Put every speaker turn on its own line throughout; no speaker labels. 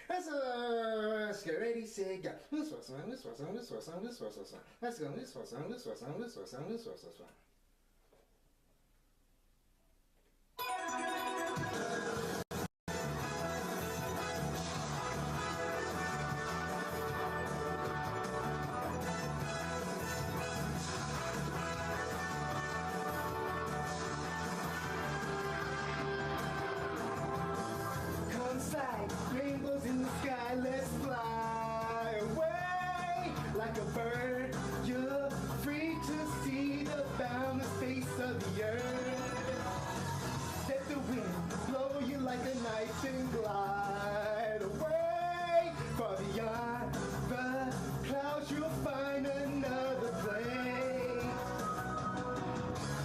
Let's get ready, say go. Let's go. Like rainbows in the sky, let's fly away like a bird. You're free to see the boundless face of the earth. Let the wind blow you like a knife and glide away. Far beyond the clouds, you'll find another place.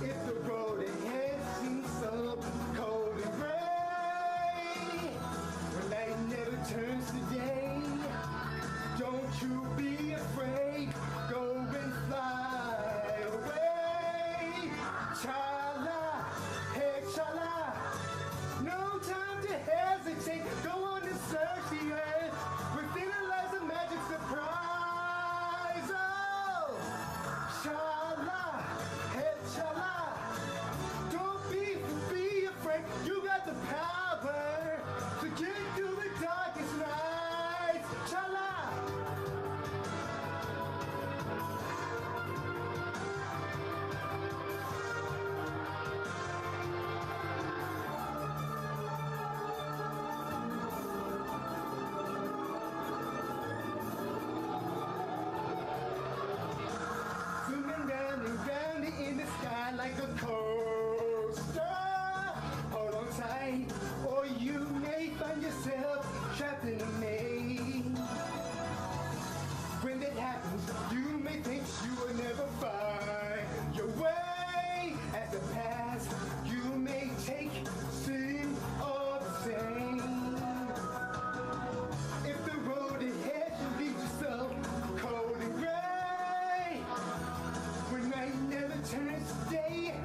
If the road ahead seems so cold and gray, never turns today. Don't you be afraid. Go and fly away. Chala, hey chala. No time to hesitate. Go on and search the earth. Within it lies a magic surprise. Oh, chala, hey chala. Don't be afraid. You got the power to get through the darkest nights. Chala. Zooming round and round in the sky like a coaster. Hold on tight, or you may find yourself trapped in a maze. When that happens, you may think you will never find your way. As the past you may take seem all the same. If the road ahead should lead you so cold and gray, when night never turns to day,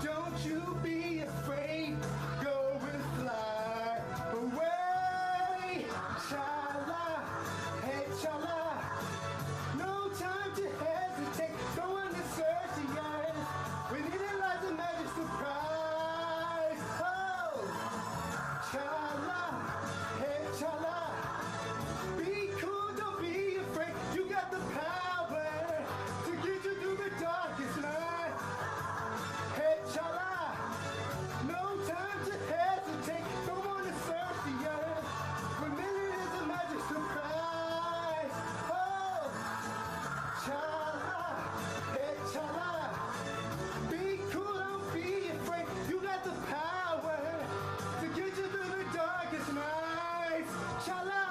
don't you be afraid. Go and fly away. Chala, hey chala. No time to hesitate. Go on and search the earth. Within it lies a magic surprise. Oh, chala, hey chala. Be cool, don't be afraid. You got the power to get you through the darkest night. Hey chala. No time to hesitate. Go on and search the earth. Within it is a magic surprise. Oh, chala, hey chala. Be cool, don't be afraid. You got the power to get you through the darkest nights. Chala.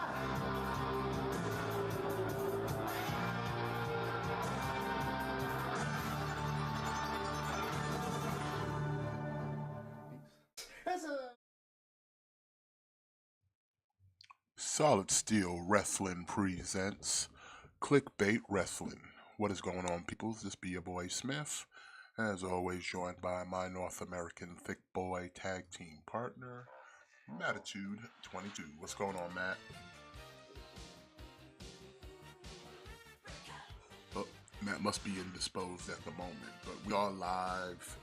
That's a
Solid Steel Wrestling presents KliqBait Wrestling. What is going on, peoples? This be your boy Smith, as always joined by my North American thick boy tag team partner, Mattitude 22. What's going on, Matt? Oh, Matt must be indisposed at the moment, but we are live.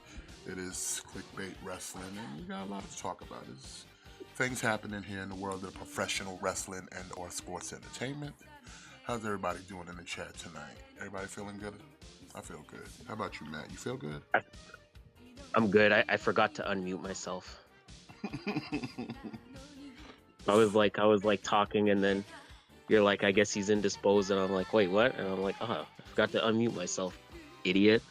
It is KliqBait Wrestling, and we got a lot to talk about. There's things happening here in the world of professional wrestling and or sports entertainment. How's everybody doing in the chat tonight? Everybody feeling good? I feel good. How about you, Matt? You feel good?
I'm good. I forgot to unmute myself. I was like talking, and then you're like, I guess he's indisposed, and I'm like, wait, what? And I'm like, oh, I forgot to unmute myself, idiot.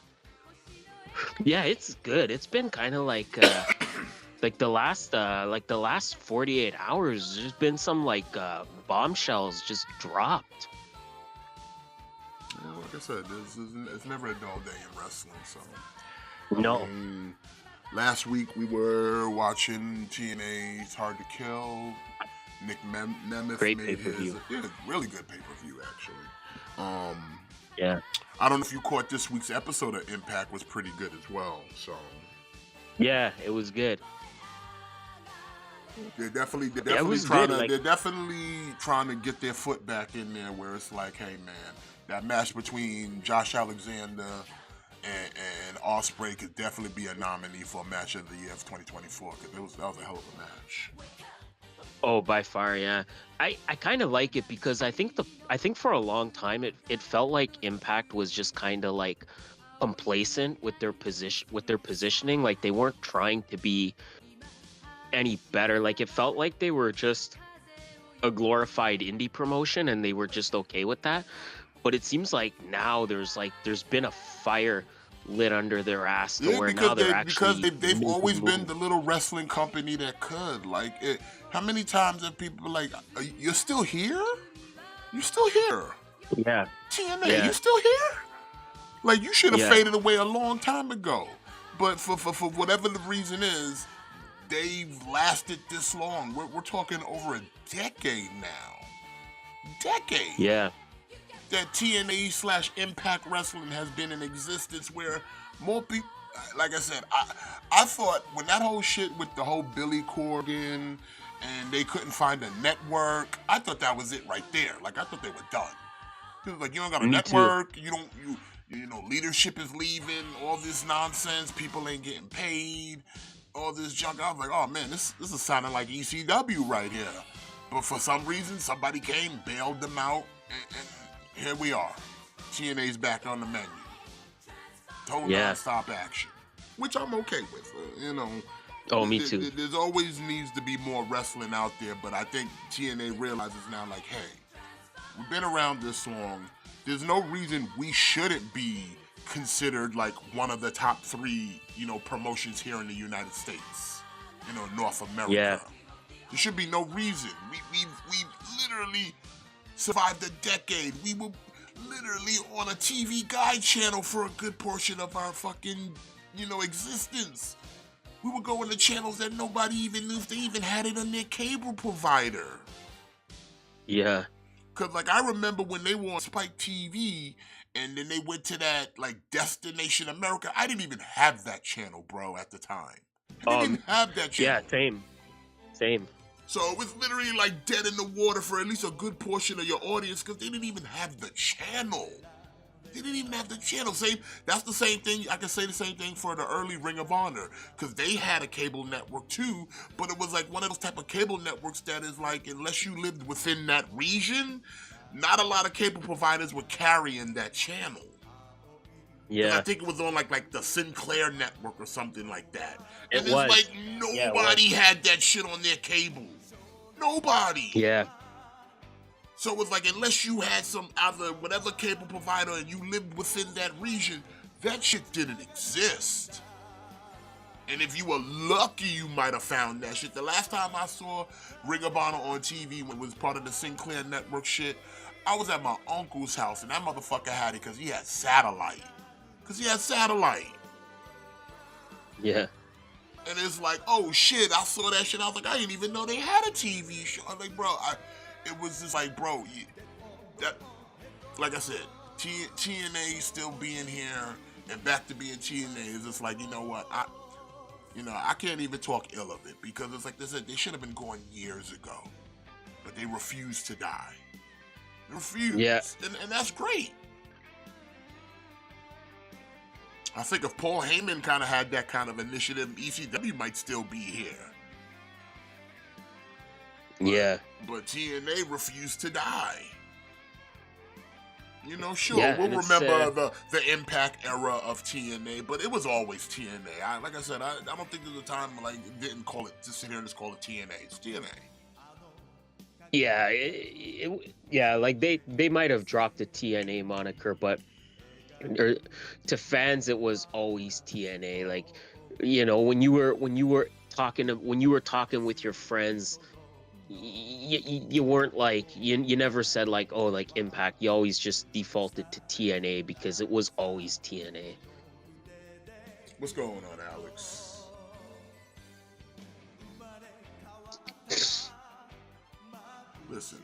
Yeah, it's good. It's been kind of like the last 48 hours. There's been some bombshells just dropped.
Yeah, like I said, it's never a dull day in wrestling. So
No.
Last week we were watching TNA's Hard to Kill. Nic Nemeth
Great
made
pay-per-view.
really good pay-per-view actually.
Yeah.
I don't know if you caught this week's episode of Impact was pretty good as well. So
Yeah, it was good. Yeah, it was good. Like,
they're definitely trying to get their foot back in there where it's like, hey man, that match between Josh Alexander and Ospreay could definitely be a nominee for match of the year of 2024 because that was a hell of a match.
oh, by far, yeah. I kind of like it because I think for a long time it felt like Impact was just kind of like complacent with their positioning. Like they weren't trying to be any better. Like it felt like they were just a glorified indie promotion and they were just okay with that. But it seems like now there's been a fire lit under their ass to where now they're actually
they've always been the little wrestling company that could. Like, how many times have people been like, you're still here? You're still here.
Yeah.
TNA,
Yeah.
you still here? Like, you should have
Yeah.
faded away a long time ago. But for whatever the reason is, they've lasted this long. We're talking over a decade now. Decade.
Yeah.
That TNA/Impact Wrestling has been in existence where more people, like I said, I thought when that whole shit with the whole Billy Corgan and they couldn't find a network, I thought that was it right there. Like I thought they were done. It was like, you don't got a network, you know, leadership is leaving, all this nonsense, people ain't getting paid, all this junk. I was like, oh man, this is sounding like ECW right here. But for some reason, somebody came, bailed them out, and here we are. TNA's back on the menu. Total non-stop action. Which I'm okay with, you know.
Oh, me too.
There's always needs to be more wrestling out there, but I think TNA realizes now, like, hey, we've been around this long. There's no reason we shouldn't be considered like one of the top 3, you know, promotions here in the United States, you know, North America.
Yeah.
There should be no reason. We literally survived a decade. We were literally on a TV guide channel for a good portion of our fucking, you know, existence. We would go into channels that nobody even knew if they even had it on their cable provider.
Yeah.
Cause like I remember when they were on Spike TV and then they went to that like Destination America. I didn't even have that channel, bro, at the time. I didn't even have that channel.
Yeah, same. So
it was literally like dead in the water for at least a good portion of your audience because they didn't even have the channel. They didn't even have the channel. That's the same thing. I can say the same thing for the early Ring of Honor because they had a cable network too, but it was like one of those type of cable networks that is like, unless you lived within that region, not a lot of cable providers were carrying that channel.
Yeah.
I think it was on like the Sinclair network or something like that. And
It was.
like nobody had that shit on their cable. Nobody.
Yeah.
So it was like, unless you had some other, whatever cable provider and you lived within that region, that shit didn't exist. And if you were lucky, you might have found that shit. The last time I saw Ring of Honor on TV when it was part of the Sinclair Network shit, I was at my uncle's house and that motherfucker had it because he had satellite.
Yeah.
And it's like, oh shit, I saw that shit. I was like, I didn't even know they had a TV show. I'm like, bro, it was just like, bro, that, like I said, TNA still being here and back to being TNA is just like, you know what, I can't even talk ill of it because it's like they said they should have been going years ago, but they refused to die. They refused.
Yeah.
And that's great. I think if Paul Heyman kind of had that kind of initiative, ECW might still be here.
Yeah.
But TNA refused to die. You know, sure,
Yeah,
we'll
and
remember the Impact era of TNA, but it was always TNA. Like I said, I don't think there's a time like it didn't call it, just sit here and just call it TNA. It's TNA.
Yeah, yeah, like they might have dropped the TNA moniker, but to fans it was always TNA. Like, you know, when you were talking with your friends, you weren't like you never said like, oh, like Impact. You always just defaulted to TNA because it was always TNA.
What's going on, Alex? Listen,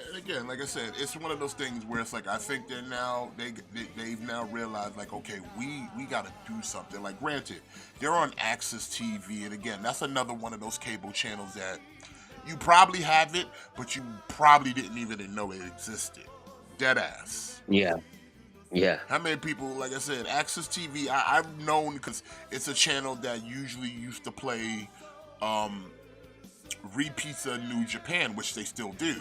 and again, like I said, it's one of those things where it's like I think they've now realized like, okay, we got to do something. Like, granted, they're on Access TV, and again, that's another one of those cable channels that you probably have it, but you probably didn't even know it existed. Dead ass.
Yeah. Yeah.
How many people, like I said, Access TV, I've known because it's a channel that usually used to play repeats of New Japan, which they still do.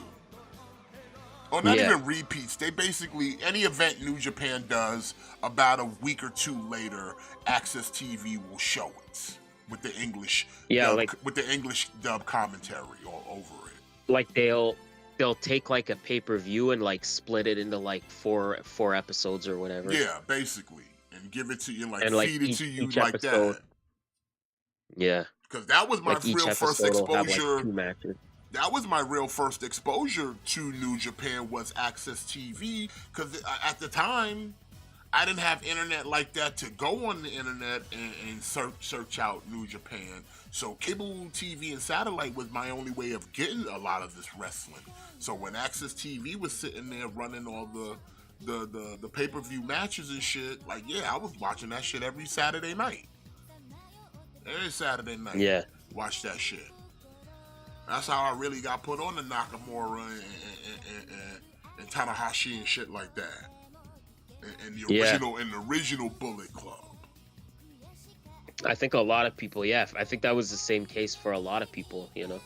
Or not even repeats. They basically, any event New Japan does, about a week or two later, Access TV will show it with the English, with the English dub commentary all over it.
Like they'll take like a pay-per-view and like split it into like four episodes or whatever.
Yeah, basically, and give it to you, like,
and
feed it to you like
episode,
that.
Yeah.
Because that was my
like
real first exposure.
Like 2 matches.
That was my real first exposure to New Japan was Access TV. Because at the time, I didn't have internet like that to go on the internet and search out New Japan. So cable TV and satellite was my only way of getting a lot of this wrestling. So when Access TV was sitting there running all the pay-per-view matches and shit, like, yeah, I was watching that shit every Saturday night. Every Saturday night.
Yeah.
Watch that shit. That's how I really got put on the Nakamura and Tanahashi and shit like that. And the original Bullet Club.
I think a lot of people, I think that was the same case for a lot of people, you know.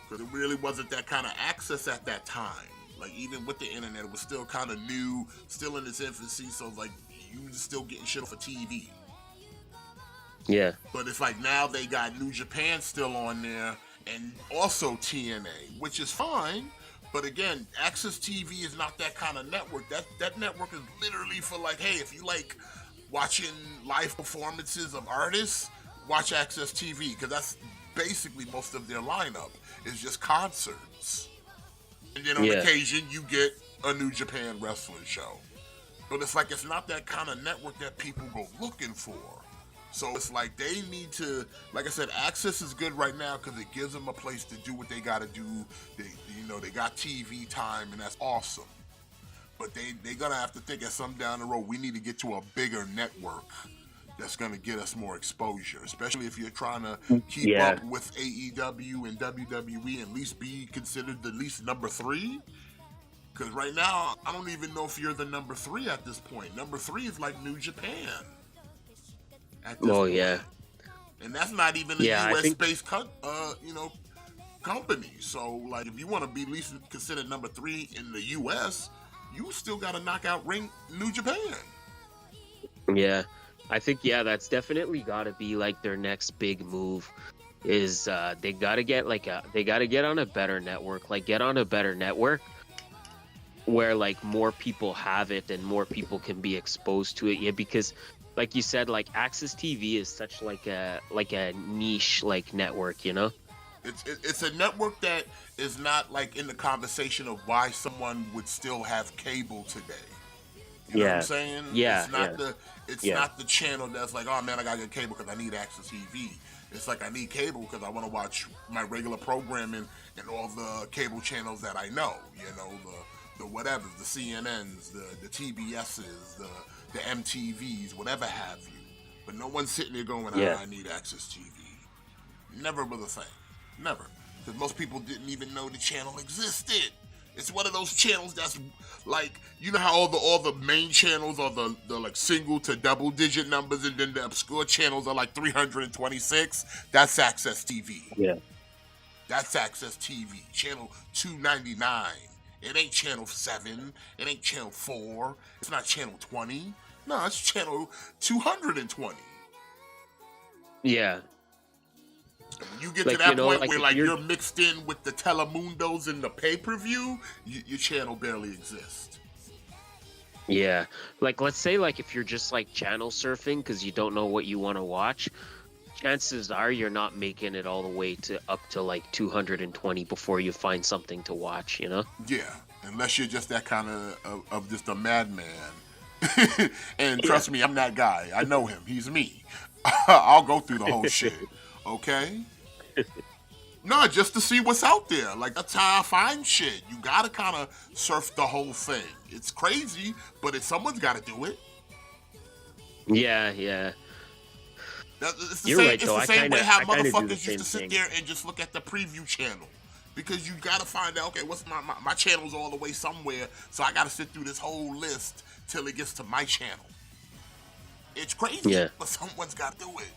Because it really wasn't that kind of access at that time. Like, even with the internet, it was still kind of new, still in its infancy, so like you was still getting shit off of TV.
Yeah.
But it's like now they got New Japan still on there and also TNA, which is fine. But again, Access TV is not that kind of network. That network is literally for like, hey, if you like watching live performances of artists, watch Access TV, because that's basically most of their lineup is just concerts. And then on occasion, you get a New Japan wrestling show. But it's like it's not that kind of network that people go looking for. So it's like they need to, like I said, Access is good right now because it gives them a place to do what they got to do. They got TV time, and that's awesome. But they're going to have to think at some down the road, we need to get to a bigger network that's going to get us more exposure, especially if you're trying to keep up with AEW and WWE and at least be considered the least number 3. Because right now, I don't even know if you're the number 3 at this point. Number 3 is like New Japan. Point.
Yeah.
And that's not even a US-based company. So, like, if you want to be at least considered number 3 in the US, you still got to knock out New Japan.
Yeah. I think, that's definitely got to be, like, their next big move is they got to get, they got to get on a better network. Like, get on a better network where, like, more people have it and more people can be exposed to it. Yeah, because... like you said, like Access TV is such like a niche like network, you know.
It's a network that is not like in the conversation of why someone would still have cable today. You know what I'm saying?
Yeah.
It's not the channel that's like, oh man, I gotta get cable because I need Access TV. It's like I need cable because I want to watch my regular programming and all the cable channels that I know. You know, the whatever, the CNNs, the TBSs, the MTVs, whatever have you. But no one's sitting there going, I need Access TV. Never was a thing. Never. Because most people didn't even know the channel existed. It's one of those channels that's like, you know how all the main channels are the like single to double digit numbers, and then the obscure channels are like 326? That's Access TV.
Yeah.
That's Access TV. Channel 299. It ain't channel 7. It ain't channel 4. It's not channel 20. No, it's channel 220.
Yeah.
When you get to that point where like you're mixed in with the Telemundos and the pay-per-view, your channel barely exists.
Yeah. Like, let's say like if you're just like channel surfing because you don't know what you want to watch, chances are you're not making it all the way to up to like 220 before you find something to watch, you know?
Yeah, unless you're just that kind of just a madman. And trust me, I'm that guy. I know him. He's me. I'll go through the whole shit. Okay? No, just to see what's out there. Like, that's how I find shit. You gotta kind of surf the whole thing. It's crazy, but someone's got to do it.
Yeah.
It's the
You're
same,
right,
it's
though.
the same way how
I kinda do the
motherfuckers
same
used to sit
thing.
there and just look at the preview channel. Because you gotta find out, okay, what's my channel's all the way somewhere, so I gotta sit through this whole list till it gets to my channel. It's crazy,
Yeah.
but someone's got to do it.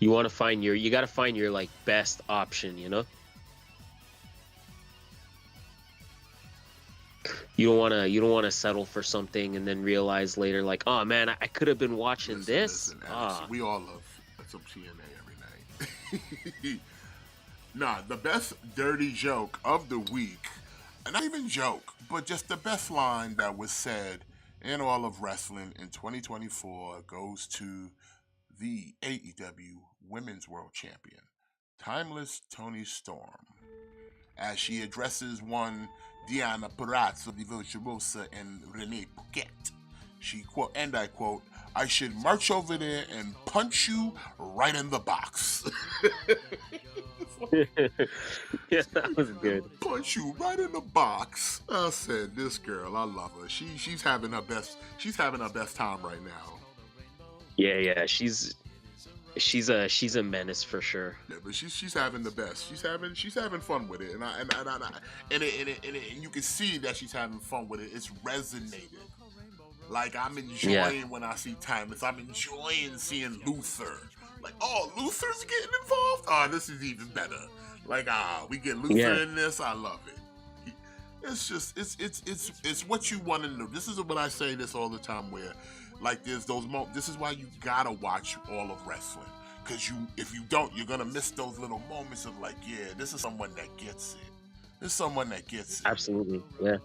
You got to find your like best option, you know? You don't want to settle for something and then realize later like, "Oh man, I could have been watching this."
Listen, Alex, we all love some TNA every night. Nah, the best dirty joke of the week, and not even joke, but just the best line that was said in all of wrestling in 2024 goes to the AEW Women's World Champion, Timeless Toni Storm, as she addresses one Diana Perazzo di Virtuosa and Renee Paquette. She quote, and I quote, "I should march over there and punch you right in the box."
Yeah, that was good.
Punch you right in the box. I said, this girl, I love her. She's having her best time right now.
Yeah, she's a menace for sure.
Yeah, but she's having the best. She's having fun with it, and you can see that she's having fun with it. It's resonated. Like, I'm enjoying when I see Timeless. I'm enjoying seeing Luther. Like, oh, Luther's getting involved? Oh, this is even better. Like, we get Luther in this. I love it. It's just, it's what you want to know. This is what I say this all the time where, like, there's those moments. This is why you gotta watch all of wrestling. Because if you don't, you're gonna miss those little moments of like, yeah, this is someone that gets it. This is someone that gets it.
Absolutely, yeah.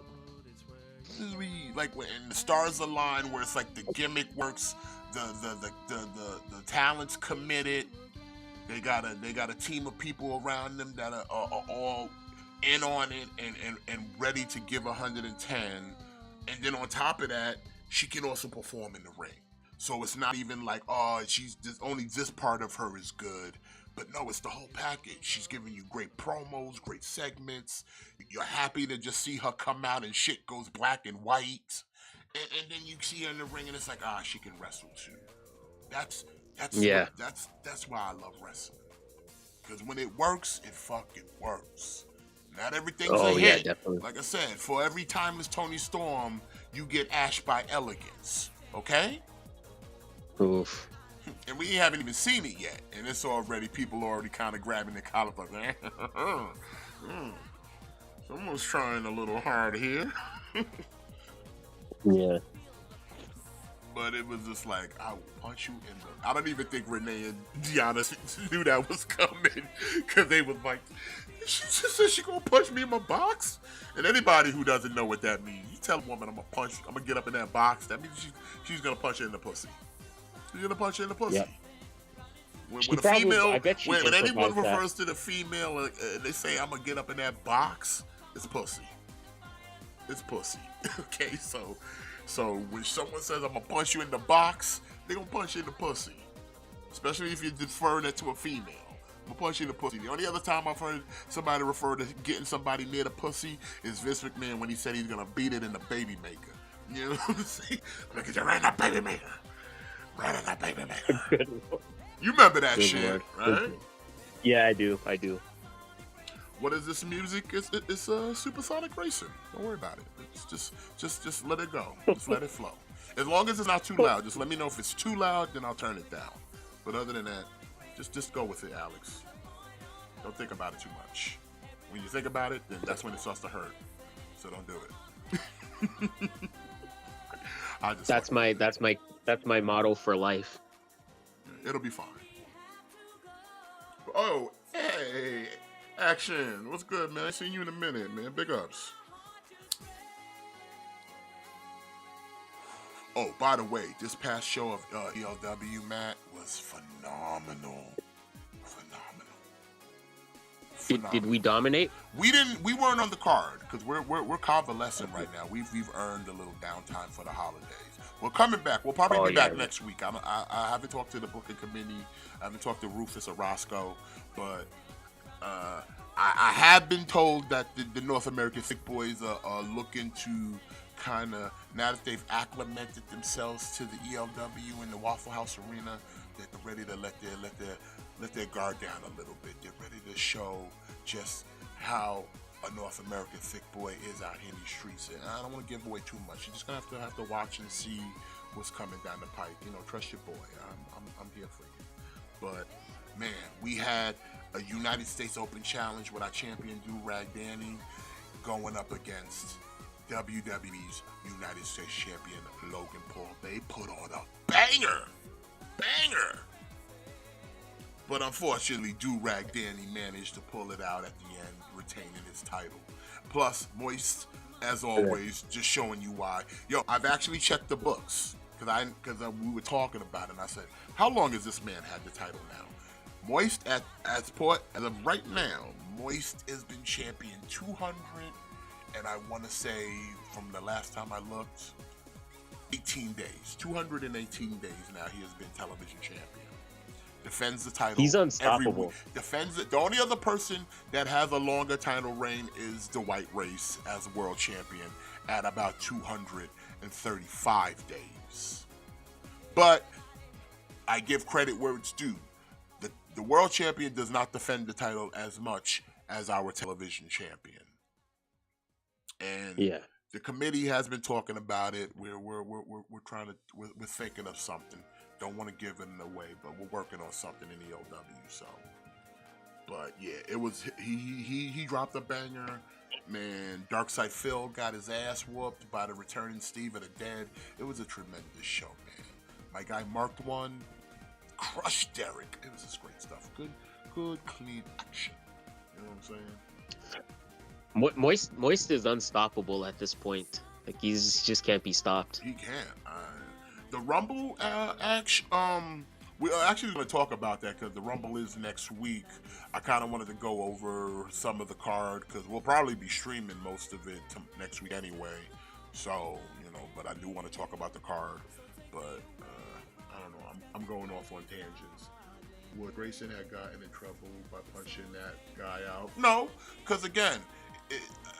Like when the stars align, where it's like the gimmick works, the talent's committed. They got a team of people around them that are all in on it and ready to give 110. And then on top of that, she can also perform in the ring. So it's not even like, oh, only this part of her is good. But no, it's the whole package. She's giving you great promos, great segments. You're happy to just see her come out and shit goes black and white. And then you see her in the ring and it's like, she can wrestle too. That's why I love wrestling. Because when it works, it fucking works. Not everything's a hit.
Yeah, definitely.
Like I said, for every Timeless Toni Storm, you get Ash by Elegance. Okay?
Oof.
And we haven't even seen it yet. And it's already, people are already kind of grabbing the collar like, someone's trying a little hard here.
Yeah.
But it was just like, I will punch you in the... I don't even think Renee and Diana knew that was coming. Because they was like, she just said she gonna punch me in my box? And anybody who doesn't know what that means, you tell a woman I'm gonna get up in that box, that means she's gonna punch her in the pussy. She's gonna punch her in the pussy. Yep. When anyone refers to the female and they say I'm gonna get up in that box, it's pussy. It's pussy. Okay, so when someone says I'm gonna punch you in the box, they gonna punch you in the pussy. Especially if you're deferring it to a female. I'm gonna punch you in the pussy. The only other time I've heard somebody refer to getting somebody near the pussy is Vince McMahon when he said he's gonna beat it in the baby maker. You know what I'm saying? Like, get right in that baby maker. Right in that baby maker. You remember that shit, right?
Yeah, I do.
What is this music? It's supersonic racing. Don't worry about it. It's just let it go. Just let it flow. As long as it's not too loud. Just let me know if it's too loud, then I'll turn it down. But other than that, just go with it, Alex. Don't think about it too much. When you think about it, then that's when it starts to hurt. So don't do it.
That's my motto for life.
It'll be fine. Oh, hey, Action. What's good, man? I seen you in a minute, man. Big ups. Oh, by the way, this past show of ELW, Matt, was phenomenal.
Did we dominate?
We didn't. We weren't on the card because we're convalescent right now. We've earned a little downtime for the holidays. We're coming back. We'll probably
Oh
be
yeah.
back next week. I haven't talked to the booking committee. I haven't talked to Rufus or Roscoe, but I have been told that the North American Sick Boys are looking to kind of, now that they've acclimated themselves to the ELW and the Waffle House Arena, that they're ready to let their guard down a little bit. They're ready to show just how a North American thick boy is out here in these streets. And I don't want to give away too much. You're just gonna have to watch and see what's coming down the pike. You know, trust your boy. I'm here for you. But man, we had a United States Open Challenge with our champion Do-Rag Danny going up against WWE's United States champion Logan Paul. They put on a banger. But unfortunately, Do-Rag Danny managed to pull it out at the end, retaining his title. Plus, Moist, as always, just showing you why. Yo, I've actually checked the books because we were talking about it, and I said, how long has this man had the title now? Moist, as of right now, Moist has been champion 200, and I want to say from the last time I looked, 18 days. 218 days now he has been television champion. Defends the title.
He's unstoppable.
Every week. Defends it. The only other person that has a longer title reign is the White Race as world champion at about 235 days. But I give credit where it's due. The world champion does not defend the title as much as our television champion. And the committee has been talking about it. We're thinking of something. Don't want to give it away, but we're working on something in the OW. So, but yeah, it was he dropped a banger. Man, Darkside Phil got his ass whooped by the returning Steve of the Dead. It was a tremendous show, man. My guy Marked One crushed Derek. It was just great stuff. Good, clean action. You know what I'm saying?
Moist is unstoppable at this point. Like he's just can't be stopped.
He can't. The Rumble we're actually going to talk about that because the Rumble is next week. I kind of wanted to go over some of the card because we'll probably be streaming most of it next week anyway. So, you know, but I do want to talk about the card. But I don't know. I'm going off on tangents. Would Grayson have gotten in trouble by punching that guy out? No, because again,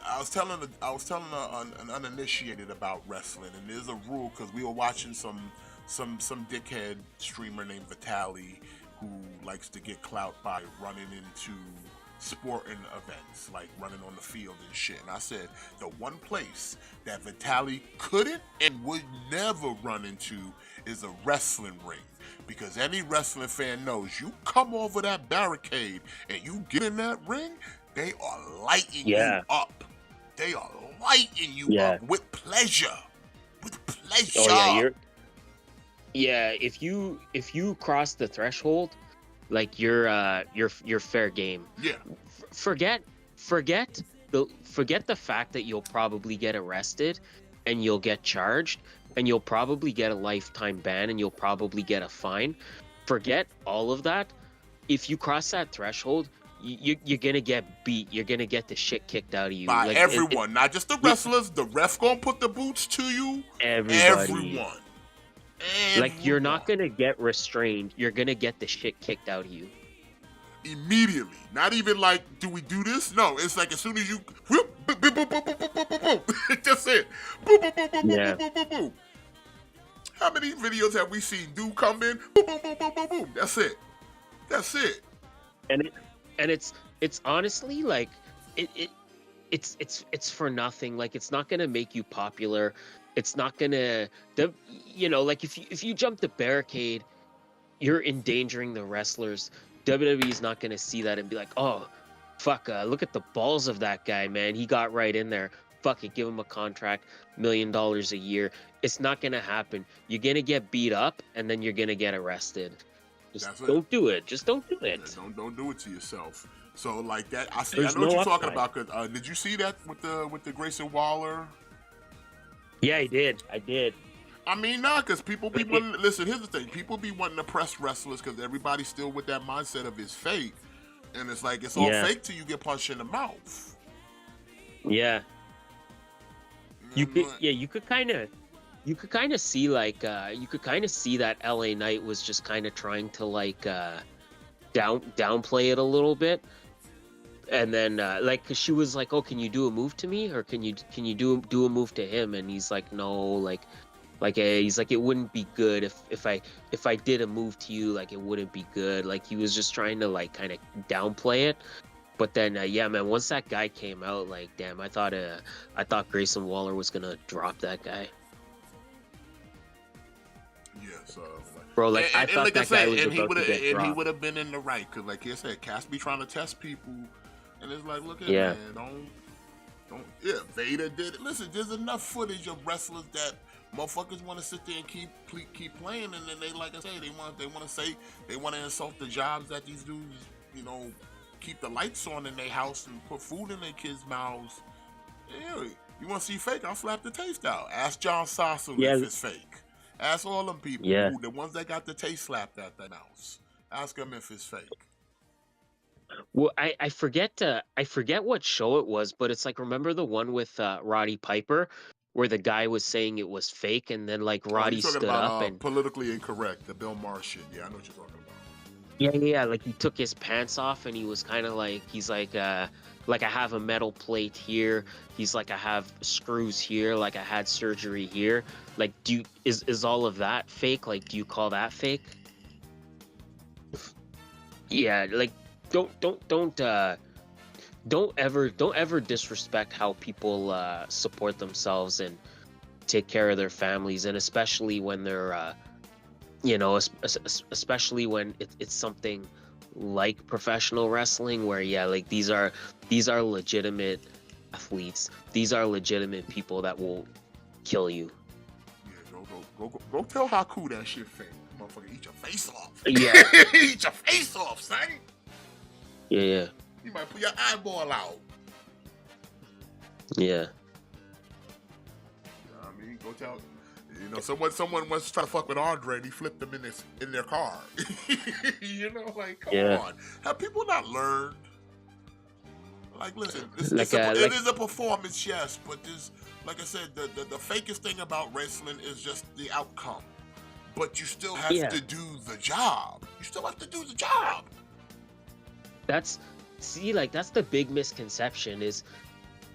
I was telling an uninitiated about wrestling, and there's a rule because we were watching some dickhead streamer named Vitaly who likes to get clout by running into sporting events, like running on the field and shit. And I said the one place that Vitaly couldn't and would never run into is a wrestling ring, because any wrestling fan knows you come over that barricade and you get in that ring, they are lighting you up. They are lighting you up with pleasure. With pleasure.
Oh yeah, if you cross the threshold, like you're fair game.
Yeah.
Forget the fact that you'll probably get arrested and you'll get charged and you'll probably get a lifetime ban and you'll probably get a fine. Forget all of that. If you cross that threshold, you're gonna get beat. You're gonna get the shit kicked out of you
by everyone, not just the wrestlers. The ref gonna put the boots to you. Everyone.
Like you're not gonna get restrained. You're gonna get the shit kicked out of you
immediately. Not even like, do we do this? No, it's like as soon as you whoop, boop, boop, boop, boop, boop, boop, boop, boop. That's it. Boop, boop, boop, boop, boop, boop, boop, boop. How many videos have we seen? Dude come in, boop, boop, boop, boop, boop, boop. That's it.
And it's honestly like it's for nothing. Like it's not gonna make you popular. It's not gonna like if you jump the barricade, you're endangering the wrestlers. WWE's not gonna see that and be like, oh fuck, look at the balls of that guy, man. He got right in there. Fuck it, give him a contract, $1 million a year. It's not gonna happen. You're gonna get beat up and then you're gonna get arrested. Just don't do it. Just don't do it.
Yeah, don't do it to yourself. So like that, I know what you're talking about. Cause did you see that with the Grayson Waller?
Yeah, I did.
I mean, because people be wanting. Listen, here's the thing: people be wanting to press wrestlers because everybody's still with that mindset of it's fake, and it's like it's all fake till you get punched in the mouth.
Yeah. You could kind of you could kind of see like you could kind of see that LA Knight was just kind of trying to like downplay it a little bit. And then like 'cause she was like, "Oh, can you do a move to me, or can you do a move to him?" And he's like, "No, he's like, it wouldn't be good if I did a move to you, like it wouldn't be good." Like he was just trying to like kind of downplay it. But then yeah, man, once that guy came out, like damn, I thought Grayson Waller was gonna drop that guy.
Yes,
Bro, like I
and
thought
like I
that guy
said,
was
and he
about
would
to
have,
get
and he
dropped.
would have been in the right, because like you said, Cass be trying to test people, and it's like, look at
Yeah.
man, don't. Yeah, Vader did it. Listen, there's enough footage of wrestlers that motherfuckers want to sit there and keep playing, and then they, like I say, they want to say, they want to insult the jobs that these dudes, you know, keep the lights on in their house and put food in their kids' mouths. Yeah, you want to see fake? I'll slap the taste out. Ask John Sasso
Yeah.
if it's fake. Ask all them people,
Yeah.
the ones that got the taste slapped at their mouths. Ask them if it's fake.
Well, I forget what show it was, but it's like, remember the one with Roddy Piper where the guy was saying it was fake, and then like
Oh, you're
Roddy
talking
stood up
about
and
politically incorrect, the Bill Maher shit. Yeah, I know what you're talking about.
yeah, like he took his pants off and he was kind of like, he's like I have a metal plate here. He's like, I have screws here, like I had surgery here. Like, is all of that fake? Like, do you call that fake? Yeah, like don't ever disrespect how people support themselves and take care of their families, and especially when they're you know, especially when it's something like professional wrestling, where yeah, like these are legitimate athletes. These are legitimate people that will kill you.
Yeah, go tell Haku that shit fake. Motherfucker, eat your face off.
Yeah.
Eat your face off, son.
Yeah.
You might put your eyeball out.
Yeah.
I mean, go tell. You know, someone wants to try to fuck with Andre, and he flipped them in their car. You know, like come on, have people not learned? Like, listen, it is a performance, yes, but this, like I said, the fakest thing about wrestling is just the outcome. But you still have to do the job. You still have to do the job.
That's the big misconception is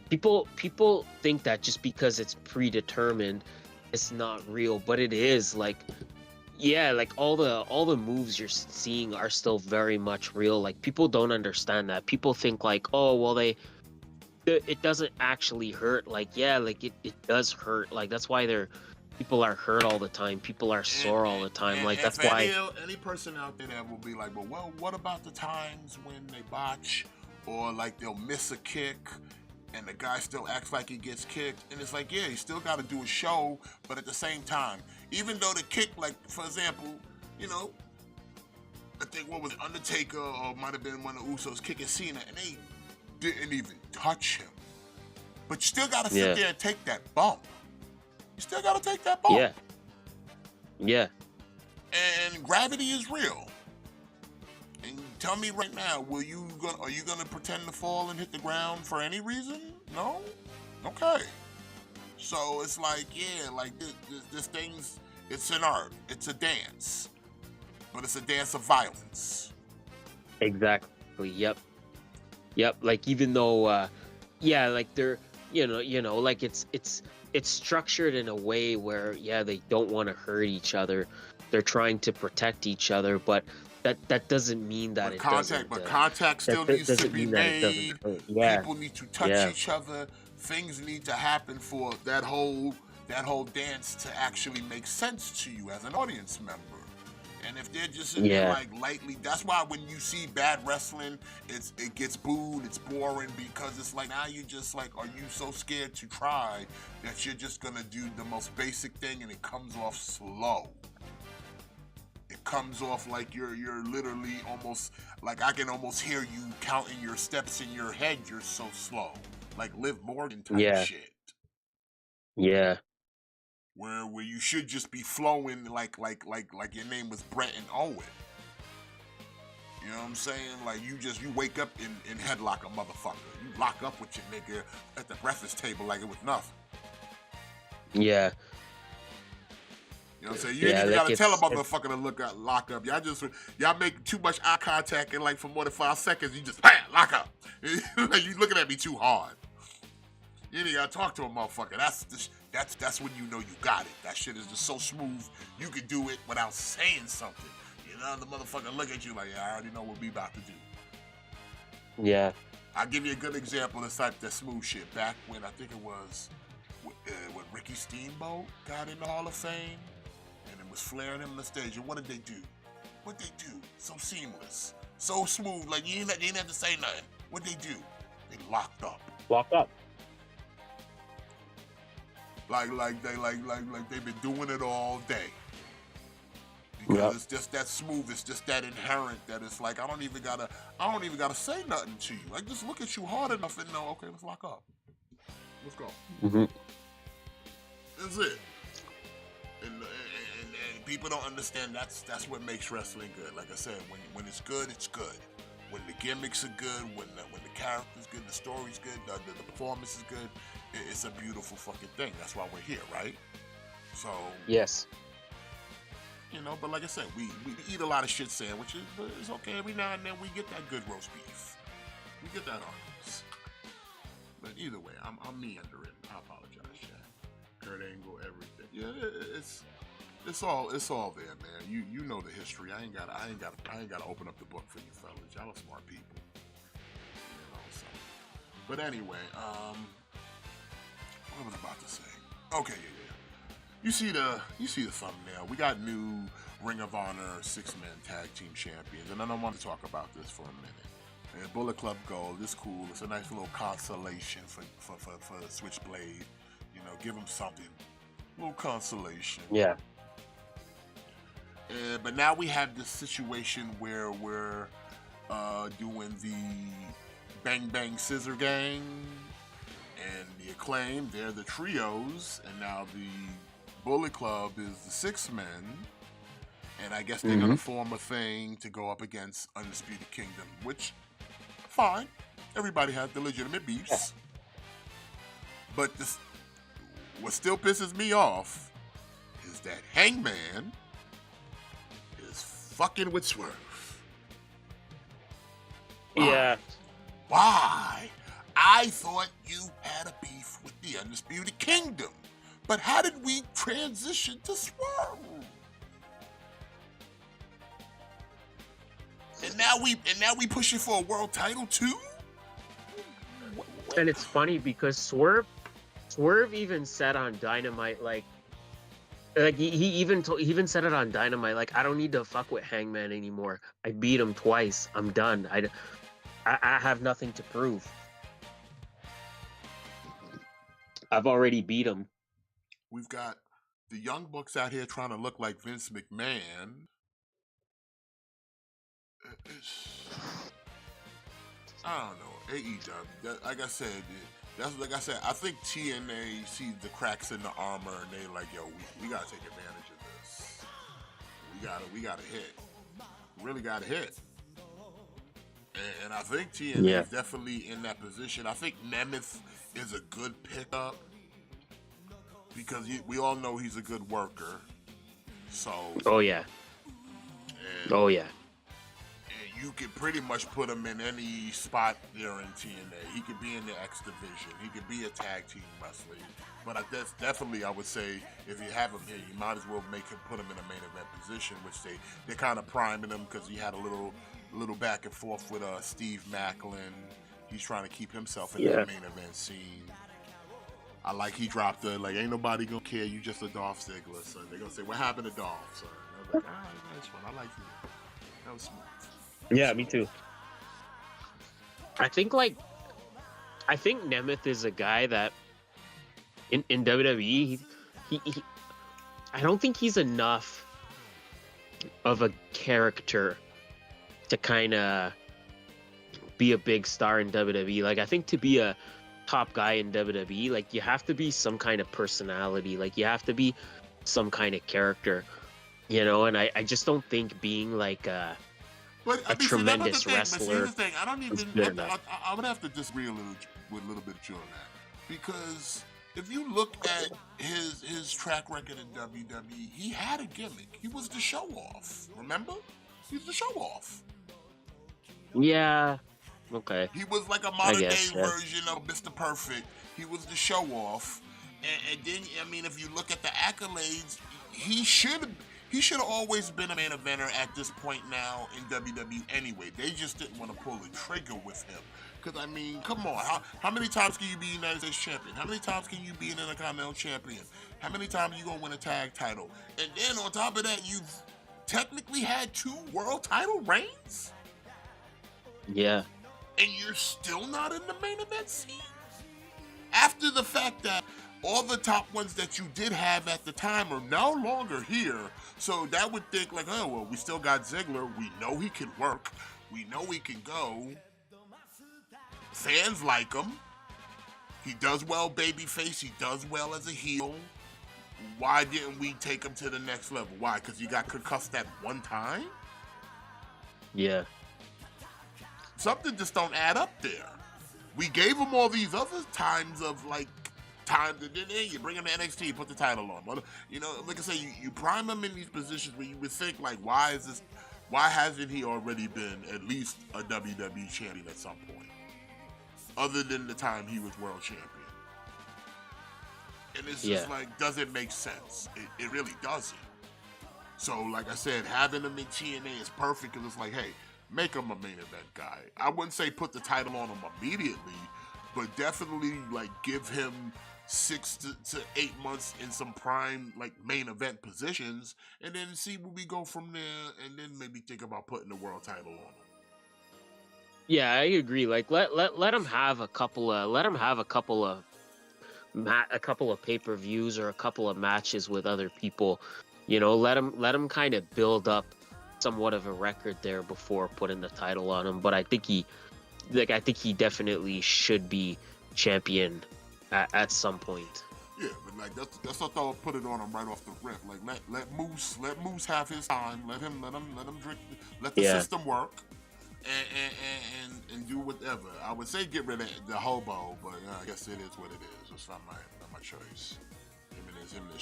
people think that just because it's predetermined, it's not real, but it is. Like, yeah, like all the moves you're seeing are still very much real. Like, people don't understand that. People think like, oh well, it doesn't actually hurt. Like, yeah, like it does hurt. Like, that's why people are hurt all the time. People are sore all the time. Like, that's why
any person out there that will be like, well, what about the times when they botch, or like they'll miss a kick and the guy still acts like he gets kicked? And it's like, yeah, he still got to do a show, but at the same time, even though the kick, like for example, you know, I think what was it, Undertaker or might have been one of the Usos kicking Cena, and they didn't even touch him, but you still got to sit there and take that bump. You still got to take that bump.
Yeah.
And gravity is real. And tell me right now, are you gonna pretend to fall and hit the ground for any reason? No? Okay. So it's like, yeah, like this thing's, it's an art, it's a dance, but it's a dance of violence.
Exactly. Yep. Like, even though, yeah, like they're, you know, like it's structured in a way where, yeah, they don't want to hurt each other. They're trying to protect each other, but that doesn't mean that
contact still needs to be made.
Yeah.
People need to touch each other. Things need to happen for that whole dance to actually make sense to you as an audience member. And if they're just sitting there like lightly, that's why when you see bad wrestling, it gets booed, it's boring, because it's like, now you just like, are you so scared to try that you're just gonna do the most basic thing, and it comes off slow. It comes off like you're literally almost like, I can almost hear you counting your steps in your head. You're so slow, like Liv Morgan type shit.
Yeah.
Where you should just be flowing like your name was Brett and Owen. You know what I'm saying? Like, you wake up in headlock a motherfucker. You lock up with your nigga at the breakfast table like it was nothing.
Yeah.
You know what I'm saying? You
Yeah,
ain't even
like
gotta tell a
it's
motherfucker to lock up. Y'all make too much eye contact in like for more than 5 seconds. You just bam, lock up. Like you looking at me too hard. You ain't gotta talk to a motherfucker. That's when you know you got it. That shit is just so smooth. You can do it without saying something. You know, the motherfucker look at you like, yeah, I already know what we about to do.
yeah.
I'll give you a good example of that smooth shit. Back when I think it was when Ricky Steamboat got in the Hall of Fame, and it was flaring him on the stage. And what did they do? What they do? So seamless, so smooth. Like you didn't have to say nothing. What they do? They locked up.
Walk up.
Like they've been doing it all day. Because it's just that smooth, it's just that inherent that it's like I don't even gotta say nothing to you. I just look at you hard enough and know, okay, let's lock up. Let's go.
Mm-hmm.
That's it. And people don't understand that's what makes wrestling good. Like I said, when it's good, it's good. When the gimmicks are good, when the character's good, the story's good, the performance is good, it's a beautiful fucking thing. That's why we're here, right? So
Yes.
you know, but like I said, we eat a lot of shit sandwiches, but it's okay. Every now and then we get that good roast beef. We get that on us. But either way, I'm meandering. I apologize, Shaq. Kurt Angle, everything. Yeah, it's all there, man. You know the history. I ain't gotta open up the book for you fellas. Y'all are smart people. You know, so. But anyway, what was I about to say? Okay, yeah. You see the thumbnail. We got new Ring of Honor 6-man tag team champions, and I don't want to talk about this for a minute. And Bullet Club Gold is cool. It's a nice little consolation for the Switchblade. You know, give them something, a little consolation.
Yeah.
But now we have this situation where we're doing the Bang Bang Scissor Gang and the Acclaim. They're the trios, and now the Bullet Club is the 6 men, and I guess they're gonna form a thing to go up against Undisputed Kingdom, which, fine, everybody has the legitimate beefs. But what still pisses me off is that Hangman is fucking with Swerve.
Yeah.
Why? I thought you had a beef with the Undisputed Kingdom. But how did we transition to Swerve? And now we pushing for a world title too?
And it's funny because Swerve even said on Dynamite, like he even said it on Dynamite, like, I don't need to fuck with Hangman anymore. I beat him twice. I'm done. I have nothing to prove. I've already beat him.
We've got the Young Bucks out here trying to look like Vince McMahon. I don't know. AEW, like I said, I think TNA sees the cracks in the armor and they like, yo, we gotta take advantage of this. We gotta hit. Really gotta hit. And I think TNA is definitely in that position. I think Nemeth is a good pickup because we all know he's a good worker. So.
Oh yeah. Oh yeah.
You could pretty much put him in any spot there in TNA. He could be in the X division. He could be a tag team wrestler. But that's definitely, I would say, if you have him here, you might as well put him in a main event position, which they're kind of priming him because he had a little back and forth with Steve Macklin. He's trying to keep himself in that main event scene. I like he dropped ain't nobody gonna care. You just a Dolph Ziggler, son. They're gonna say, what happened to Dolph, son? I was like, nice one. I like you. That was smooth.
Yeah, me too. I think Nemeth is a guy that in WWE, he I don't think he's enough of a character to kind of be a big star in WWE. Like, I think to be a top guy in WWE, like, you have to be some kind of personality. Like, you have to be some kind of character, you know? And I just don't think being like a tremendous wrestler.
But see, I don't even. I would have to disagree with a little bit of you on that, because if you look at his track record in WWE, he had a gimmick. He was the show off. Remember? He's the show off.
Yeah. Okay.
He was like a
I
modern day
guess. Yeah.
version of Mr. Perfect. He was the show off. And then, I mean, if you look at the accolades, he should have always been a main eventer at this point now in WWE anyway. They just didn't want to pull the trigger with him. Because, I mean, come on. How many times can you be United States champion? How many times can you be an Intercontinental champion? How many times are you going to win a tag title? And then on top of that, you've technically had 2 world title reigns?
Yeah.
And you're still not in the main event scene? After the fact that all the top ones that you did have at the time are no longer here, so that would think like, oh, well, we still got Ziggler. We know he can work. We know he can go. Fans like him. He does well babyface. He does well as a heel. Why didn't we take him to the next level? Why? Because he got concussed that one time?
Yeah.
Something just don't add up there. We gave him all these other times of like times that then you bring him to NXT, you put the title on. But, you know, like I say, you prime him in these positions where you would think like, why hasn't he already been at least a WWE champion at some point? Other than the time he was world champion. And it's just like, doesn't make sense. It really doesn't. So, like I said, having him in TNA is perfect because it's like, hey, make him a main event guy. I wouldn't say put the title on him immediately, but definitely like give him 6 to 8 months in some prime like main event positions, and then see where we go from there, and then maybe think about putting the world title on him.
Yeah, I agree. Like let him have a couple of pay-per-views or a couple of matches with other people. You know, let him kind of build up somewhat of a record there before putting the title on him. But I think he definitely should be champion at some point.
Yeah, but like that's what I'll put it on him right off the rip. Like let Moose have his time. Let him drink. Let the system work. And do whatever. I would say get rid of the hobo, but I guess it is what it is. It's not my choice.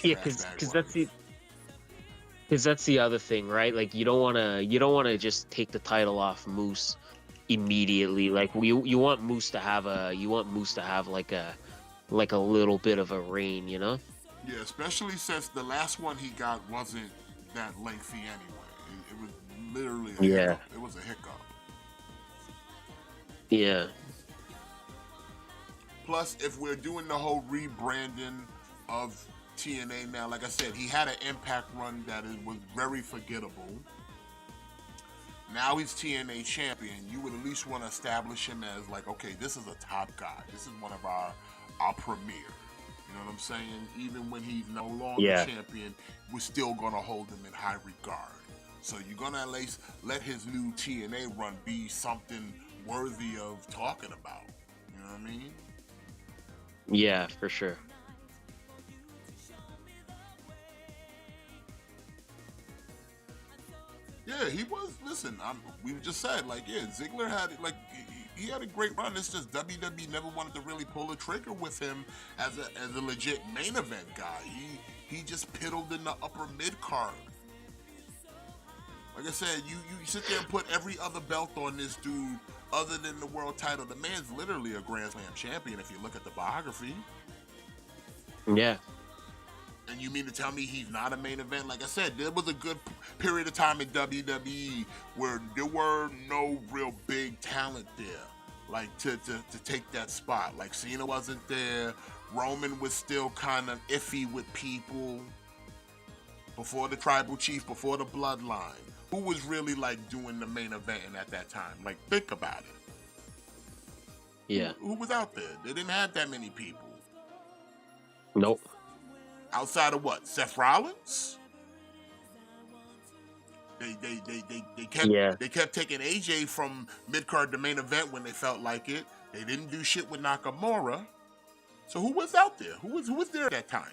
Yeah, because that's the other thing, right? Like you don't wanna just take the title off Moose immediately. Like you want Moose to have like a little bit of a reign, you know?
Yeah, especially since the last one he got wasn't that lengthy anyway. It was literally a hiccup. It was a hiccup.
Yeah.
Plus, if we're doing the whole rebranding of TNA now, like I said, he had an Impact run that was very forgettable. Now he's TNA champion. You would at least want to establish him as like, okay, this is a top guy. This is one of our premier. You know what I'm saying? Even when he's no longer champion, we're still going to hold him in high regard. So you're going to at least let his new TNA run be something worthy of talking about. You know what I mean?
Yeah, for sure.
Yeah, he was. Listen, we just said like, yeah, Ziggler had like he had a great run. It's just WWE never wanted to really pull the trigger with him as a legit main event guy. He just piddled in the upper mid card. Like I said, you sit there and put every other belt on this dude other than the world title. The man's literally a Grand Slam champion if you look at the biography.
Yeah.
And you mean to tell me he's not a main event? Like I said, there was a good period of time in WWE where there were no real big talent there, like to take that spot. Like Cena wasn't there. Roman was still kind of iffy with people. Before the Tribal Chief, before the Bloodline. Who was really like doing the main event at that time? Like, think about it.
Yeah.
Who was out there? They didn't have that many people.
Nope.
Outside of what? Seth Rollins? They kept taking AJ from mid-card to main event when they felt like it. They didn't do shit with Nakamura. So who was out there? Who was there at that time?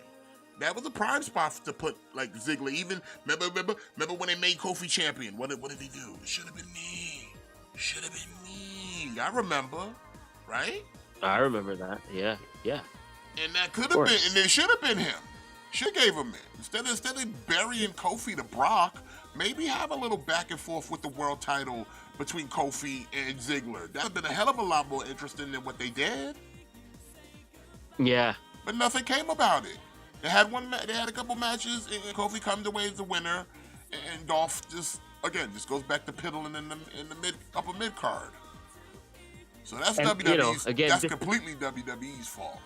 That was a prime spot to put like Ziggler. Even remember when they made Kofi champion? What did he do? It should have been me. Should have been me. I remember, right?
I remember that. Yeah.
And that could have been, and it should have been him. Should have gave him it. Instead of burying Kofi to Brock, maybe have a little back and forth with the world title between Kofi and Ziggler. That would have been a hell of a lot more interesting than what they did.
Yeah.
But nothing came about it. They had they had a couple matches, and Kofi comes away as the winner, and Dolph just goes back to piddling in the upper mid card. So that's WWE's. That's completely WWE's fault.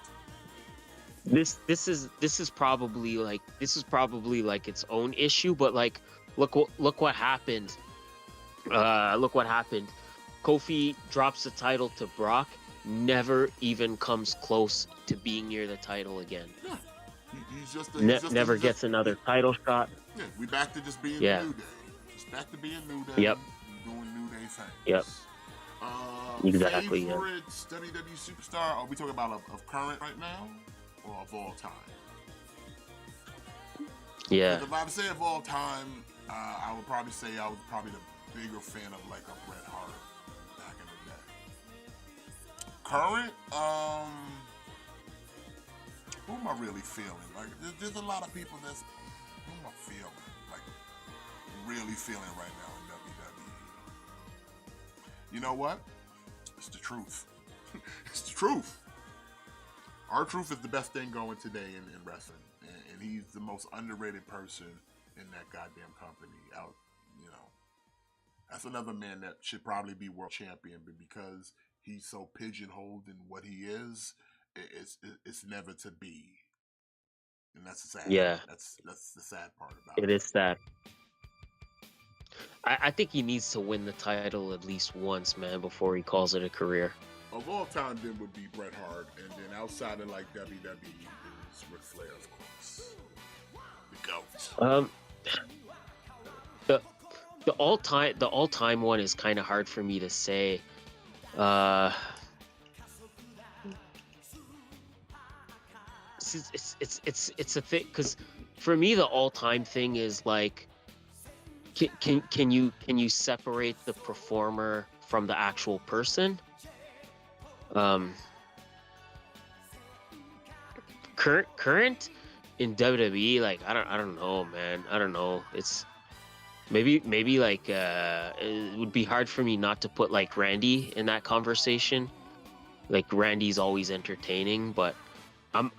This is probably like its own issue, but like look what happened. Look what happened. Kofi drops the title to Brock, never even comes close to being near the title again.
Yeah.
Never gets another title shot.
Yeah, we back to just being New Day. Just back to being New Day.
Yep.
Doing New Day things.
Yep. Exactly.
Favorite WWE superstar? Are we talking about of current right now, or of all time?
Yeah.
If I would say of all time, I would probably say I was probably the bigger fan of like a Bret Hart back in the day. Current, who am I really feeling? Like, there's a lot of people that's, who am I feeling? Like, really feeling right now in WWE. You know what? It's the truth. It's the truth. R-Truth is the best thing going today in wrestling. And he's the most underrated person in that goddamn company out, you know. That's another man that should probably be world champion, but because he's so pigeonholed in what he is, it's never to be. And that's the sad.
Yeah.
That's the sad part about
it. It is sad. I think he needs to win the title at least once, man, before he calls it a career.
Of all time, then would be Bret Hart, and then outside of like WWE is Ric Flair, of course. The GOAT.
The all time one is kind of hard for me to say. It's a thing, because for me the all time thing is like, can you separate the performer from the actual person? Current in WWE, like I don't know, man. I don't know. It's maybe like it would be hard for me not to put like Randy in that conversation. Like Randy's always entertaining, but I'm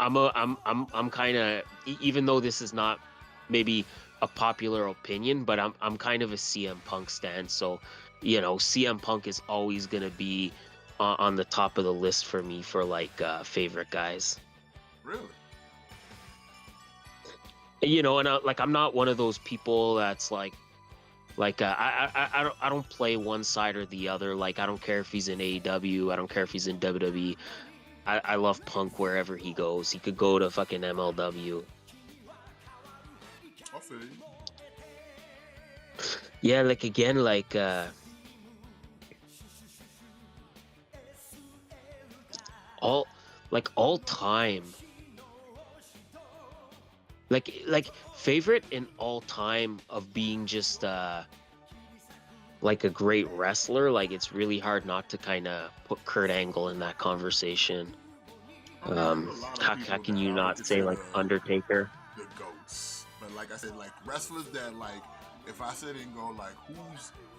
kind of, even though this is not maybe a popular opinion, but I'm kind of a CM Punk stan. So, you know, CM Punk is always gonna be on the top of the list for me for like favorite guys.
Really?
You know, and I'm not one of those people that's like I don't play one side or the other. Like I don't care if he's in AEW, I don't care if he's in WWE. I love Punk wherever he goes. He could go to fucking MLW.
I feel you.
Yeah, like again, like all time. Like favorite in all time of being just like a great wrestler. Like it's really hard not to kind of put Kurt Angle in that conversation. How can you not say like Undertaker?
The GOATs, but like I said, like wrestlers that like, if I sit and go like,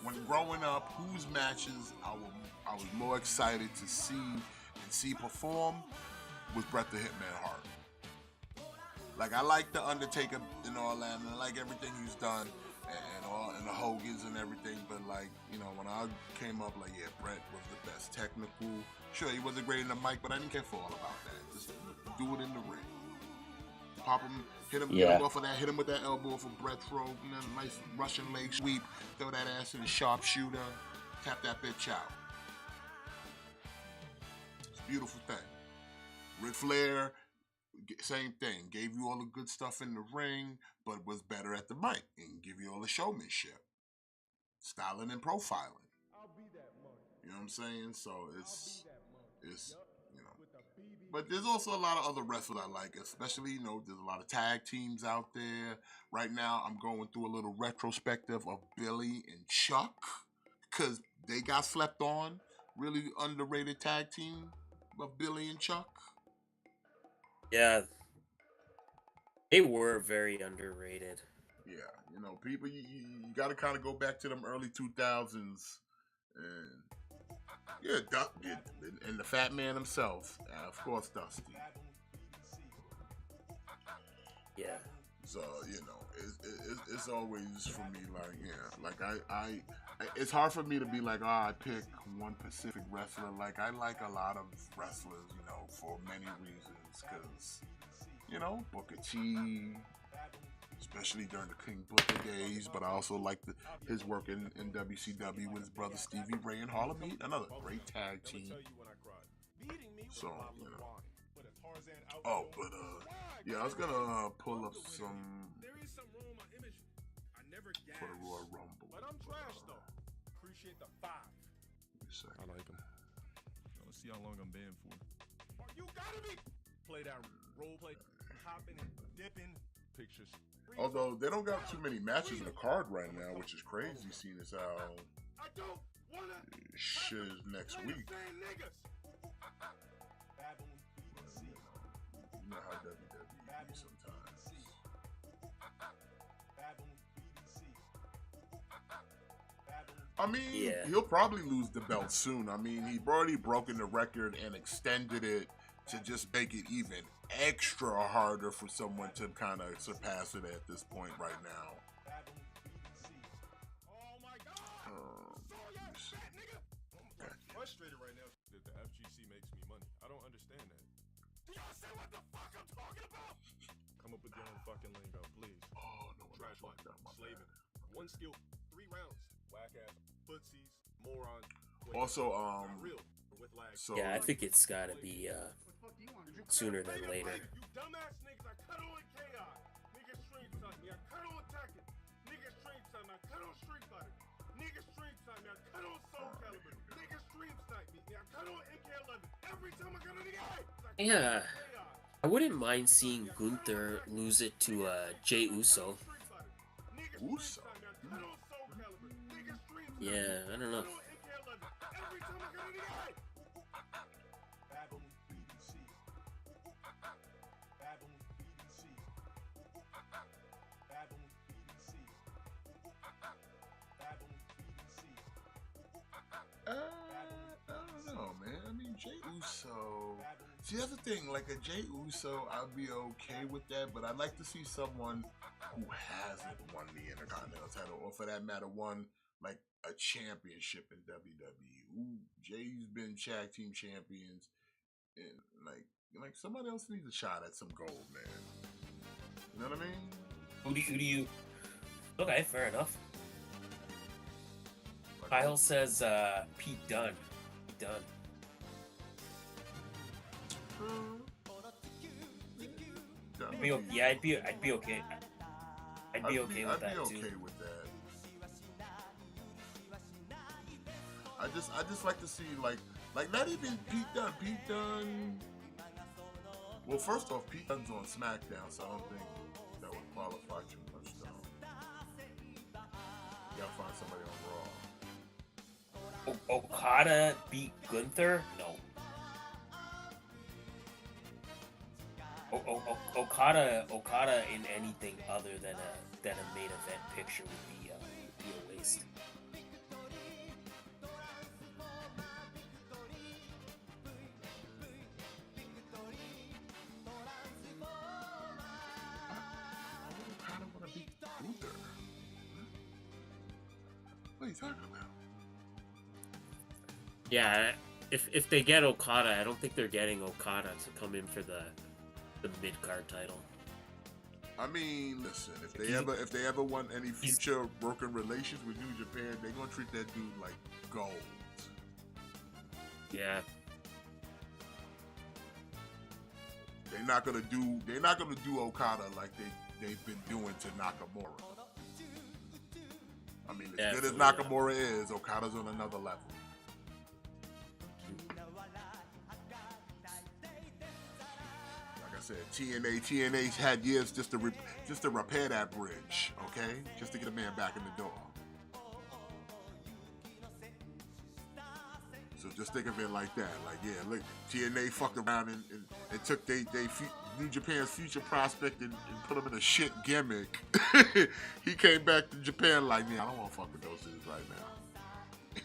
when growing up, whose matches I was more excited to see perform was Bret the Hitman Hart. Like I like the Undertaker and all that, and I like everything he's done, and the Hogans and everything. But like, you know, when I came up, like, yeah, Bret was the best technical. Sure, he wasn't great in the mic, but I didn't care for all about that. Just do it in the ring. Pop him, hit him, get him off of that, hit him with that elbow for Bret throw, and then a nice Russian leg sweep, throw that ass in the sharpshooter, tap that bitch out. It's a beautiful thing. Ric Flair, same thing. Gave you all the good stuff in the ring, but was better at the mic and give you all the showmanship, styling and profiling. You know what I'm saying? So it's you know. But there's also a lot of other wrestlers I like, especially, you know, there's a lot of tag teams out there. Right now, I'm going through a little retrospective of Billy and Chuck, because they got slept on. Really underrated tag team of Billy and Chuck.
Yeah, they were very underrated.
Yeah, people, you got to kind of go back to them early 2000s, and yeah, and the Fat Man himself, of course, Dusty.
Yeah.
So it's always for me like, yeah, like I it's hard for me to be like, oh, I pick one Pacific wrestler. Like, I like a lot of wrestlers, for many reasons, because Booker T, especially during the King Booker days, but I also like his work in WCW with his brother Stevie Ray and Harlem Heat, another great tag team. So, oh, but yeah, I was gonna pull up some for the Royal Rumble.
But I'm trash though. Appreciate the 5.
I like him. Let's see how long I'm banned for.
You gotta be play that role play, hopping and dipping.
Pictures.
Although they don't got too many matches in the card right now, which is crazy, seeing as how
I don't wanna
shit is next week. You know how WWE be sometimes. I mean,
Yeah.
he'll probably lose the belt soon. I mean, he's already broken the record and extended it to just make it even extra harder for someone to kind of surpass it at this point right now.
Oh my god!
Let me see.
I'm frustrated right now that the FGC makes me money. I don't understand that. Do y'all say what the fuck I'm talking about?
Come up with your own fucking lingo, please.
Oh, no,
Trash
fuck
like
that, my
slaving.
bad.
1 skill, 3 rounds. Whack ass, footsies, moron.
Also,
Real with lag.
so
Yeah, I think it's gotta be sooner than later.
You dumbass niggas, I cut on chaos. Niggas stream side me, I cut on Tekken. Niggas stream side me, I cut on Street Fighter. Niggas stream side me, I cut on Soul Calibur. Niggas stream snipe me, I cut on MK11. Every time I cut on the guy.
Yeah, I wouldn't mind seeing Gunther lose it to Jey Uso.
Uso.
Yeah, I don't know.
I don't know, man. I mean, Jey Uso. See, that's the thing. Like a Jey Uso, I'd be okay with that, but I'd like to see someone who hasn't won the Intercontinental title, or for that matter, won like a championship in WWE. Ooh, Jay's been tag team champions, and like somebody else needs a shot at some gold, man. You know what I mean?
Who do you? Okay, fair enough. Kyle says Pete Dunne. Pete Dunne. Yeah, I'd be okay. I'd be okay with that too.
I'd be okay with that. I just like to see like not even Pete Dunne. Pete Dunne. Well, first off, Pete Dunne's on SmackDown, so I don't think that would qualify too much though. You gotta find somebody on Raw.
Okada beat Gunther? No. Okada in anything other than a main event picture would be a waste.
Okada wanna beat Gunther? What are you talking about?
Yeah, if they get Okada, I don't think they're getting Okada to come in for the mid-card title.
I mean, listen, if they ever want any future working relations with New Japan, they're gonna treat that dude like gold.
Yeah.
They're not gonna do Okada like they've been doing to Nakamura. I mean, as good as Nakamura is, Okada's on another level. Like I said, TNA's had years just to repair that bridge, okay? Just to get a man back in the door. So just think of it like that. Like, yeah, look, TNA fucked around and took New Japan's future prospect and put him in a shit gimmick. He came back to Japan like, man, I don't want to fuck with those dudes right now.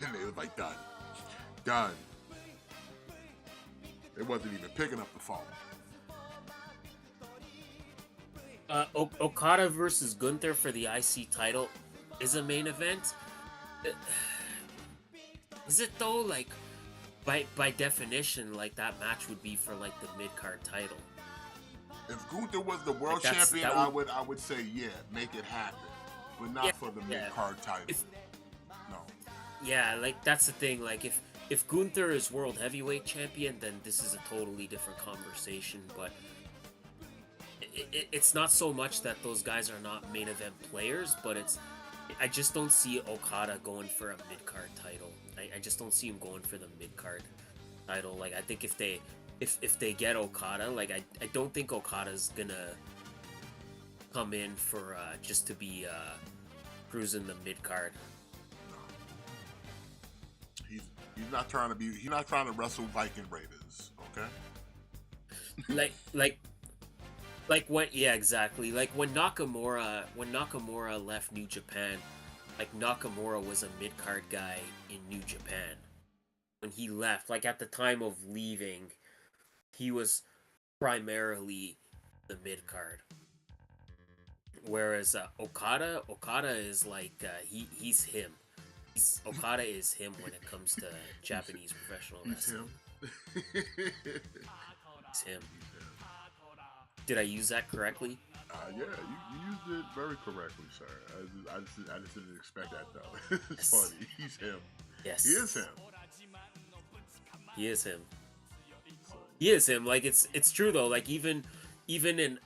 And they was like, done. Done. They wasn't even picking up the phone.
Okada versus Gunther for the IC title is a main event. Is it though? Like, by definition, like that match would be for like the mid card title.
If Gunther was the world
Like,
champion, I would say yeah, make it happen, but not for the mid card title. No.
Yeah, like that's the thing. Like if Gunther is world heavyweight champion, then this is a totally different conversation. But it's not so much that those guys are not main event players, but I just don't see Okada going for a mid card title. I just don't see him going for the mid card title. Like I think if they get Okada, like I don't think Okada's gonna come in for just to be cruising the mid card.
He's not trying to wrestle Viking Raiders, okay?
Like when exactly. Like when Nakamura left New Japan, like Nakamura was a mid card guy in New Japan. When he left, like at the time of leaving, he was primarily the mid card. Whereas Okada is like he's him. Okada is him when it comes to Japanese professional wrestling. He's him. Did I use that correctly?
Yeah, you used it very correctly, sir. I just didn't expect that though. It's funny. He's him.
Yes.
He is him.
He is him. He is him. Like it's true though. Like even in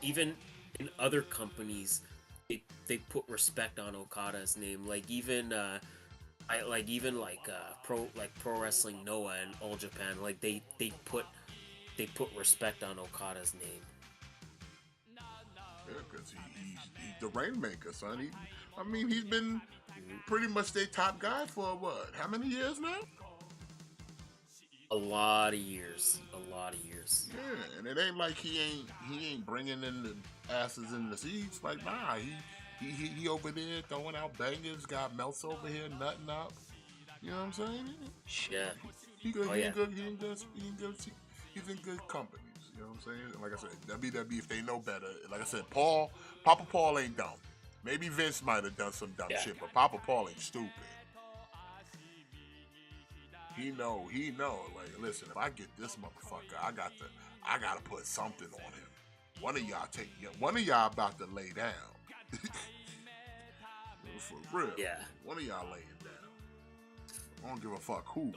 other companies, they put respect on Okada's name. Like even Pro Wrestling Noah and All Japan. Like they put respect on Okada's name.
Yeah, because he's the Rainmaker, son. He's been pretty much their top guy for what? How many years now?
A lot of years.
Yeah, and it ain't like he ain't bringing in the asses in the seats. Like, nah, he over there throwing out bangers. Got Melts over here nutting up. You know what I'm saying?
Yeah.
He's in good companies. You know what I'm saying? Like I said, WWE, if they know better, like I said, Papa Paul ain't dumb. Maybe Vince might have done some dumb shit, but Papa Paul ain't stupid. He know. Like, listen, if I get this motherfucker, I gotta put something on him. One of y'all about to lay down. For real.
Yeah.
One of y'all laying down. I don't give a fuck who.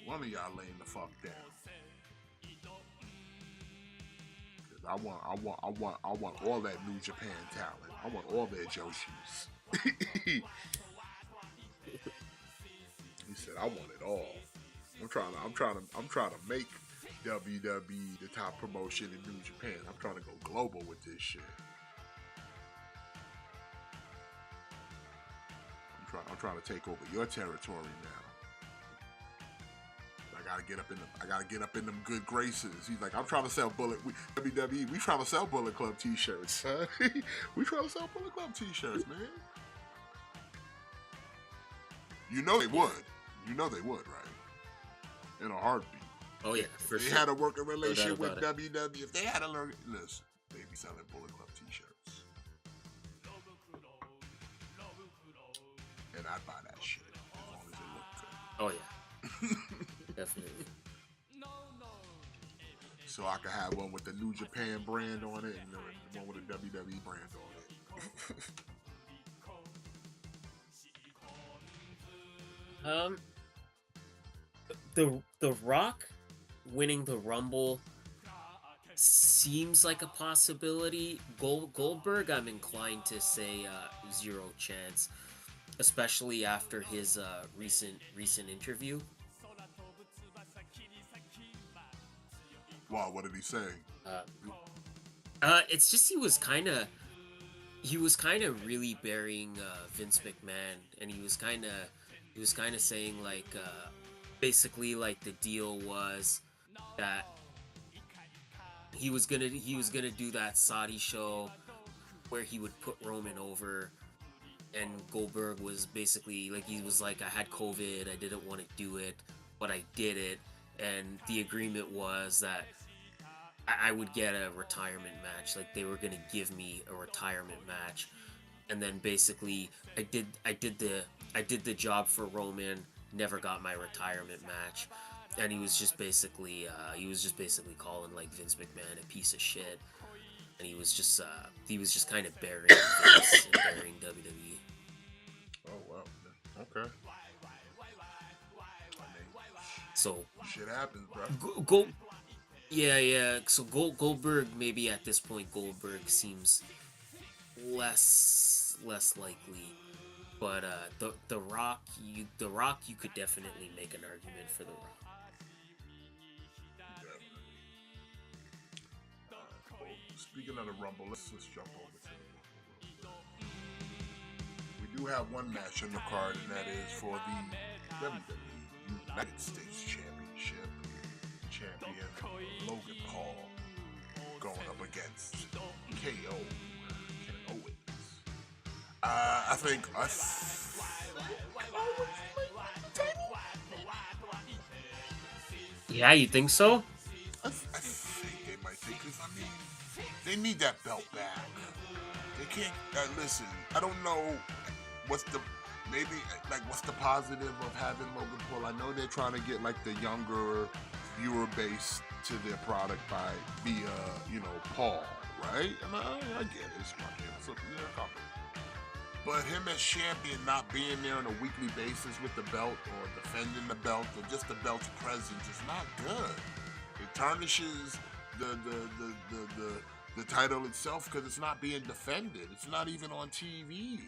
One of y'all laying the fuck down. I want all that New Japan talent. I want all their Joshis. He said, I want it all. I'm trying to make WWE the top promotion in New Japan. I'm trying to go global with this shit. I'm trying to take over your territory now. I gotta get up in them good graces. He's like, I'm trying to sell WWE. We trying to sell Bullet Club t-shirts, son. We trying to sell Bullet Club t-shirts, man. You know they would. Right? In a heartbeat.
Oh yeah, for
they
sure.
had a working relationship
No
with
doubt about
WWE. If they had a listen, they'd be selling Bullet Club t-shirts. And I'd buy that shit as long as it looked good.
Oh yeah. Definitely.
So I could have one with the New Japan brand on it and the one with the WWE brand on it.
The Rock winning the Rumble seems like a possibility. Goldberg, I'm inclined to say zero chance, especially after his recent interview.
Wow, what did he say?
It's just he was kind of really burying Vince McMahon, and he was kind of saying like
basically like the deal was that he was gonna do that Saudi show where he would put Roman over, and Goldberg was basically like, he was like, I had COVID, I didn't want to do it, but I did it, and the agreement was that I would get a retirement match. Like, they were gonna give me a retirement match, and then basically I did the job for Roman, never got my retirement match, and he was just basically calling like Vince McMahon a piece of shit, and he was just kind of burying Vince and burying WWE.
Oh wow. Okay.
So
Shit happens, bro.
yeah. So Goldberg, maybe at this point Goldberg seems less likely, but the Rock, you could definitely make an argument for the Rock.
Speaking of the Rumble, let's just jump over to the Rumble. We do have one match in the card, and that is for the WWE United States Championship. Champion Logan Paul going up against KO Ken Owens. I think
Yeah, you think so?
I think they might take, because I mean, they need that belt back. They can't. Listen, I don't know what's the positive of having Logan Paul. I know they're trying to get like the younger viewer base to their product via Paul, right? And I get it. It's money. It's a company. But him as champion not being there on a weekly basis with the belt, or defending the belt, or just the belt's presence is not good. It tarnishes the title itself because it's not being defended. It's not even on TV.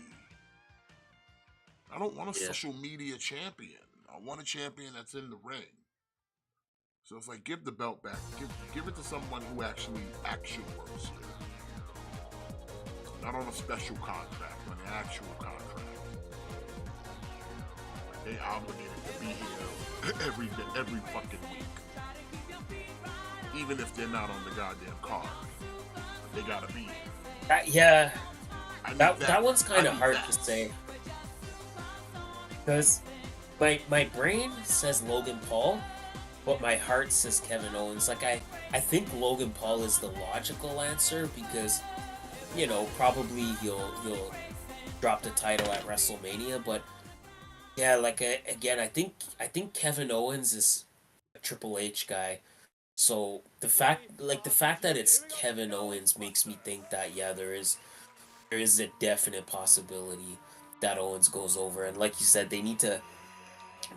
I don't want a social media champion. I want a champion that's in the ring. So it's like, give the belt back. Give it to someone who actually works here. Not on a special contract, on an actual contract. Like, they obligated to be here every fucking week. Even if they're not on the goddamn card. They gotta be here.
That one's kind of hard to say. Because my brain says Logan Paul, but my heart says Kevin Owens. Like, I think Logan Paul is the logical answer because, probably he'll drop the title at WrestleMania. But yeah, like, again, I think Kevin Owens is a Triple H guy. So the fact that it's Kevin Owens makes me think that there is a definite possibility that Owens goes over. And like you said, they need to,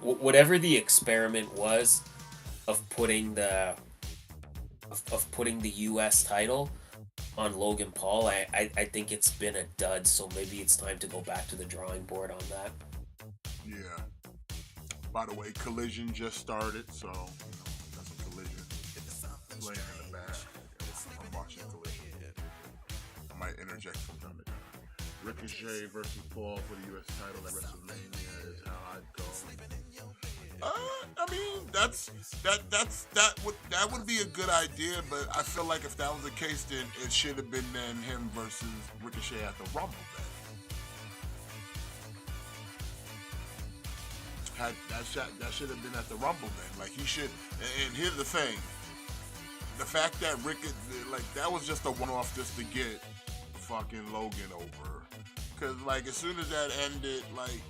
whatever the experiment was of putting the US title on Logan Paul, I think it's been a dud. So maybe it's time to go back to the drawing board on that.
Yeah. By the way, Collision just started, so that's a Collision playing in the back. I'm watching Collision. I might interject from time to time. Ricochet versus Paul for the US title at WrestleMania is how I'd go. I mean, that would be a good idea, but I feel like if that was the case, then it should have been then him versus Ricochet at the Rumble then. That should have been at the Rumble then. Like, he should. And here's the thing: the fact that that was just a one-off just to get fucking Logan over. Because like, as soon as that ended, like,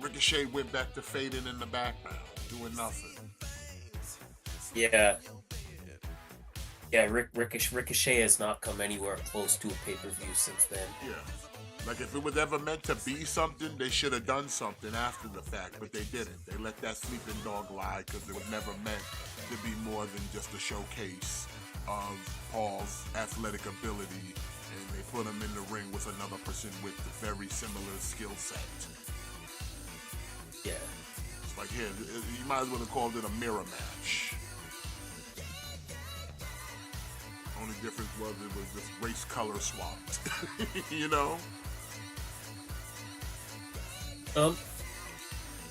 Ricochet went back to fading in the background, doing nothing.
Yeah, Ricochet has not come anywhere close to a pay-per-view since then.
Yeah. Like, if it was ever meant to be something, they should have done something after the fact, but they didn't. They let that sleeping dog lie because it was never meant to be more than just a showcase of Paul's athletic ability, and they put him in the ring with another person with a very similar skill set.
Yeah.
It's like, here, you might as well have called it a mirror match. Only difference was it was just race color swapped. You know?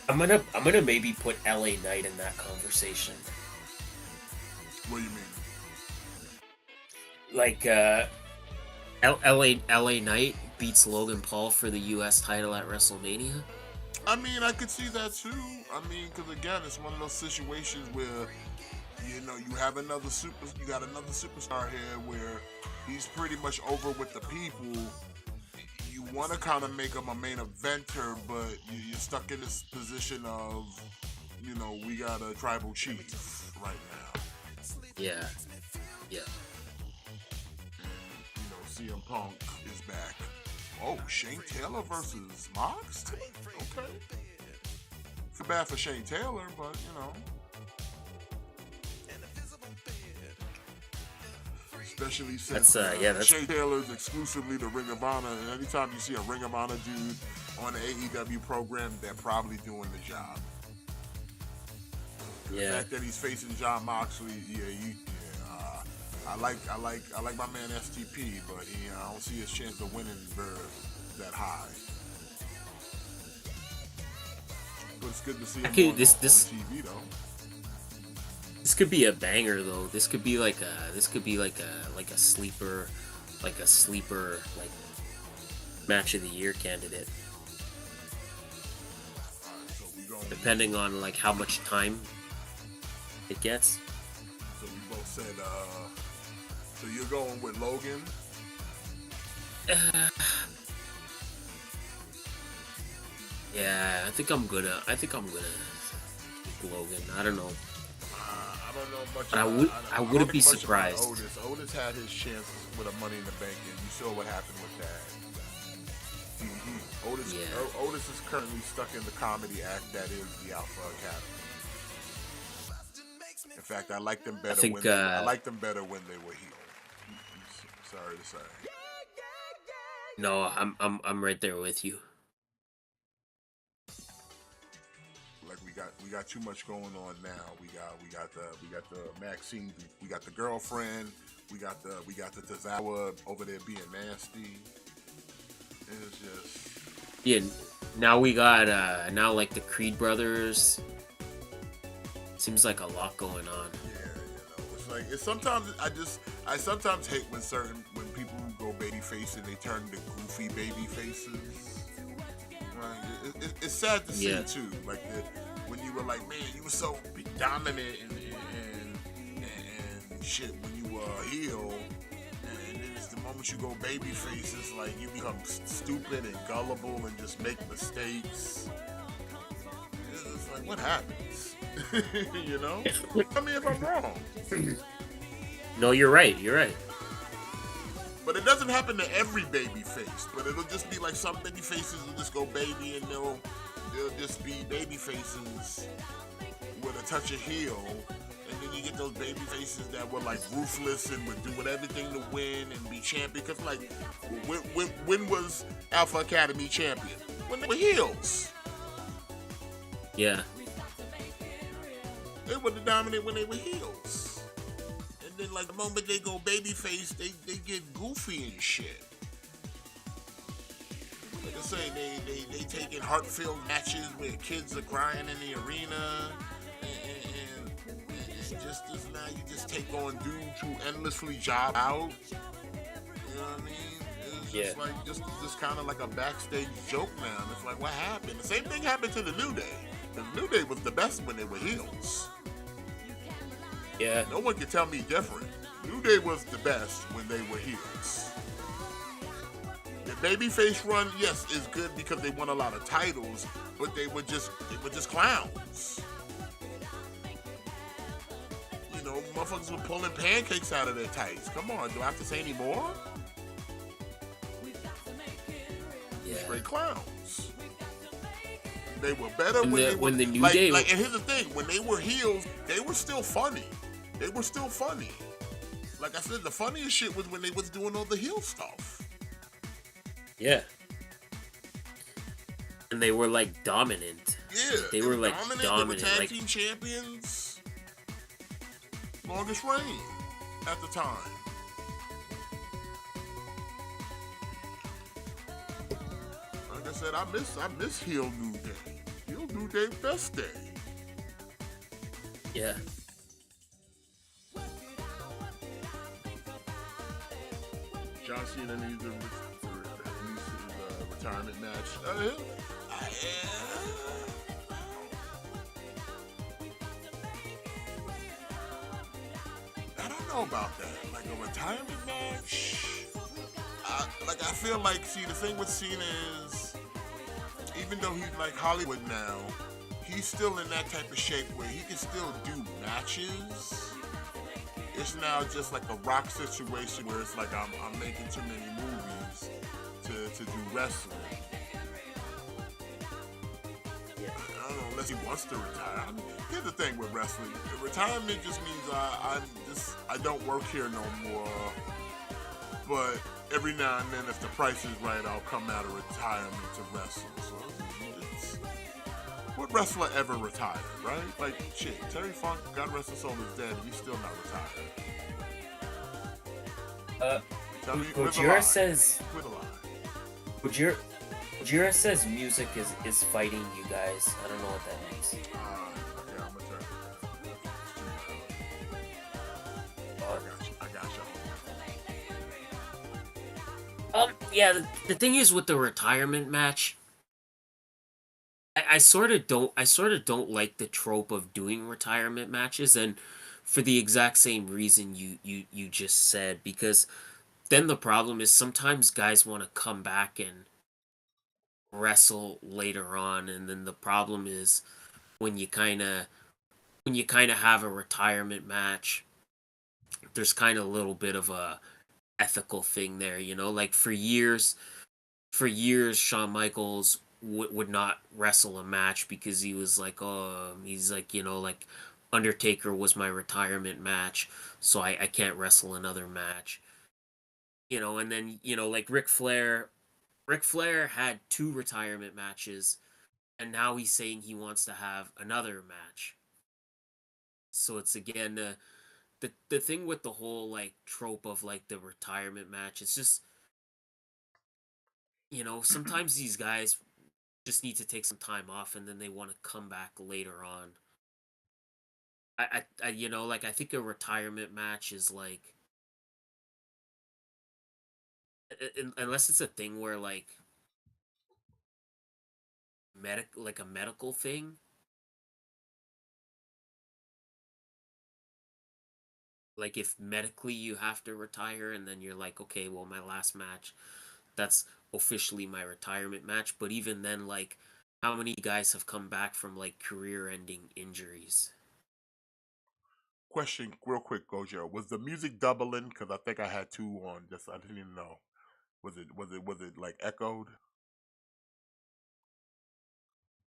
I'm gonna maybe put LA Knight in that conversation.
What do you mean?
Like LA Knight beats Logan Paul for the US title at WrestleMania.
I mean, I could see that too. I mean, because again, it's one of those situations where, you know, you got another superstar here where he's pretty much over with the people. You want to kind of make him a main eventer, but you're stuck in this position of, you know, we got a tribal chief right now.
Yeah. Yeah.
And, you know, CM Punk is back. Oh, Shane Taylor versus Mox? Okay. Feel bad for Shane Taylor, but, you know. Especially since Shane Taylor's exclusively the Ring of Honor, and anytime you see a Ring of Honor dude on the AEW program, they're probably doing the job.
Yeah.
The fact that he's facing John Moxley, I like my man STP, but I don't see his chance of winning that high. But it's good to see him on TV though.
This could be a banger though. This could be like a sleeper match of the year candidate. Depending on like how much time it gets.
So we both said so you're going with Logan?
Yeah, I think I'm gonna pick Logan. I don't know.
I don't know much.
But I wouldn't be surprised.
Otis had his chances with a Money in the Bank, and you saw what happened with that. Otis is currently stuck in the comedy act that is the Alpha Academy. In fact, I like them better when they were heel. Sorry to say.
No, I'm right there with you.
Like we got too much going on now. We got the Maxine, we got the girlfriend, we got the Tozawa over there being nasty. It's just
now we got now like the Creed brothers. Seems like a lot going on.
Yeah, it's sometimes I sometimes hate when people go babyface and they turn to goofy baby faces. Right? It's sad to see too. Like when you were like, man, you were so dominant and shit when you were a heel, and then it's the moment you go babyface, it's like you become stupid and gullible and just make mistakes. It's like, what happens? You know? Tell me if I'm wrong.
No, you're right.
But it doesn't happen to every baby face. But it'll just be like some baby faces will just go baby and they'll just be baby faces with a touch of heel. And then you get those baby faces that were like ruthless and would do everything to win and be champion. Because like, when was Alpha Academy champion? When they were heels.
Yeah.
They were the dominant when they were heels. And then like the moment they go babyface, they get goofy and shit. Like I say, they take in heart-filled matches where kids are crying in the arena. And just now you just take on dudes who endlessly job out. You know what I mean? It's just like just kind of like a backstage joke now. And it's like, what happened? The same thing happened to the New Day. The New Day was the best when they were heels.
Yeah.
No one can tell me different. New Day was the best when they were heels. The babyface run, yes, is good because they won a lot of titles, but they were just clowns. You know, motherfuckers were pulling pancakes out of their tights. Come on, do I have to say any more?
Yeah.
Straight clowns. They were better
when the New Day.
And here's the thing: when they were heels, they were still funny. They were still funny. Like I said, the funniest shit was when they was doing all the heel stuff.
Yeah. And they were like dominant.
Yeah.
They were like dominant.
They were tag team champions. Longest reign at the time. Like I said, I miss heel New Day. Heel do their best day.
Yeah.
John Cena needs a retirement match. I don't know about that. Like a retirement match. I feel like, see, the thing with Cena is, even though he's like Hollywood now, he's still in that type of shape where he can still do matches. It's now just like a Rock situation where it's like I'm making too many movies to do wrestling. I don't know, unless he wants to retire. I mean, here's the thing with wrestling. Retirement just means I don't work here no more. But every now and then, if the price is right, I'll come out of retirement to wrestle. So what wrestler ever retired, right? Like, shit, Terry Funk, God rest his soul, is dead, and he's still not retired.
Gojira says...
Quit a lie.
Gojira says music is fighting you guys. I don't know what that means.
Okay, I'm gonna turn it down. I got you.
Yeah, the thing is with the retirement match, I sort of don't like the trope of doing retirement matches, and for the exact same reason you just said, because then the problem is sometimes guys want to come back and wrestle later on, and then the problem is when you kind of have a retirement match, there's kind of a little bit of a ethical thing there, like for years Shawn Michaels would not wrestle a match because he was like, he's like, like Undertaker was my retirement match, so I can't wrestle another match, and then like Ric Flair had 2 retirement matches, and now he's saying he wants to have another match. So it's again the thing with the whole like trope of like the retirement match. It's just, sometimes these guys just need to take some time off and then they want to come back later on. Like I think a retirement match is like, unless it's a thing where like like a medical thing. Like if medically you have to retire and then you're like, okay, well my last match, that's officially my retirement match. But even then, like, how many guys have come back from like career-ending injuries?
Question, real quick, Gojo. Was the music doubling? Because I think I had 2 on. Just I didn't even know. Was it like echoed?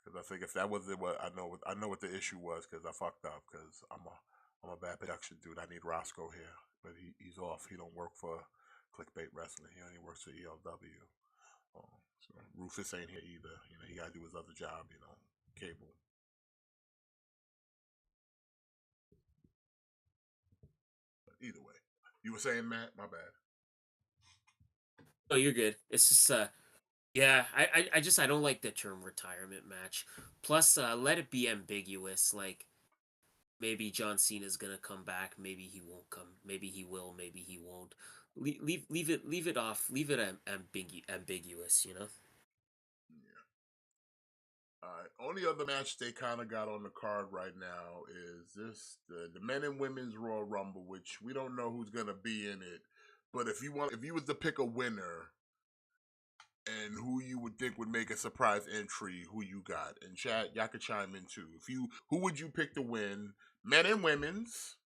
Because I think if that was it, what I know what the issue was. Because I fucked up. Because I'm a bad production dude. I need Roscoe here, but he's off. He don't work for KliqBait Wrestling. He only works for ELW. So Rufus ain't here either. He gotta do his other job. Cable. But either way, you were saying, Matt. My bad.
Oh, you're good. It's just yeah, I don't like the term retirement match. Plus, let it be ambiguous. Like maybe John Cena's gonna come back. Maybe he won't come. Maybe he will. Maybe he won't. Leave it off. Leave it ambiguous.
Only other match they kind of got on the card right now is the men and women's Royal Rumble, which we don't know who's gonna be in it. But if you was to pick a winner and who you would think would make a surprise entry, who you got? And chat, y'all could chime in too. Who would you pick to win, men and women's,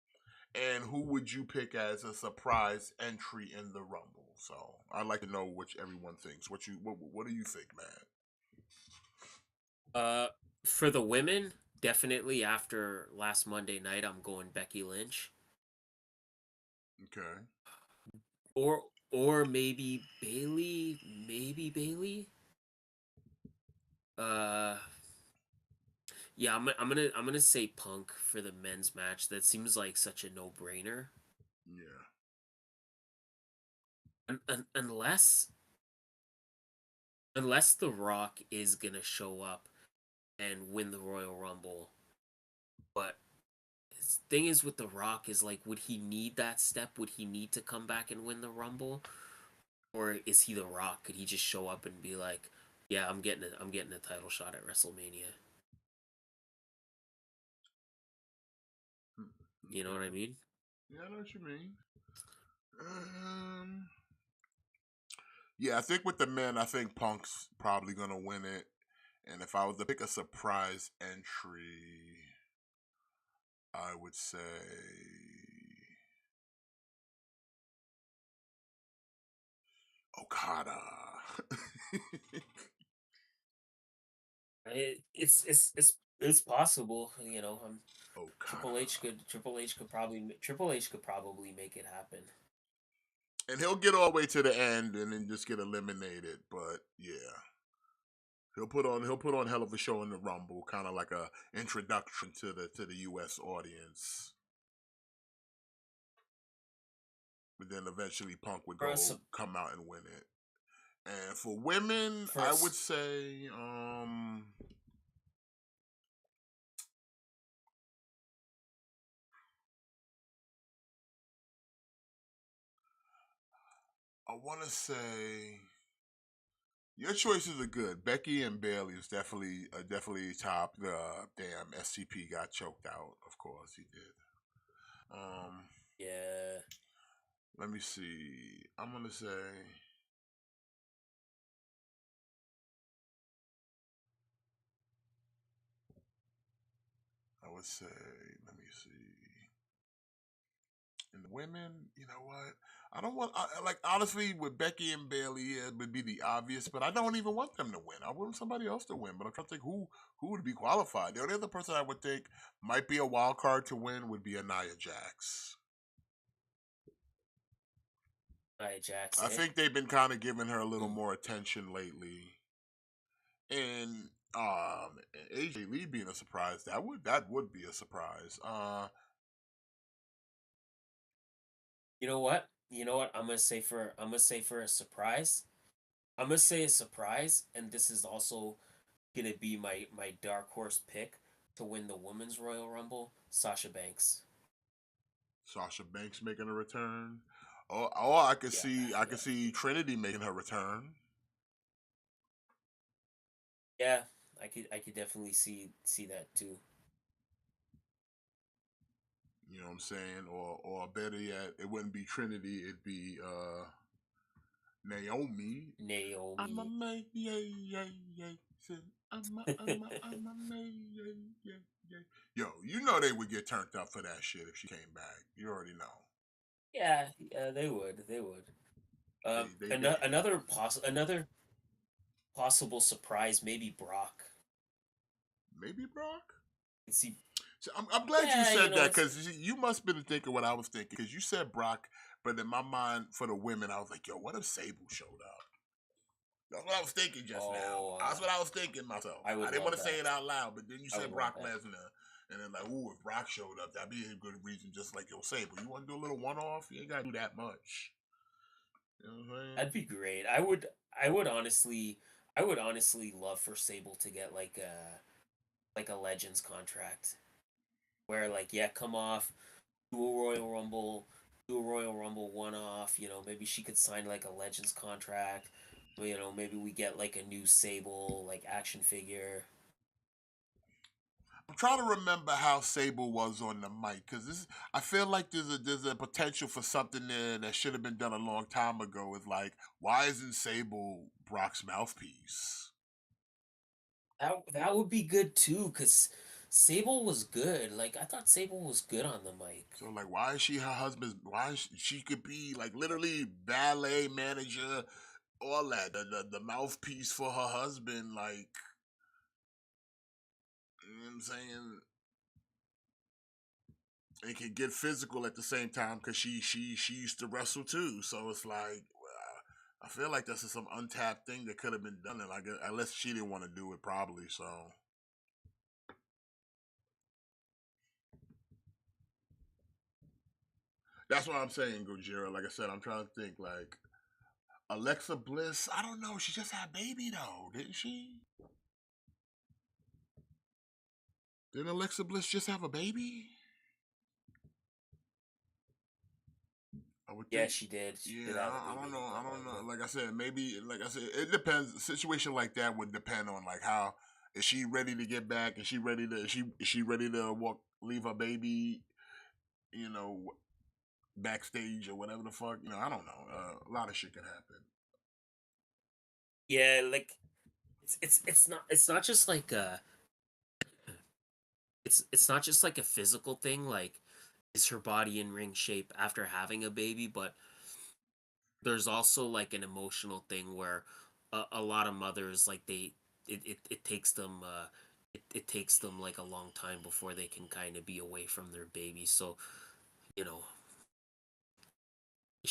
and who would you pick as a surprise entry in the Rumble? So I'd like to know what everyone thinks. What do you think, man?
For the women, definitely after last Monday night, I'm going Becky Lynch.
Okay.
Or maybe Bailey. Maybe Bailey. Yeah, I'm gonna say Punk for the men's match. That seems like such a no-brainer.
Yeah.
Unless The Rock is gonna show up and win the Royal Rumble. But the thing is with The Rock is like, would he need that step? Would he need to come back and win the Rumble? Or is he The Rock? Could he just show up and be like, yeah, I'm getting a title shot at WrestleMania? You know what I mean?
Yeah, I know what you mean. Yeah, I think with the men, I think Punk's probably gonna win it. And if I was to pick a surprise entry, I would say Okada.
It's possible, you know.
Okada.
Triple H could probably make it happen.
And he'll get all the way to the end and then just get eliminated. But yeah. He'll put on hell of a show in the Rumble, kind of like a introduction to the US audience. But then eventually Punk would come out and win it. And for women, I would say I want to say your choices are good. Becky and Bailey is definitely top. The damn SCP got choked out. Of course he did.
Yeah.
Let me see. I'm gonna say I would say. Let me see. And the women, you know what? I don't want, like, honestly, with Becky and Bailey, it would be the obvious, but I don't even want them to win. I want somebody else to win, but I'm trying to think who would be qualified. The only other person I would think might be a wild card to win would be Nia Jax.
Nia Jax.
I think they've been kind of giving her a little more attention lately. And AJ Lee being a surprise, that would be a surprise.
You know what? I'm gonna say for a surprise. I'm gonna say a surprise, and this is also gonna be my dark horse pick to win the Women's Royal Rumble. Sasha Banks.
Sasha Banks making a return. Oh, I could see Trinity making her return.
Yeah, I could definitely see that too.
You know what I'm saying? Or better yet, it wouldn't be Trinity, it'd be Naomi. I'm a May, I'm a May, Yo, you know they would get turned up for that shit if she came back. You already know.
Yeah, they would. Another possible surprise, maybe Brock.
Maybe Brock?
See,
so I'm glad you said that, because you must have been thinking what I was thinking, because you said Brock, but in my mind, for the women, I was like, yo, what if Sable showed up? That's what I was thinking just now. That's what I was thinking myself. I didn't want to say it out loud, but then you said Brock Lesnar. And then like, ooh, if Brock showed up, that'd be a good reason, just like you'll say. But you want to do a little one-off? You ain't got to do that much. You know what I'm saying?
That'd be great. I would honestly love for Sable to get like a Legends contract, where like, yeah, come off, do a Royal Rumble one-off. You know, maybe she could sign like a Legends contract. You know, maybe we get like a new Sable like action figure.
I'm trying to remember how Sable was on the mic, because I feel like there's a potential for something there that should have been done a long time ago. Is like, why isn't Sable Brock's mouthpiece?
That would be good too, because Sable was good. Like, I thought Sable was good on the mic.
So like, why is she her husband's? Why is she could be like literally ballet manager, all that, the mouthpiece for her husband, like. You know what I'm saying? And can get physical at the same time, because she used to wrestle too. So it's like, I feel like this is some untapped thing that could have been done, and like, unless she didn't want to do it, probably. So that's what I'm saying, Gojira. Like I said, I'm trying to think. Like Alexa Bliss, I don't know. She just had a baby though, didn't she? Didn't Alexa Bliss just have a baby? I would
Yeah,
think.
she did. She
Yeah,
did have a
I
baby
don't know.
not
I
that
don't
long
know.
ago.
Like I said, maybe. Like I said, it depends. A situation like that would depend on like how is she ready to get back? Is she ready to? Is she ready to leave her baby? You know, backstage or whatever the fuck. You know, I don't know. A lot of shit could happen.
Yeah, like it's not just like it's not just like a physical thing, like is her body in ring shape after having a baby, but there's also like an emotional thing where a lot of mothers like it takes them it takes them like a long time before they can kind of be away from their baby. So, you know, is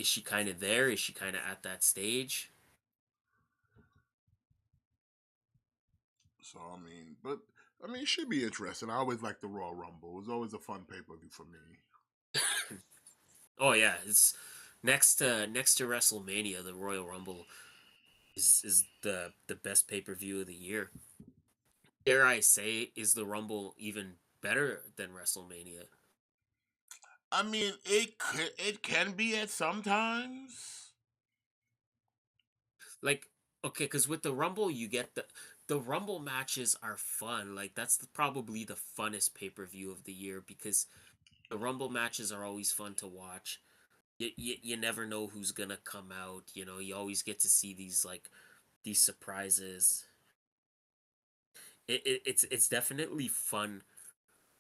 she kind of there? Is she kind of at that stage?
So I mean, but I mean, it should be interesting. I always like the Royal Rumble. It was always a fun pay per view for me.
Oh yeah, it's next to WrestleMania, the Royal Rumble is the best pay-per-view of the year. Dare I say, is the Rumble even better than WrestleMania?
I mean, it can be at sometimes.
Like, okay, because with the Rumble, you get the Rumble matches are fun. Like that's probably the funnest pay-per-view of the year because the Rumble matches are always fun to watch. You never know who's gonna come out. You know, you always get to see these surprises. It's definitely fun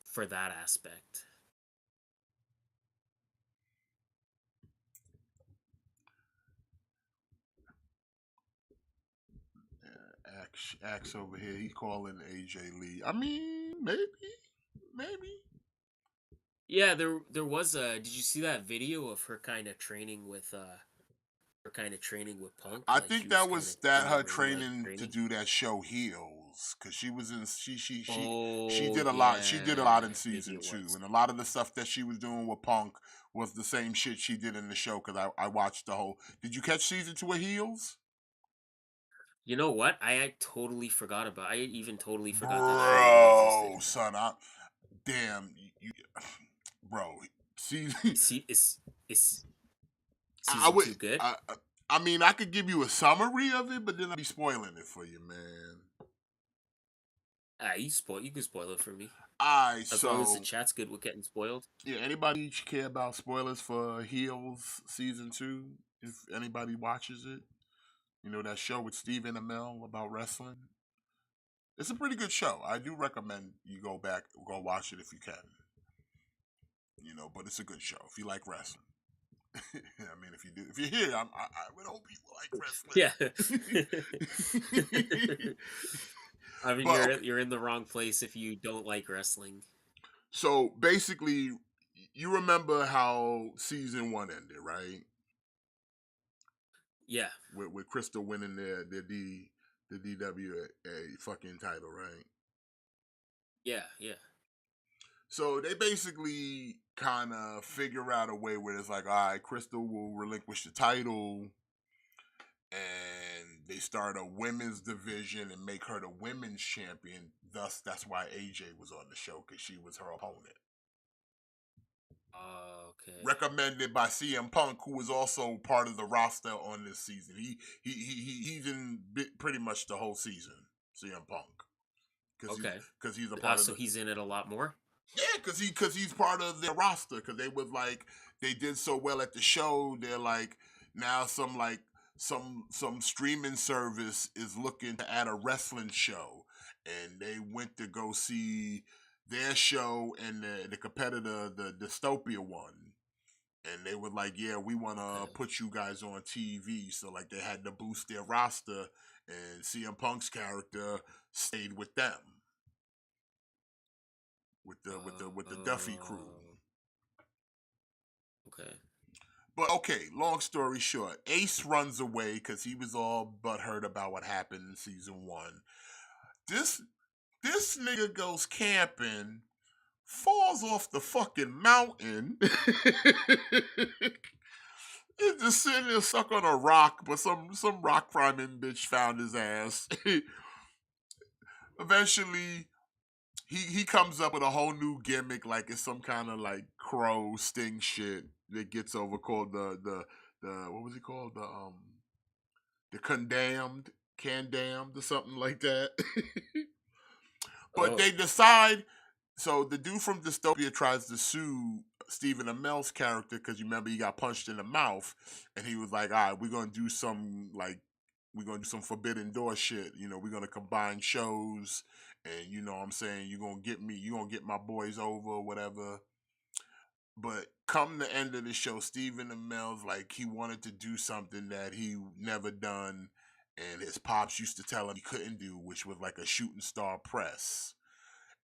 for that aspect.
Axe over here, he calling AJ Lee. I mean, maybe.
Yeah, there was a. Did you see that video of her kind of training with Punk?
I
Like she
think
was
that
kind of
was that
in the
her
ring like
training to
training.
do that show Heels, because she was in she
Oh
did a lot. She did a lot in
yeah, maybe
season
it
2,
was.
and a lot of the stuff that she was doing with Punk was the same shit she did in the show. Because I watched the whole. Did you catch season 2 of Heels?
You know what? I totally forgot about. I even totally forgot that show even existed.
Bro, son, damn bro. See,
See, is
I
season
would.
2 good?
I mean, I could give you a summary of it, but then I'd be spoiling it for you, man.
Ah, you can spoil it for me
Alright,
as long as the
so
chat's good with getting spoiled.
yeah, anybody care about spoilers for Heels season 2? If anybody watches it, you know that show with Stephen Amell about wrestling. It's a pretty good show. I do recommend you go watch it if you can. You know, but it's a good show if you like wrestling. I mean, if you do, if you're here, I would hope you
Yeah.
like wrestling.
I mean,
But okay,
you're in the wrong place if you don't like wrestling.
so basically, you remember how season 1 ended, right?
Yeah.
With Crystal winning the DWA fucking title, right?
Yeah. Yeah.
So they basically kind of figure out a way where it's like, all right, Crystal will relinquish the title, and they start a women's division and make her the women's champion. Thus, that's why AJ was on the show, because she was her opponent.
Okay.
Recommended by CM Punk, who was also part of the roster on this season. He's in pretty much the whole season. CM Punk,
Okay.
because he's a part of
So
the.
he's in it a lot more.
Yeah, because he's part of their roster. Because they was like, they did so well at the show. They're like, now some streaming service is looking to add a wrestling show, and they went to go see their show and the competitor, the Dystopia one. And they were like, yeah, we want to
Okay.
put you guys on TV. So like they had to boost their roster, and CM Punk's character stayed with them, with the Duffy crew.
Okay.
But okay, long story short, Ace runs away because he was all butthurt about what happened in season 1. This nigga goes camping, falls off the fucking mountain. He's just sitting there stuck on a rock, but some rock climbing bitch found his ass. Eventually, he comes up with a whole new gimmick, like it's some kind of like crow sting shit that gets over called the what was he called, the candamned or something like that. But
Oh.
they decide. So the dude from Dystopia tries to sue Stephen Amell's character because you remember he got punched in the mouth, and he was like, "All right, we're gonna do some forbidden door shit. You know, we're gonna combine shows, and you know what I'm saying, you're gonna get my boys over, or whatever." But come the end of the show, Stephen Amell's like he wanted to do something that he never done, and his pops used to tell him he couldn't do, which was like a shooting star press.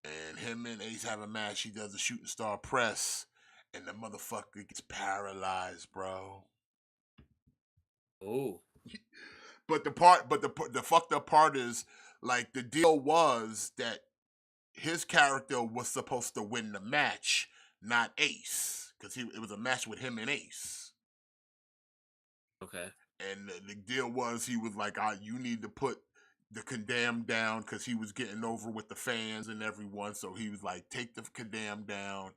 And him and Ace have a match. He does a shooting star press, and the motherfucker gets paralyzed, bro.
Oh.
But the fucked up part is, like, the deal was that his character was supposed to win the match, not Ace, because it was a match with him and Ace.
Okay.
And the deal was he was like, you need to put the Condemned down, because he was getting over with the fans and everyone. So he was like, take the Condemned down,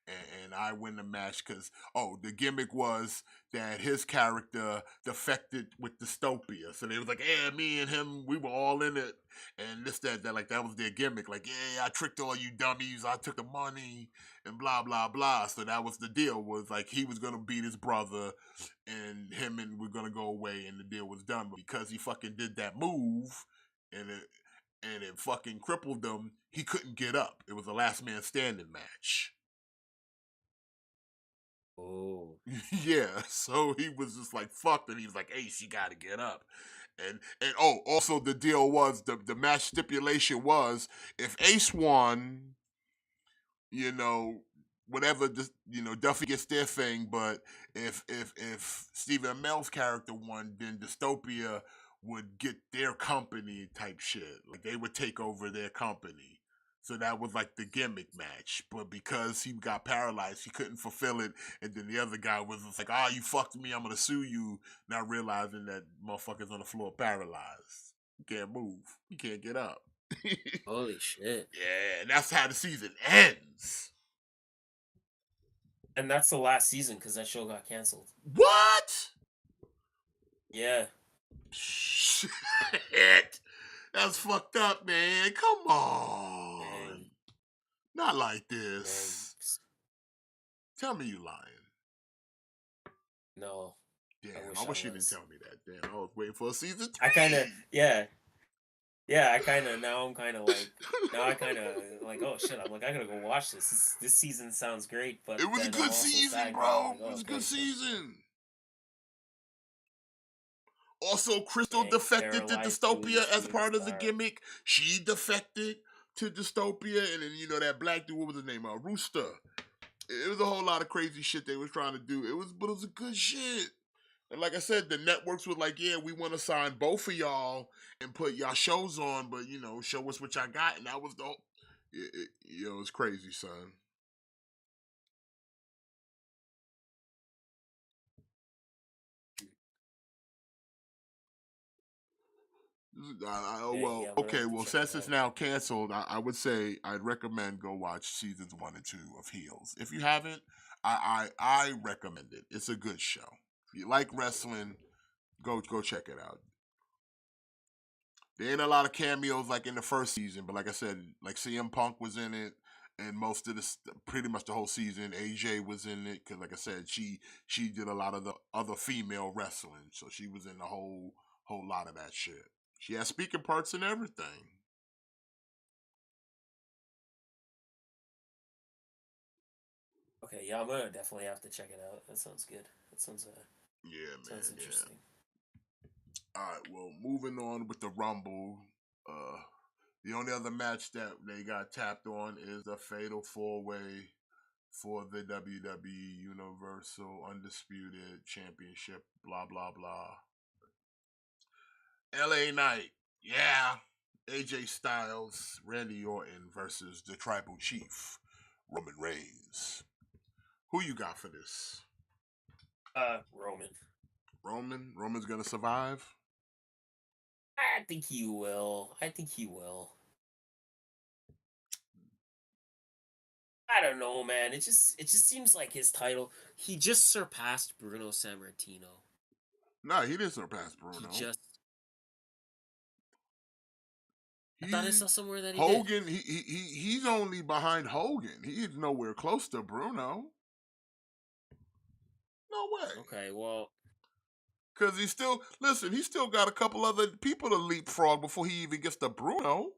and I win the match. Because, the gimmick was that his character defected with Dystopia. So they was like, yeah, me and him, we were all in it. And this, that, like, that was their gimmick. Like, yeah, I tricked all you dummies. I took the money and blah, blah, blah. So that was the deal, was like he was going to beat his brother, and him and we're going to go away, and the deal was done. But because he fucking did that move, and it fucking crippled him, he couldn't get up. It was a last man standing match.
Oh.
Yeah, so he was just like, fuck, and he was like, Ace, you gotta get up. And also the deal was, the match stipulation was, if Ace won, you know, whatever, Duffy gets their thing, but if Stephen Amell's character won, then Dystopia would get their company type shit. Like, they would take over their company. So that was like the gimmick match. But because he got paralyzed, he couldn't fulfill it. And then the other guy was just like, you fucked me, I'm gonna sue you. Not realizing that motherfucker's on the floor paralyzed. You can't move. You can't get up.
Holy shit.
Yeah, and that's how the season ends.
And that's the last season because that show got canceled.
What?
Yeah.
Shit. That's fucked up, man. Come on.
Dang.
Not like this.
Dang.
Tell me you lying.
No.
Damn, I wish you didn't tell me that. Damn, I was waiting for a season 3.
I kind of, yeah. Yeah, I kind of, now I'm kind of like, oh shit, I'm like, I gotta go watch this. This season sounds great, but
It was a
then I'm
good
also
season,
sad 'cause
bro.
I'm like,
It was a
okay,
good
so
season. Also, Crystal
dang,
defected to
paralyzed doing
Dystopia
the
as part of the
star.
gimmick. She defected to Dystopia, and then that black dude, what was his name? Rooster. It was a whole lot of crazy shit they was trying to do. But it was a good shit. And like I said, the networks were like, yeah, we want to sign both of y'all and put y'all shows on, but show us what y'all got. And that was the whole, it's crazy, son.
Yeah,
Okay, well, since it's now canceled, I would say I'd recommend go watch seasons 1 and 2 of Heels. If you haven't, I recommend it. It's a good show. If you like wrestling, go check it out. There ain't a lot of cameos like in the first season, but like I said, like CM Punk was in it, and most of this, pretty much the whole season, AJ was in it, because like I said, she did a lot of the other female wrestling, so she was in the whole lot of that shit. She has speaking parts and everything.
Okay, yeah, I'm gonna definitely have to check it out. That sounds good. That sounds
Yeah, man.
sounds interesting.
Yeah. All right, well, moving on with the Rumble. The only other match that they got tapped on is the Fatal 4-Way for the WWE Universal Undisputed Championship. Blah blah blah. LA Knight, yeah. AJ Styles, Randy Orton versus the Tribal Chief, Roman Reigns. Who you got for this?
Roman.
Roman's gonna survive?
I think he will. I don't know, man. It just seems like his title. He just surpassed Bruno Sammartino.
No, he didn't surpass
He
Bruno.
just. I thought I
He
saw somewhere that he did.
Hogan. He's only behind Hogan. He's nowhere close to Bruno. No way.
Okay, well,
Because he's still listen. He still got a couple other people to leapfrog before he even gets to Bruno.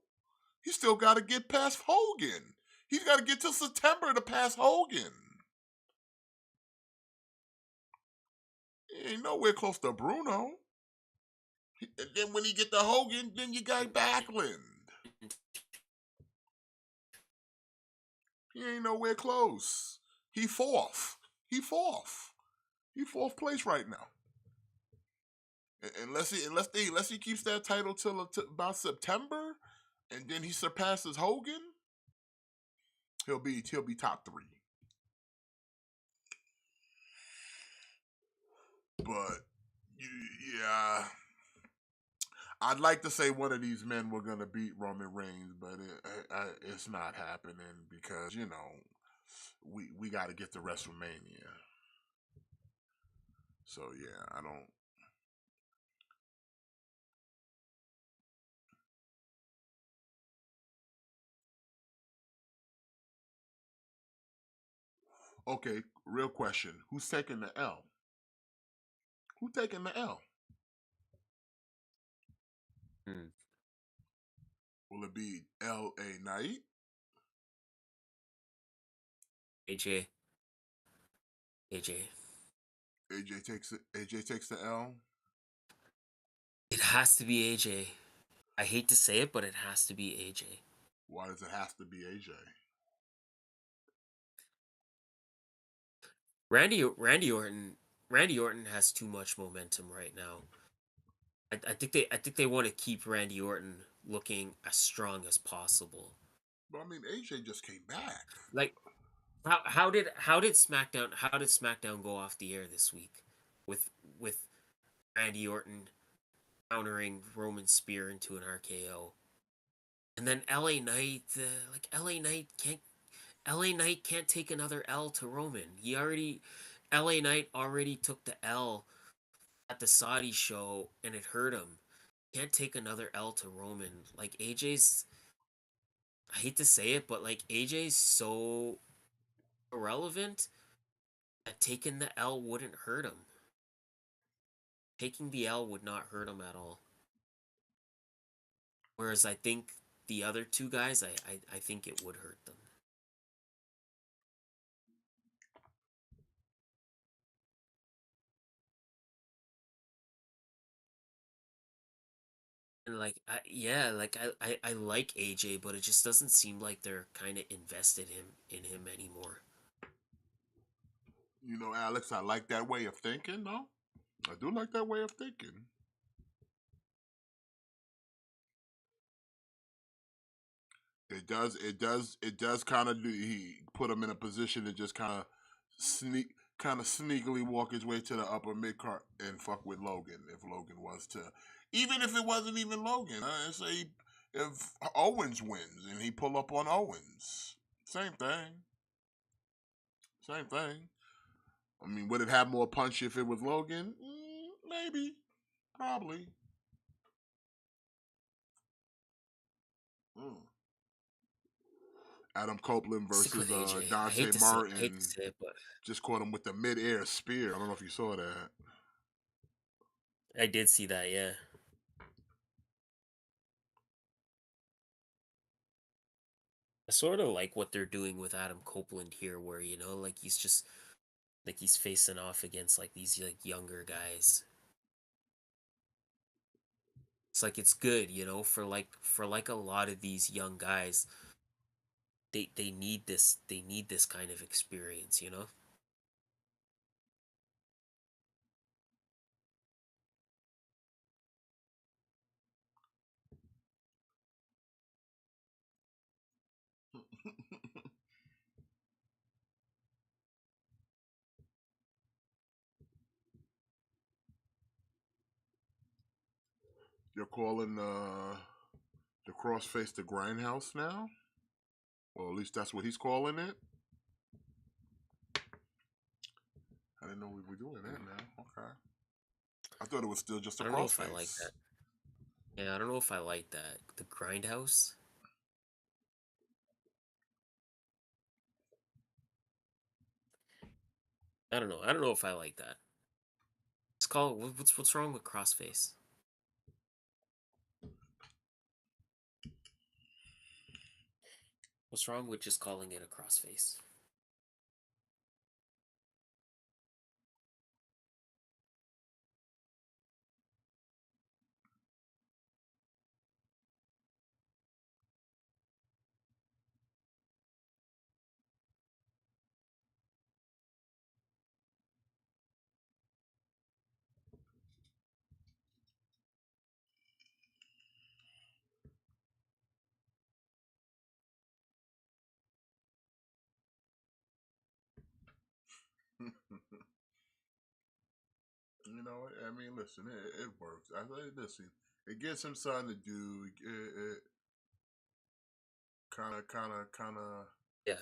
He still got to get past Hogan. He's got to get till September to pass Hogan. He ain't nowhere close to Bruno. And then when he get to Hogan, then you got Backlund. He ain't nowhere close. He fourth. He fourth. He fourth place right now. Unless he keeps that title till about September, and then he surpasses Hogan, he'll be top 3. But yeah, I'd like to say one of these men were gonna beat Roman Reigns, but it's not happening because we got to get to WrestleMania. So yeah, I don't. Okay, real question: who's taking the L? Who taking the L?
hmm.
Will it be L.A. Knight?
AJ. AJ.
AJ takes the L.
It has to be AJ. I hate to say it, but it has to be AJ.
Why does it have to be AJ?
Randy Orton has too much momentum right now. I think they want to keep Randy Orton looking as strong as possible.
But I mean, AJ just came back.
Like how did SmackDown go off the air this week with Randy Orton countering Roman Spear into an RKO, and then LA Knight can't take another L to Roman. LA Knight already took the L at the Saudi show and it hurt him. Can't take another L to Roman. Like AJ's, I hate to say it, but like AJ's so irrelevant that taking the L wouldn't hurt him. Taking the L would not hurt him at all. Whereas I think the other two guys, I think it would hurt them. And like, I like AJ, but it just doesn't seem like they're kind of invested in him anymore.
Alex, I like that way of thinking. No, I do like that way of thinking. It does kind of do. He put him in a position to just kind of sneakily walk his way to the upper mid card and fuck with Logan if Logan was to, even if it wasn't even Logan. I say if Owens wins and he pull up on Owens, same thing. Same thing. I mean, would it have more punch if it was Logan? Maybe, probably. Mm. Adam Copeland
Stick with
versus
AJ. I
Dante
hate to say, I hate to
Martin.
say it, but
Just caught him with the mid-air spear. I don't know if you saw that.
I did see that. Yeah. I sort of like what they're doing with Adam Copeland here, where like he's just like he's facing off against like these like younger guys. It's like it's good, for like a lot of these young guys. They need this kind of experience.
You're calling the crossface the grindhouse now? Or at least that's what he's calling it. I didn't know we were doing that now. Okay. I thought it was still just a
I don't know if I like
crossface.
that. Yeah, I don't know if I like that. The Grindhouse. I don't know. I don't know if I like that. It's called what's wrong with crossface? What's wrong with just calling it a crossface?
You know, I mean, listen, it works. Listen, it gives him something to do. It kind of
Yeah,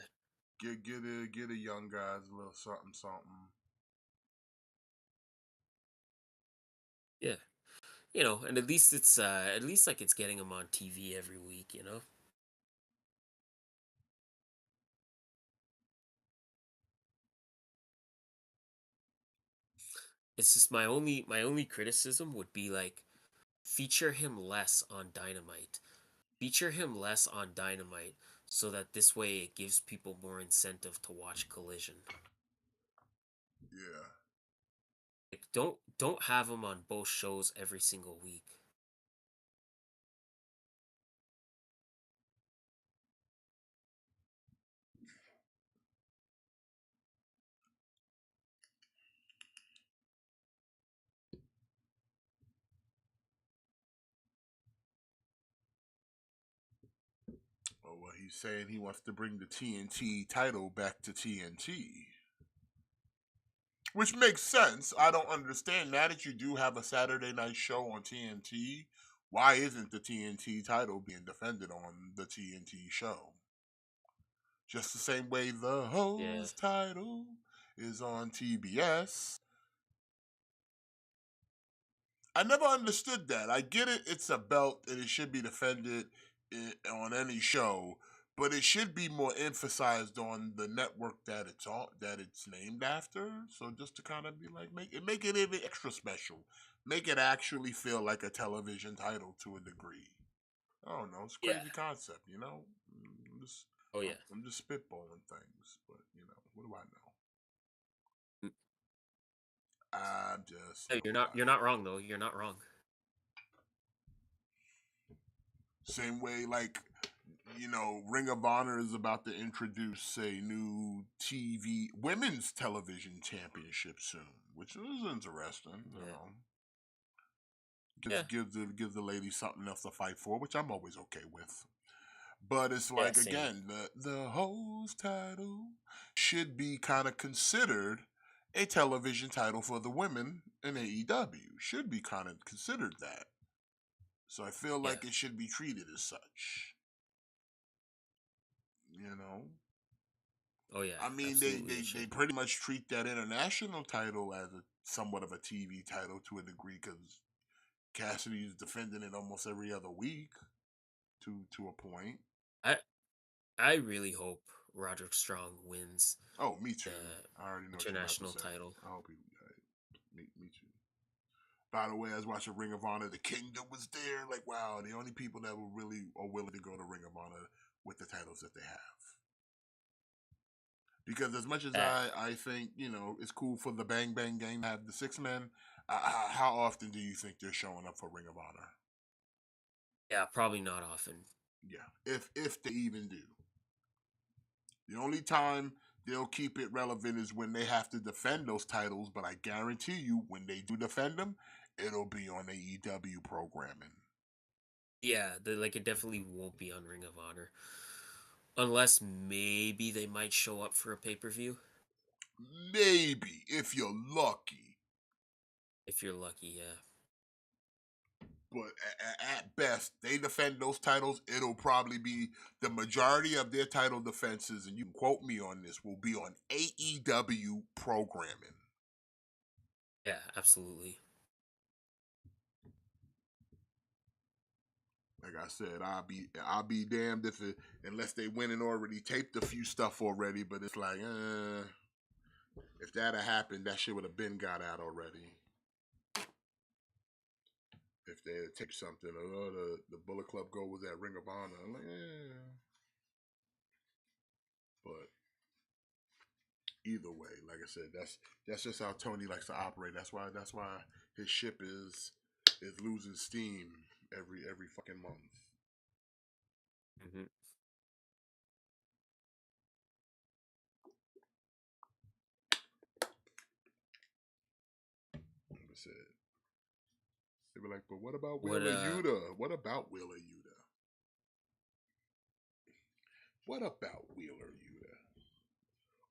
get a young guys a little something something.
yeah. And at least like it's getting him on TV every week. It's just my only criticism would be like feature him less on Dynamite. Feature him less on Dynamite so that this way it gives people more incentive to watch Collision.
Yeah.
Like don't have him on both shows every single week.
Oh, well, he's saying he wants to bring the TNT title back to TNT. Which makes sense. I don't understand. Now that you do have a Saturday night show on TNT, why isn't the TNT title being defended on the TNT show? Just the same way the
Yeah.
host title is on TBS. I never understood that. I get it, it's a belt and it should be defended on any show, but it should be more emphasized on the network that it's on, that it's named after. So just to kind of be like, make it even extra special, make it actually feel like a television title to a degree. I don't know. It's a
Yeah.
crazy concept, you know. I'm just,
Oh yeah.
I'm just spitballing things, but what do I know?
Mm.
I'm just
Hey, you're not wrong though. You're not wrong.
same way, like, Ring of Honor is about to introduce a new women's television championship soon, which is interesting.
Yeah.
Gives
Yeah.
gives the ladies something else to fight for, which I'm always okay with. But it's
Yeah,
like,
same.
again, the host title should be kind of considered a television title for the women in AEW. Should be kind of considered that. So I feel
Yeah.
like it should be treated as such. You know,
Oh yeah.
I mean,
Absolutely it
they
should.
pretty much treat that international title as a somewhat of a TV title to a degree because Cassidy's defending it almost every other week to a point.
I I really hope Roderick Strong wins
Oh, me too.
the
I already know what you're about to
international
say.
title.
I hope he. Me too. By the way, I was watching Ring of Honor. The Kingdom was there. Like, wow, the only people that were really are willing to go to Ring of Honor with the titles that they have. Because as much as
Uh,
I think, it's cool for the Bang Bang Gang to have the six men, how often do you think they're showing up for Ring of Honor?
yeah, probably not often.
Yeah, if they even do. The only time they'll keep it relevant is when they have to defend those titles, but I guarantee you, when they do defend them, it'll be on AEW programming.
Yeah, like it definitely won't be on Ring of Honor. Unless maybe they might show up for a pay-per-view.
Maybe, if you're lucky.
If you're lucky, yeah.
But at best, they defend those titles. It'll probably be the majority of their title defenses, and you can quote me on this, will be on AEW programming.
Yeah, absolutely.
Like I said, I'll be damned if it, unless they went and already taped a few stuff already. But it's like, if that had happened, that shit would have been got out already. If they had taped something, the Bullet Club Gold was at Ring of Honor. I'm like, But either way, like I said, that's just how Tony likes to operate. That's why his ship is losing steam every fucking month.
Hmm.
Like I said, they were like, but what about
What
Wheeler Yuta? What about Wheeler Yuta? What about Wheeler Yuta?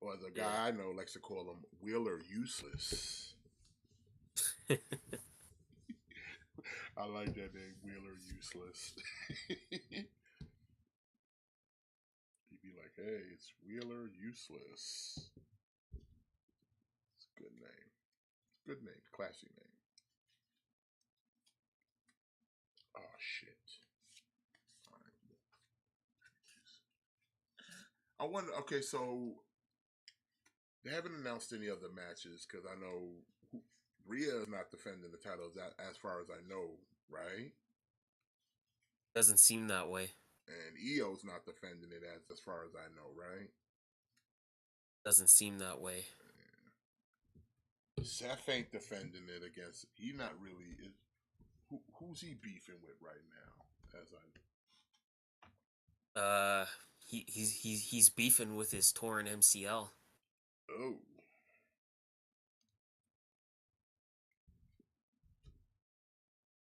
Or the
Yeah.
guy I know likes to call him Wheeler Useless. I like that name, Wheeler Useless. He'd be like, hey, it's Wheeler Useless. It's a good name. Good name. Classy name. Oh, shit. I wonder, okay, so they haven't announced any other matches because I know Rhea is not defending the titles as far as I know, right?
Doesn't seem that way.
And Io's not defending it as far as I know, right?
Doesn't seem that way.
Seth ain't defending it against. He not really. Who's he beefing with right now? As I
He's beefing with his torn MCL.
oh,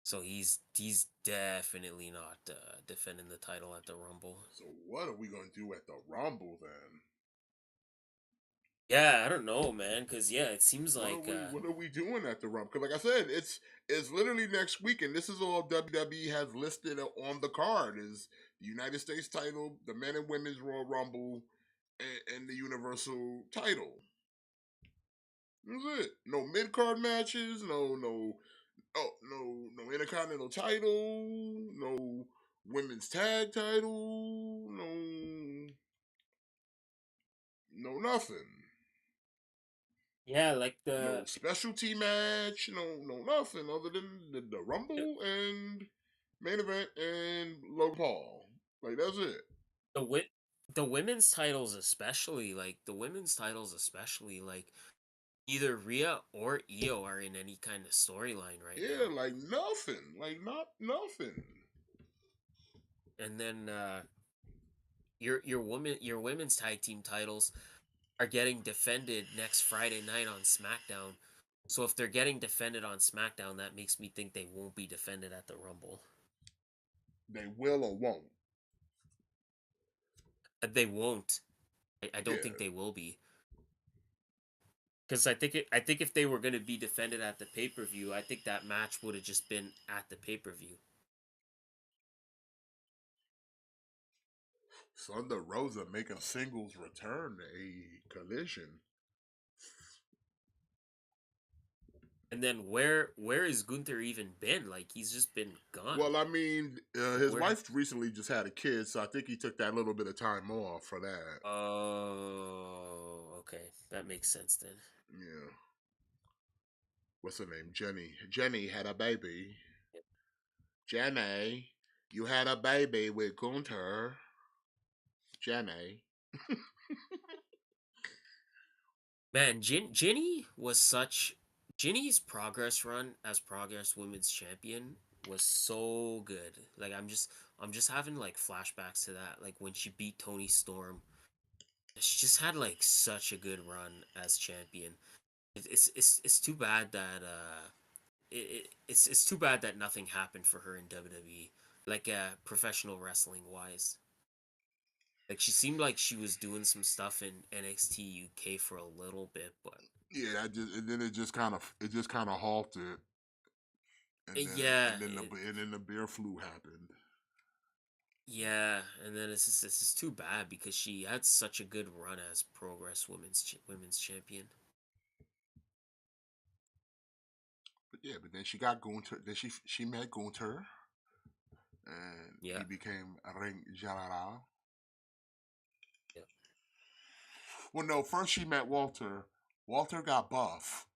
So he's definitely not defending the title at the Rumble.
so what are we gonna do at the Rumble then?
Yeah, I don't know, man. Cause yeah, it seems like
What are we doing at the Rumble? Because like I said, it's literally next week, and this is all WWE has listed on the card: is the United States title, the Men and Women's Royal Rumble, and the Universal title. That's it. No mid card matches. No Intercontinental title. No women's tag title. No nothing.
yeah, like
No
the
specialty match. No nothing other than the Rumble and main event and Logan Paul. Like that's it.
the wi- the women's titles especially like either Rhea or Io are in any kind of storyline right
Yeah,
now.
like nothing. Like not nothing.
And then your women's tag team titles are getting defended next Friday night on SmackDown. So if they're getting defended on SmackDown, that makes me think they won't be defended at the Rumble.
They will or won't.
They won't. I don't
Yeah.
think they will be. Because I think if they were going to be defended at the pay per view, I think that match would have just been at the pay per view.
Thunder Rosa making singles return to a Collision.
And then where has Gunther even been? Like he's just been gone.
Well, I mean, his
Where-
wife recently just had a kid, so I think he took that little bit of time off for that.
Oh, okay, that makes sense then.
Yeah. What's her name? Jenny. Jenny had a baby.
Yep.
Jenny, you had a baby with Gunther. Jenny.
Man, Ginny's progress run as Progress Women's Champion was so good. Like I'm just having like flashbacks to that. Like when she beat Tony Storm. She just had like such a good run as champion. It's too bad that it's too bad that nothing happened for her in WWE. Like professional wrestling wise. Like she seemed like she was doing some stuff in NXT UK for a little bit, but
Yeah, and then it just kind of halted,
yeah,
and then the beer flu happened.
yeah, and then it's just too bad because she had such a good run as Progress Women's Champion.
But yeah, but then she got Gunther. Then she met Gunther, and
Yeah.
he became Ring General.
Yeah.
Well, no, first she met Walter. Walter got buff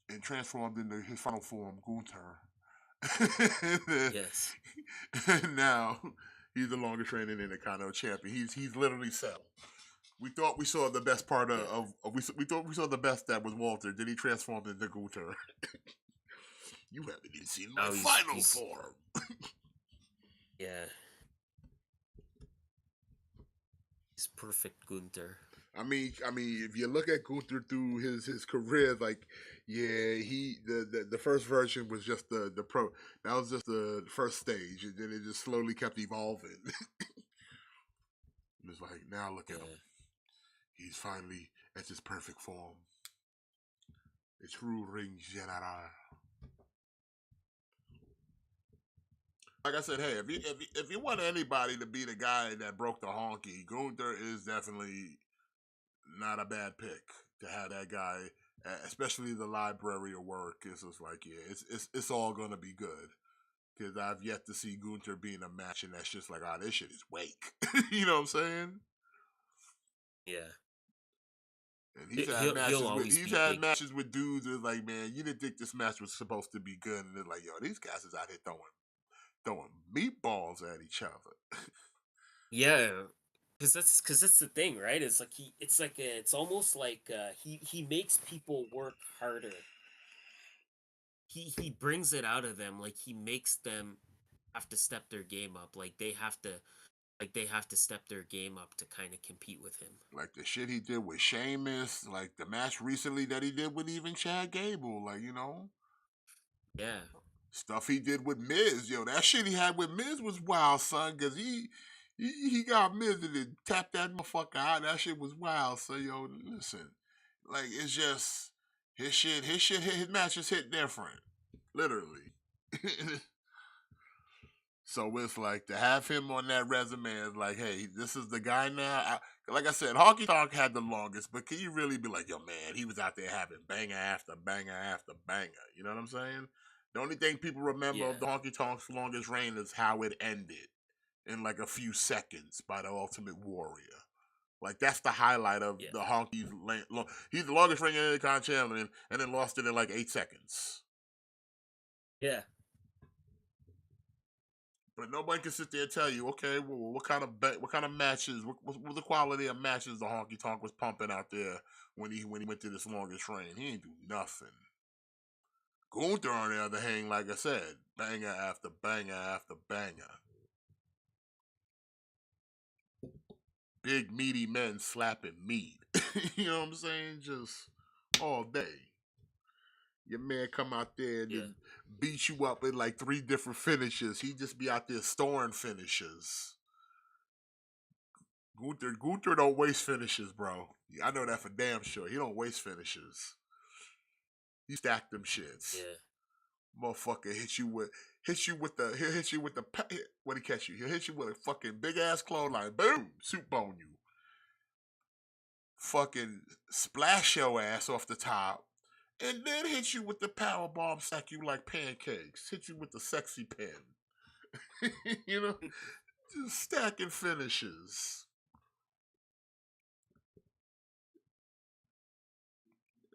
and transformed into his final form, Gunther. and, then,
Yes.
and now he's the longest reigning Intercontinental champion. He's literally Cell. We thought we saw the best part of we thought we saw the best that was Walter. Then he transformed into Gunther. You haven't even seen my final form.
Yeah. He's perfect Gunther.
I mean, if you look at Gunther through his career, like, yeah, the first version was just the pro. That was just the first stage, and then it just slowly kept evolving. It's like, now look at him. He's finally at his perfect form. The true Ring General. Like I said, hey, if you want anybody to be the guy that broke the honky, Gunther is definitely not a bad pick to have that guy, especially the library of work. It's just like, yeah, it's all gonna be good. Because I've yet to see Gunther be in a match, and that's just like, oh, this shit is wake. You know what I'm saying?
Yeah.
And he's had matches with dudes that's like, man, you didn't think this match was supposed to be good, and they're like, yo, these guys is out here throwing meatballs at each other.
Yeah. Because that's the thing, right? It's almost like he makes people work harder. He brings it out of them, like he makes them have to step their game up, like they have to step their game up to kind of compete with him.
Like the shit he did with Sheamus, like the match recently that he did with even Chad Gable, like, you know.
Yeah.
Stuff he did with Miz, yo, that shit he had with Miz was wild, son, because he got Miz and then tapped that motherfucker out. That shit was wild. So, yo, listen, like, it's just his matches hit different, literally. So it's like, to have him on that resume is like, hey, this is the guy now. Like I said, Honky Tonk had the longest, but can you really be like, yo, man, he was out there having banger after banger after banger. You know what I'm saying? The only thing people remember of the Honky Tonk's longest reign is how it ended in like a few seconds by the Ultimate Warrior. Like, that's the highlight of the Honky's. He's the longest reigning Intercontinental champion, and then lost it in like 8 seconds.
Yeah.
But nobody can sit there and tell you, okay, well, what kind of matches, what the quality of matches the Honky Tonk was pumping out there when he went to this longest reign. He ain't do nothing. Gunther, on the other hand, like I said, banger after banger after banger. Big meaty men slapping meat. You know what I'm saying? Just all day. Your man come out there and beat you up in like 3 different finishes. He just be out there storing finishes. Gunther don't waste finishes, bro. I know that for damn sure. He don't waste finishes. He stack them shits.
Yeah.
Motherfucker hit you with the what he catch you? He'll hit you with a fucking big ass clothesline. Boom, soup bone you. Fucking splash your ass off the top, and then hit you with the power bomb, stack you like pancakes. Hit you with the sexy pin. You know, just stacking finishes.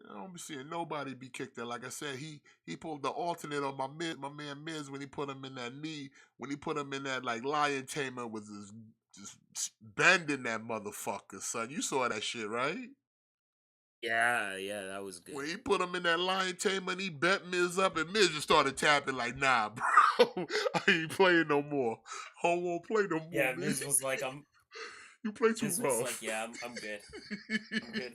I don't be seeing nobody be kicked out. Like I said, he pulled the alternate on my man Miz when he put him in that knee, when he put him in that like lion tamer was just bending that motherfucker, son. You saw that shit, right?
Yeah, that was good.
When he put him in that lion tamer and he bent Miz up, and Miz just started tapping like, nah, bro, I ain't playing no more. I don't want to play no more.
Yeah, Miz was like,
you play too
Miz
rough.
was like, yeah, I'm good. I'm good.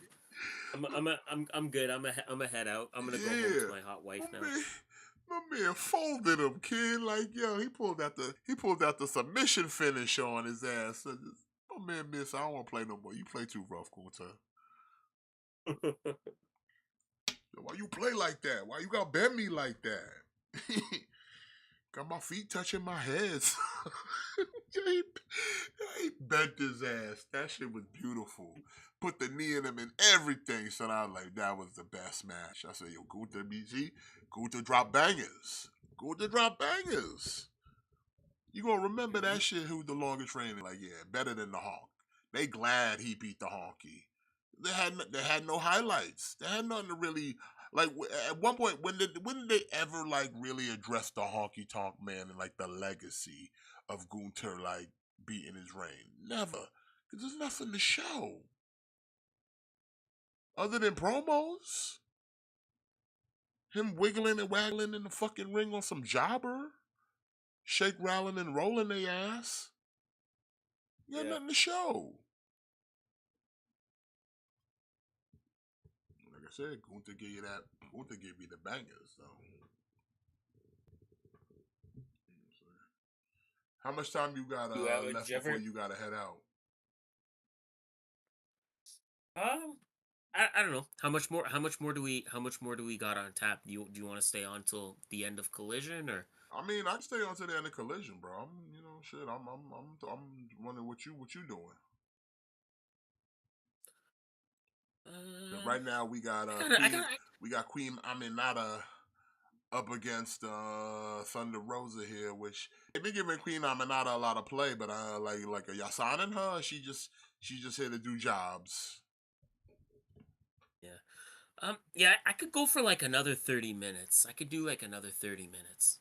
I'm good. I'm a head out. I'm gonna go home to my hot wife now.
My man folded him, kid. Like, yo, he pulled out the submission finish on his ass. So my man Miz, I don't want to play no more. You play too rough, Gunther. Why you play like that? Why you gotta bend me like that? Got my feet touching my head. he bent his ass. That shit was beautiful. put the knee in him and everything. So I was like, that was the best match. I said, yo, Gunther BG, Gunther drop bangers. Gunther drop bangers. You gonna remember that shit who the longest reigning. Like, yeah, better than the Honk. They glad he beat the Honky. They had no highlights. They had nothing to really like. At one point, when did they ever like really address the Honky Tonk Man and like the legacy of Gunther like beating his reign? Never, because there's nothing to show other than promos. Him wiggling and waggling in the fucking ring on some jobber, shake, rattling, and rolling their ass. You got nothing to show. Like I said, Gunther give you that. Gunther give you the bangers, though. How much time you got left before you gotta head out?
I don't know. How much more do we got on tap? Do you want to stay on till the end of Collision, or?
I mean, I can stay on to the end of Collision, bro. I'm wondering what you doing. Right now we got we got Queen Aminata up against Thunder Rosa here, which they've been giving Queen Aminata a lot of play, but like are y'all signing her? She just here to do jobs.
Yeah, I could go for like another 30 minutes. I could do like another 30 minutes.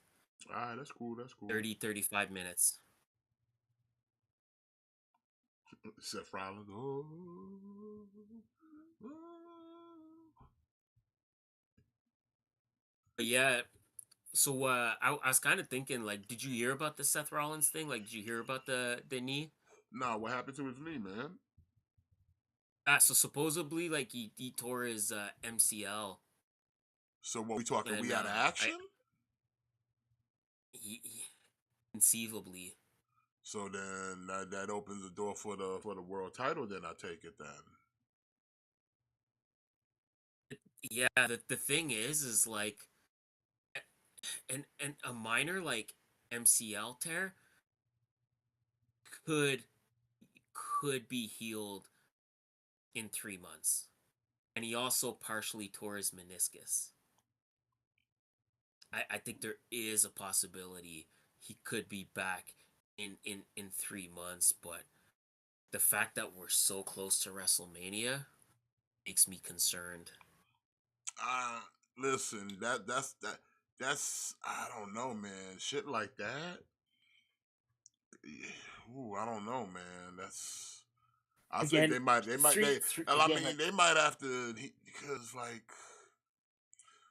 All right, that's cool.
35 minutes.
Seth Rollins.
But yeah, so I was kind of thinking, like, did you hear about the Seth Rollins thing? Like, did you hear about the knee?
Nah, what happened to his knee, man?
So supposedly, like, he tore his MCL.
So what we talking? We out of action?
Conceivably.
So then that opens the door for the world title. Then I take it then.
Yeah, the thing is like, and a minor like MCL tear could be healed in 3 months, and he also partially tore his meniscus. I think there is a possibility he could be back in 3 months, but the fact that we're so close to WrestleMania makes me concerned.
Listen, that's I don't know, man. Shit like that. Ooh, I don't know, man. That's. I think they might. They might have to because like.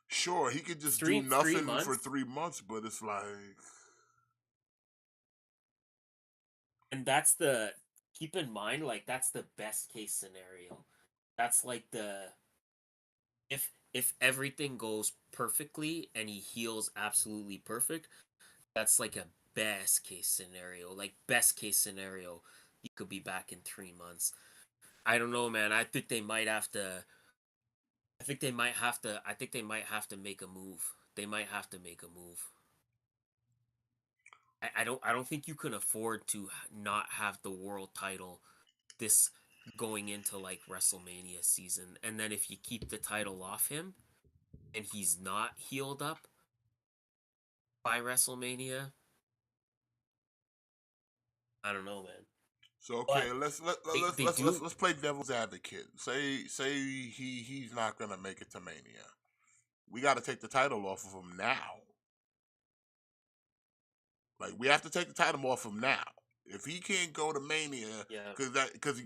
Sure, he could just do nothing for 3 months, but it's like.
And keep in mind, like, that's the best case scenario. That's like if everything goes perfectly and he heals absolutely perfect, that's like a best case scenario. Like, best case scenario, he could be back in 3 months. I don't know, man. I think they might have to make a move. They might have to make a move. I don't think you can afford to not have the world title this going into like WrestleMania season. And then if you keep the title off him and he's not healed up by WrestleMania, I don't know, man.
So okay, let's play devil's advocate. Say he's not gonna make it to Mania. We got to take the title off of him now. Like, we have to take the title off him now. If he can't go to Mania, because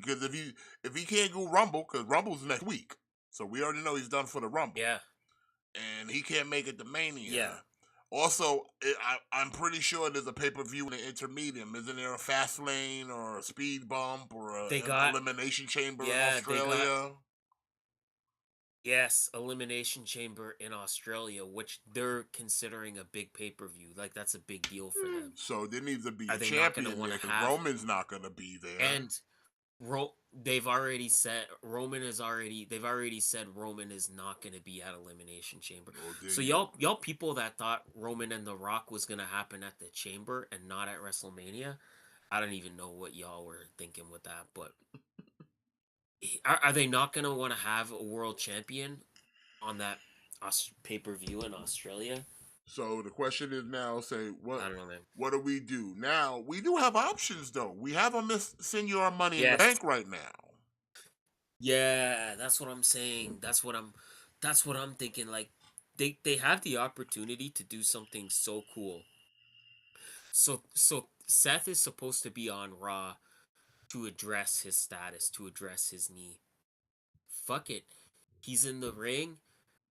if he can't go Rumble, because Rumble's next week, so we already know he's done for the Rumble.
Yeah,
and he can't make it to Mania.
Yeah.
Also, I'm pretty sure there's a pay-per-view in the intermediate. Isn't there a fast lane or a speed bump or an elimination chamber in Australia?
Yes, Elimination Chamber in Australia, which they're considering a big pay-per-view. Like, that's a big deal for them.
So there needs to be a champion there, because Roman's not going to be there.
And they've already said Roman is not going to be at Elimination Chamber. So y'all people that thought Roman and The Rock was going to happen at the Chamber and not at WrestleMania, I don't even know what y'all were thinking with that, but Are they not gonna want to have a world champion on that pay-per-view in Australia?
So the question is now, say
I don't know, man.
what do we do now? We do have options though. We have a Miss Senor Money in the
Yes.
Bank right now.
Yeah, that's what I'm saying. That's what I'm thinking. Like they have the opportunity to do something so cool. So Seth is supposed to be on Raw to address his status, to address his knee. Fuck it. He's in the ring.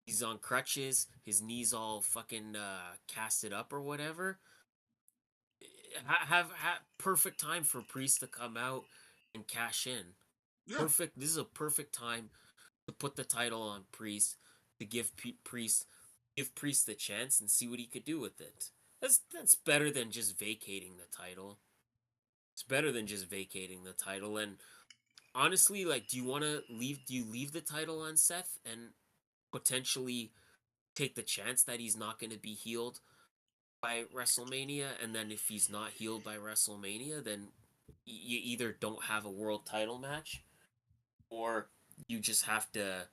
He's on crutches. His knees all fucking casted up or whatever. Have perfect time for Priest to come out and cash in.
Yeah.
Perfect. This is a perfect time to put the title on Priest, to give Priest the chance and see what he could do with it. That's better than just vacating the title. It's better than just vacating the title. And honestly, like, do you leave the title on Seth and potentially take the chance that he's not going to be healed by WrestleMania? And then if he's not healed by WrestleMania, then you either don't have a world title match, or you just have to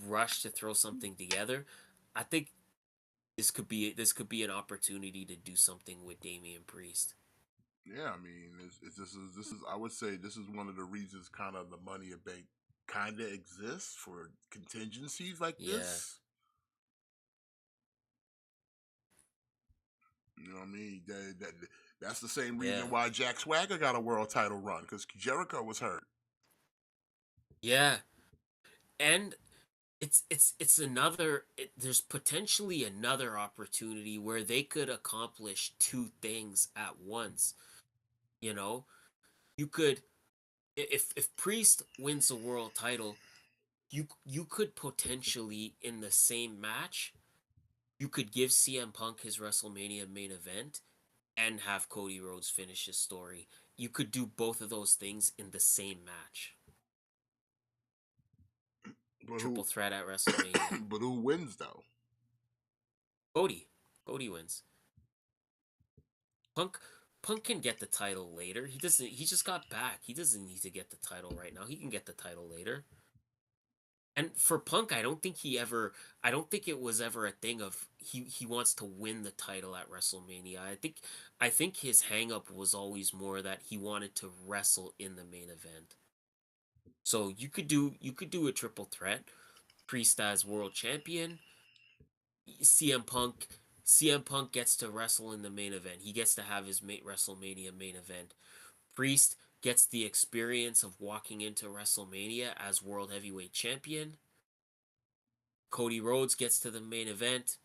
rush to throw something together. I think this could be an opportunity to do something with Damian Priest.
Yeah, I mean, this is I would say this is one of the reasons kind of the Money in Bank kind of exists for contingencies like
Yeah.
this. You know what I mean? That's the same reason
Yeah.
why Jack Swagger got a world title run, because Jericho was hurt.
Yeah. And there's potentially another opportunity where they could accomplish two things at once. You know, you could, if Priest wins the world title, you could potentially, in the same match, you could give CM Punk his WrestleMania main event and have Cody Rhodes finish his story. You could do both of those things in the same match.
But
Triple
who?
threat at WrestleMania.
But who wins though?
Cody. Cody wins. Punk Punk can get the title later. He doesn't he just got back. He doesn't need to get the title right now. He can get the title later. And for Punk, I don't think it was ever a thing of he wants to win the title at WrestleMania. I think his hang up was always more that he wanted to wrestle in the main event. So you could do a triple threat. Priest as world champion, CM Punk CM Punk gets to wrestle in the main event. He gets to have his WrestleMania main event. Priest gets the experience of walking into WrestleMania as world heavyweight champion. Cody Rhodes gets to the main event,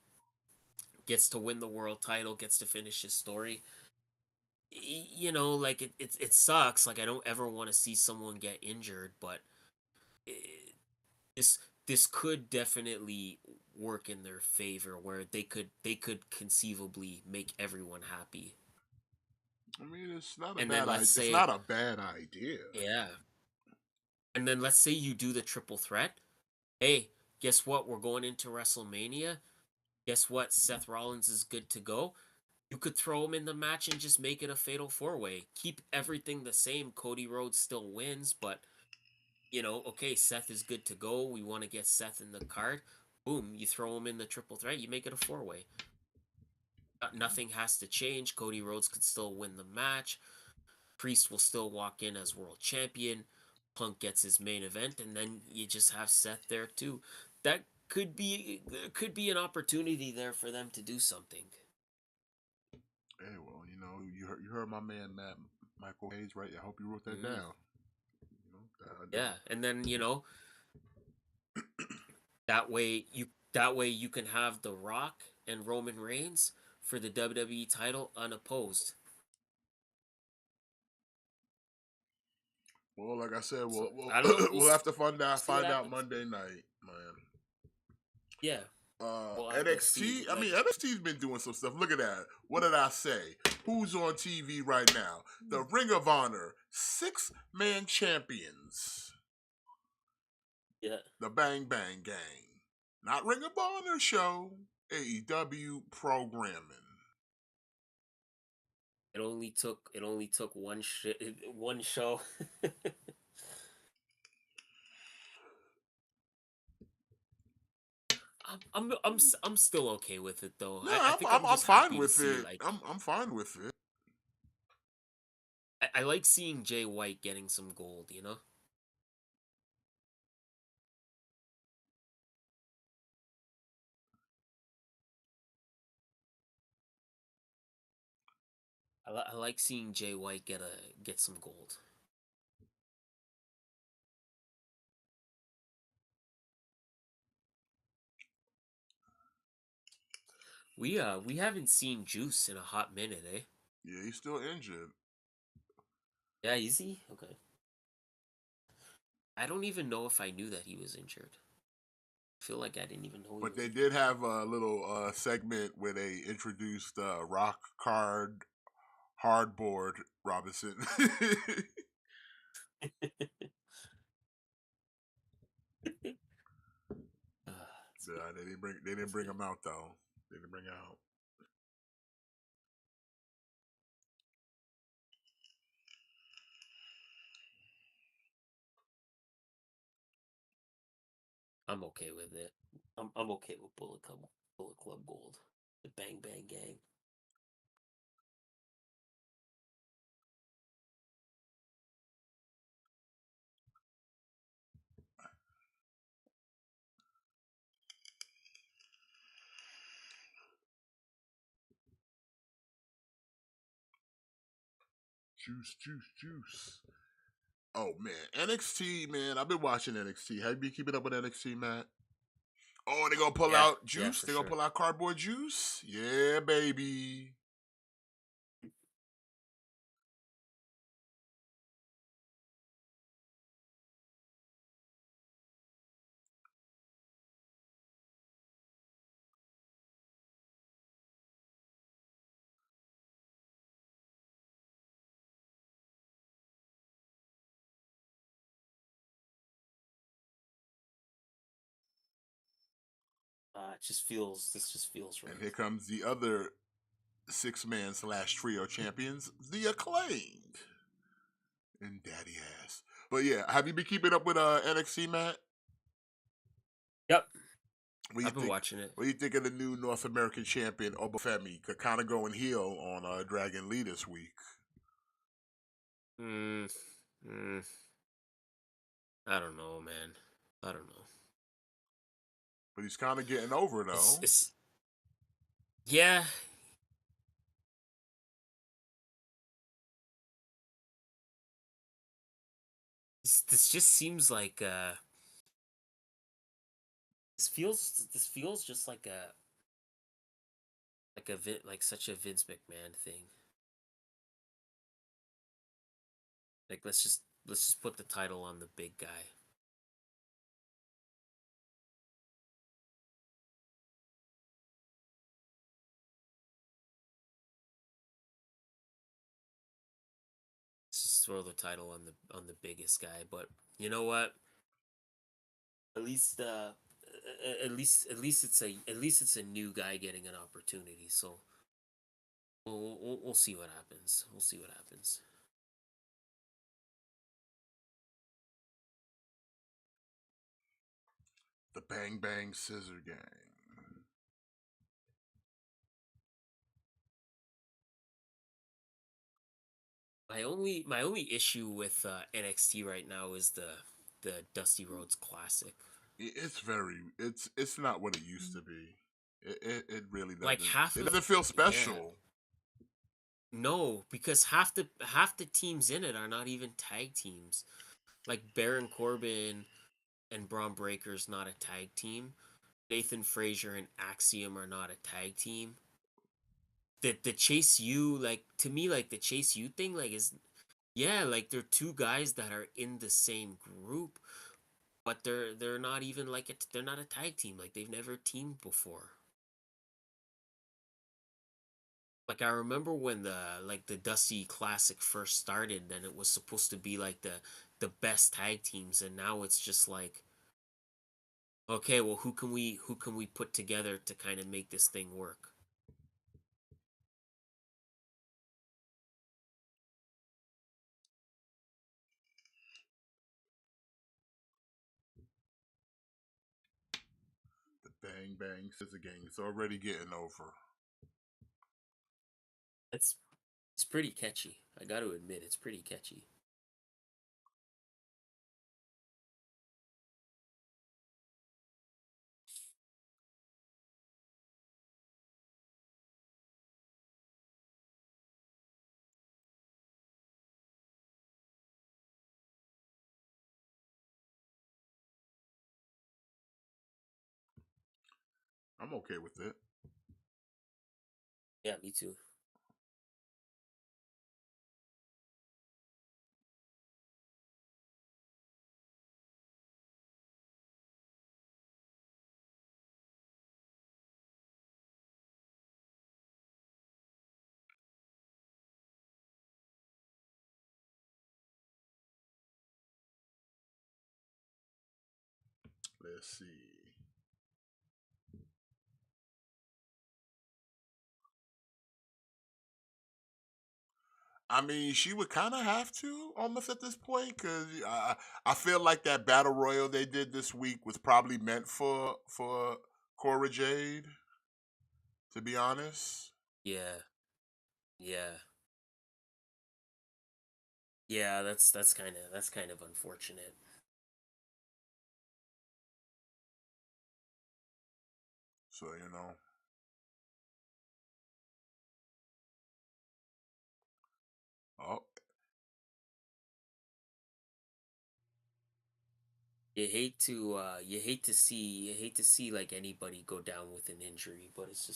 gets to win the world title, gets to finish his story. Like it sucks. Like, I don't ever want to see someone get injured, but it, this this could definitely work in their favor, where they could conceivably make everyone happy.
I mean, it's not a
And then
bad
let's
idea. It's
say,
not a bad idea.
yeah, and then let's say you do the triple threat. Hey, guess what? We're going into WrestleMania. Guess what? Seth Rollins is good to go. You could throw him in the match and just make it a fatal four-way. Keep everything the same. Cody Rhodes still wins, but okay, Seth is good to go. We want to get Seth in the card. Boom, you throw him in the triple threat. You make it a four-way. Nothing has to change. Cody Rhodes could still win the match. Priest will still walk in as world champion. Punk gets his main event, and then you just have Seth there too. That could be an opportunity there for them to do something.
Hey, well, you heard my man Matt Michael Hayes, right? I hope you wrote that down.
Yeah, and then that way you can have The Rock and Roman Reigns for the WWE title unopposed.
Well, like I said,
So
we'll
I don't know.
we'll have to find
see what
out
happens.
Monday night, man.
Yeah, we'll have to see,
NXT. I mean, NXT's been doing some stuff. Look at that. What did I say? Who's on TV right now? The Ring of Honor 6-man champions.
yeah.
The Bang Bang Gang. Not Ring of Honor show. AEW programming.
It only took one show. I'm still okay with it though.
No,
I think
I'm
I'm just
fine
happy to
with
see
it.
like
I'm fine with it.
I like seeing Jay White getting some gold, you know? I like seeing Jay White get some gold. We haven't seen Juice in a hot minute, eh?
Yeah, he's still injured.
Yeah, is he? Okay. I don't even know if I knew that he was injured. I feel like I didn't even know he
But
was
they
injured.
did have a little segment where they introduced Rock Hardboard Robinson.
It's good.
Yeah, they didn't
It's
bring
good.
him out though. They didn't bring him out.
I'm okay with it. I'm okay with Bullet Club Gold. The Bang Bang Gang.
Juice. Oh man, NXT man, I've been watching NXT. Have you been keeping up with NXT, Matt? Oh, they gonna pull
Yeah,
out
yeah,
Juice.
for
They gonna
sure.
pull out Cardboard Juice. Yeah, baby.
This just feels
And
right.
here comes the other 6-man / trio champions, the Acclaimed, and Daddy Ass. But yeah, have you been keeping up with NXT, Matt?
Yep,
What do you
I've been
think?
watching it.
What do you think of the new North American champion Obafemi, kind of going heel on Dragon Lee this week?
Mm, mm, I don't know, man. I don't know.
But he's kind of getting over though.
It's yeah. This just seems like this feels just like such a Vince McMahon thing. Like let's just put the title on the big guy. Let's just throw the title on the biggest guy. But you know what? At least at least it's a new guy getting an opportunity. So we'll see what happens. We'll see what happens.
The Bang Bang Scissor Gang.
My only issue with NXT right now is the Dusty Rhodes Classic.
It's not what it used to be. It really
Like
doesn't. It doesn't feel
yeah.
special.
No, because half the teams in it are not even tag teams. Like Baron Corbin and Braun Breaker's not a tag team. Nathan Frazier and Axiom are not a tag team. The Chase U, like to me, like the Chase U thing, like is yeah, like they're two guys that are in the same group, but they're not even like they're not a tag team. Like they've never teamed before. Like I remember when the Dusty Classic first started, then it was supposed to be like the best tag teams, and now it's just like, okay, well who can we put together to kind of make this thing work?
The Bang bang scissor gang. It's already getting over.
It's pretty catchy. I got to admit, it's pretty catchy.
I'm okay with it.
Yeah, me too.
Let's see. I mean, she would kind of have to almost at this point because I feel like that battle royal they did this week was probably meant for Cora Jade. To be honest,
Yeah, yeah, yeah. That's kind of unfortunate.
so you know. Oh,
You hate to see like anybody go down with an injury, but it's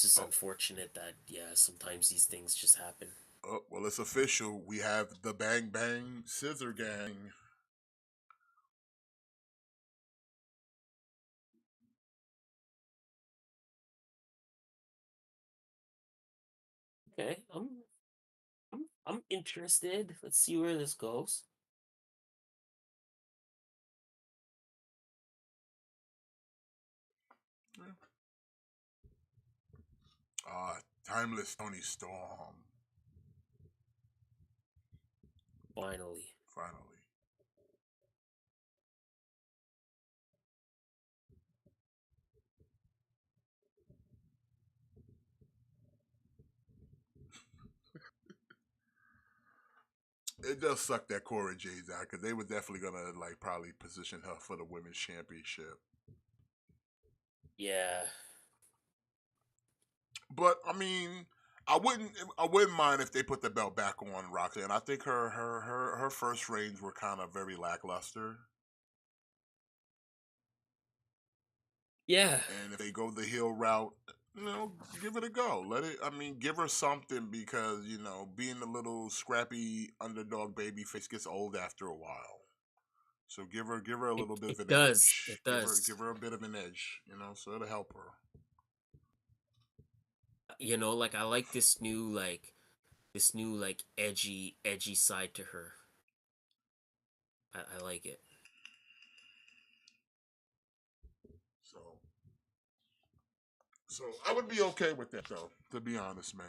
just
oh,
unfortunate that yeah, sometimes these things just happen.
oh. Well, it's official. We have the Bang Bang Scissor Gang.
Okay, I'm interested. Let's see where this goes.
Timeless Tony Storm.
Finally.
Finally. It does suck that Cora Jade's out because they were definitely gonna like probably position her for the women's championship.
Yeah.
But I mean, I wouldn't mind if they put the belt back on Roxanne. I think her first reigns were kind of very lackluster.
Yeah.
And if they go the heel route, give it a go. Let it. I mean, give her something because being a little scrappy underdog baby face gets old after a while. So give her a little bit
It
of an
does.
edge.
It
Give
does.
her a bit of an edge. So it'll help her.
Like I like this new like edgy side to her. I like it.
So so I would be okay with that though. To be honest, man.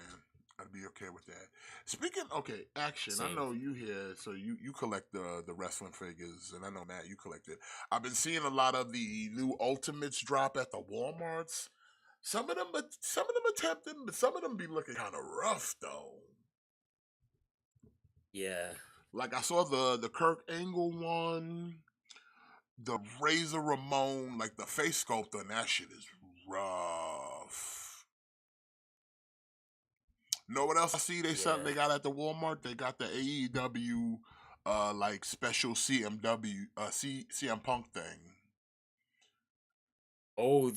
I'd be okay with that. Speaking, okay, action. I
Same.
know you here, so you collect the wrestling figures, and I know Matt, you collect it. I've been seeing a lot of the new Ultimates drop at the WalMarts. Some of them are tempting, but some of them be looking kind of rough though.
Yeah.
Like I saw the Kirk Angle one, the Razor Ramon, like the face sculptor, and that shit is rough. Know what else I see
Yeah.
they got at the Walmart? They got the AEW like special CM Punk thing.
Oh,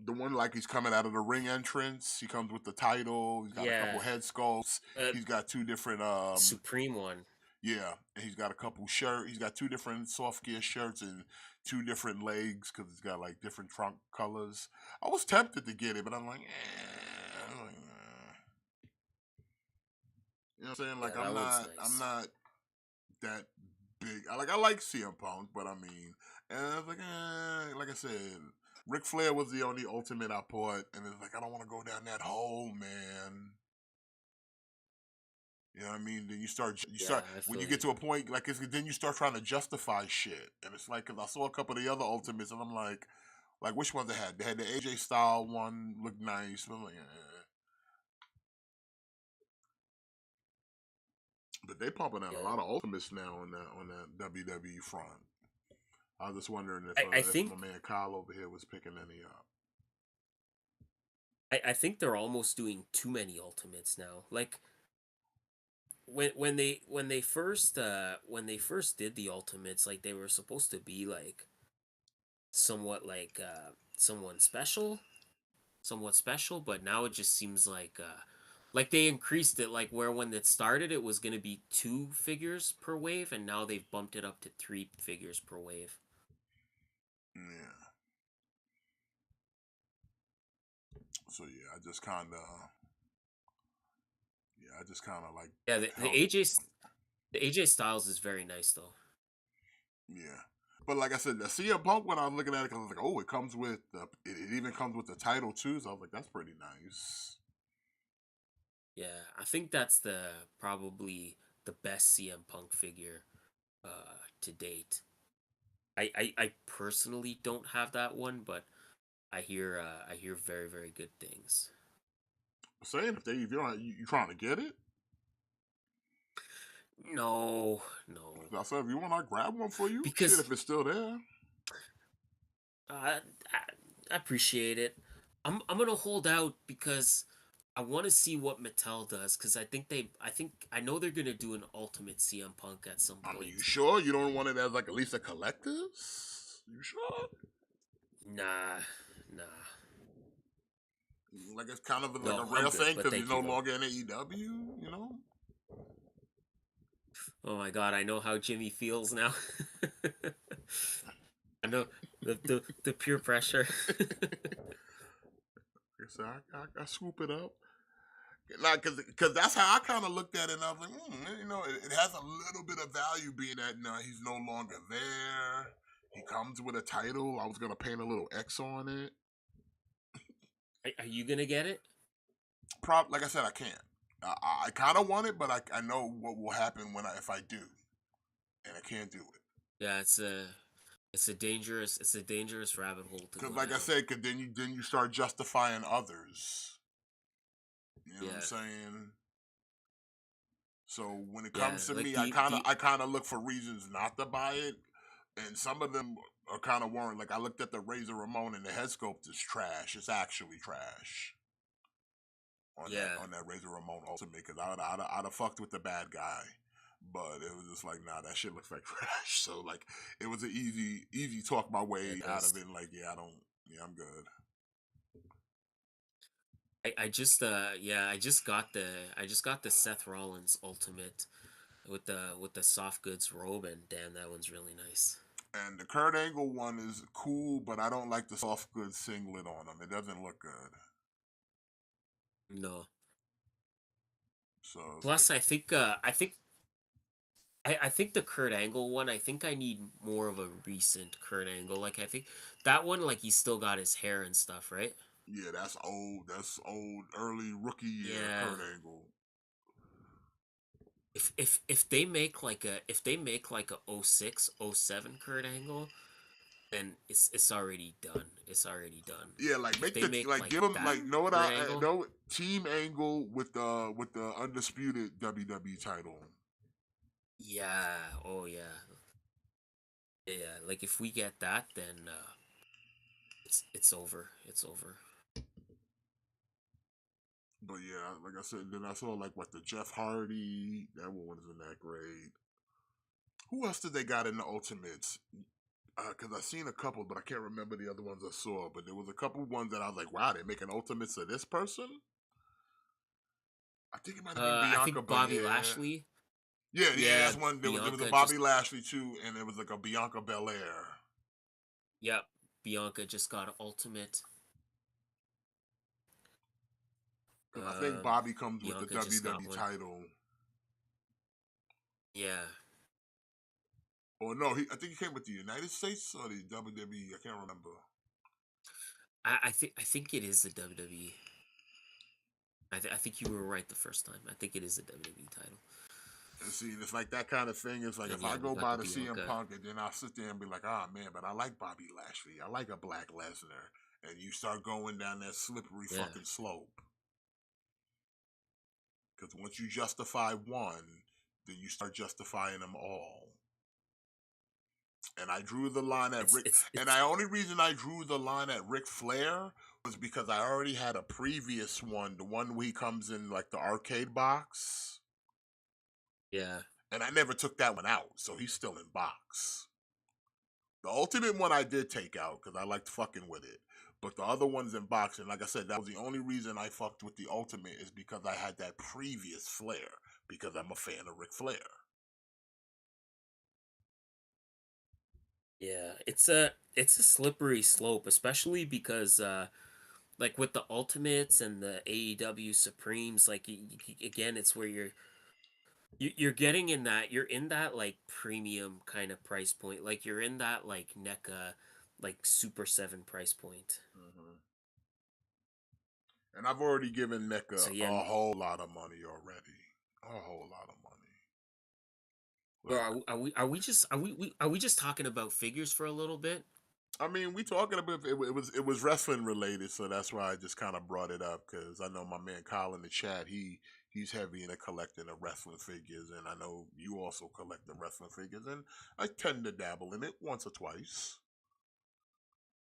The one like he's coming out of the ring entrance. He comes with the title. He's got a
yeah,
couple head sculpts.
uh,
He's got two different
Supreme one.
yeah, and he's got a couple shirt. He's got two different soft gear shirts and two different legs because it's got like different trunk colors. I was tempted to get it, but I'm like, eh. I'm like, nah. You know what I'm saying?
Yeah,
Like
that looks
I'm
nice.
not that big. I like CM Punk, but I mean, and I was like, like I said, Ric Flair was the only Ultimate I put, and it's like I don't want to go down that hole, man. You know what I mean? Then you
Yeah,
start
I
when
feel
you get
you.
to a point like then you start trying to justify shit, and it's like because I saw a couple of the other Ultimates, and I'm like, Like which ones they had? They had the AJ style one, looked nice. I'm like, But they pumping out a lot of ultimates now on that WWE front. I was just wondering
I
if
think
my man Kyle over here was picking any up.
I think they're almost doing too many ultimates now. Like when they first did the ultimates, like they were supposed to be like somewhat like somewhat special, but now it just seems like they increased it, like where when it started it was gonna be 2 figures per wave, and now they've bumped it up to 3 figures per wave.
Yeah. So I just kind of like
Yeah, the
held it.
AJ Styles is very nice though.
Yeah. But like I said, the CM Punk when I was looking at it, cause I was like, oh, it comes with it even comes with the title too. So I was like, that's pretty nice.
Yeah, I think that's probably the best CM Punk figure to date. I personally don't have that one, but I hear very, very good things.
Saying if you trying to get it,
No.
I said if you want, I grab one for you. Shit,
Because
if it's still there.
I appreciate it. I'm gonna hold out because I want to see what Mattel does, because I know they're gonna do an Ultimate CM Punk at some
I mean, you
point.
sure you don't want it as like at least a collector's? You sure?
Nah.
Like it's kind of like
No,
a
I'm
rare
good,
thing
but
because he's
thank you
no
though.
longer in AEW. You know.
Oh my god, I know how Jimmy feels now. I know the pure pressure.
Like I said, I swoop it up. Like, cause that's how I kind of looked at it, and I was like, it has a little bit of value being that he's no longer there. He comes with a title. I was gonna paint a little X on it.
Are you gonna get it?
Like I said, I can't. I kind of want it, but I know what will happen if I do, and I can't do it.
Yeah, it's a dangerous rabbit hole to
Cause
go
like I
down.
said, cause then you start justifying others. You know what I'm
Yeah.
saying? So when it
Yeah,
comes to
like
me, I kind of look for reasons not to buy it, and some of them are kind of warranted. Like I looked at the Razor Ramon, and the head sculpt is trash. It's actually trash
yeah.
on that Razor Ramon Ultimate, because I'd have fucked with the bad guy, but it was just like, nah, that shit looks like trash. So like it was an easy talk my
Yeah,
way
it
out
does.
of it. Like I'm good.
I just got the Seth Rollins Ultimate with the soft goods robe, and damn, that one's really nice.
And the Kurt Angle one is cool, but I don't like the soft goods singlet on him. It doesn't look good.
No.
So it's like,
Plus, I think the Kurt Angle one, I think I need more of a recent Kurt Angle. Like I think that one, like he's still got his hair and stuff, right?
yeah, that's old. That's old, early rookie year
Yeah.
Kurt Angle.
If they make like a 06, 07 Kurt Angle, then it's already done. It's already done.
Yeah, like
If
make
they
the
make
like
like
give him
that
like know what
Kurt
I
Angle,
know Team Angle with the undisputed WWE title.
yeah, oh yeah, yeah. Like if we get that, then it's over. It's over.
But yeah, like I said, then I saw like what the Jeff Hardy, that one wasn't that great. Who else did they got in the Ultimates? Because I seen a couple, but I can't remember the other ones I saw. But there was a couple ones that I was like, wow, they're making Ultimates of this person. I think it might have been
I
Bianca
think Bobby
Belair.
Lashley.
Yeah,
Yeah,
that's one. There was a
Bianca
Bobby
just
Lashley too, and there was like a Bianca Belair.
Yep, Bianca just got an ultimate.
Because I think Bobby comes with the
Bianca just got
WWE
one.
title.
Yeah.
Or no, I think he came with the United States or the WWE. I can't remember.
I think it is the WWE. I think you were right the first time. I think it is the WWE title.
And see, it's like that kind of thing. It's like
And
if
yeah,
I
we
go
got
by
the
the CM
Bianca.
Punk and then I'll sit there and be like, ah, man, but I like Bobby Lashley. I like a Black Lesnar. And you start going down that slippery
Yeah.
fucking slope. Because once you justify one, then you start justifying them all. And I drew the line at Rick. And the only reason I drew the line at Ric Flair was because I already had a previous one, the one where he comes in like the arcade box.
Yeah.
And I never took that one out, so he's still in box. The Ultimate one I did take out because I liked fucking with it. But the other one's in box, and like I said, that was the only reason I fucked with the Ultimate is because I had that previous Flair, because I'm a fan of Ric Flair.
Yeah, it's a slippery slope, especially because like with the Ultimates and the AEW Supremes, like again, it's where you're getting in that you're in that like premium kind of price point, like you're in that like NECA like Super 7 price point.
Mm-hmm. And I've already given NECA
So yeah,
a whole lot of money already. A whole lot of money.
bro, are we just talking about figures for a little bit?
I mean, we talking about it was wrestling related, so that's why I just kind of brought it up because I know my man Kyle in the chat he's heavy into collecting the wrestling figures, and I know you also collect the wrestling figures, and I tend to dabble in it once or twice.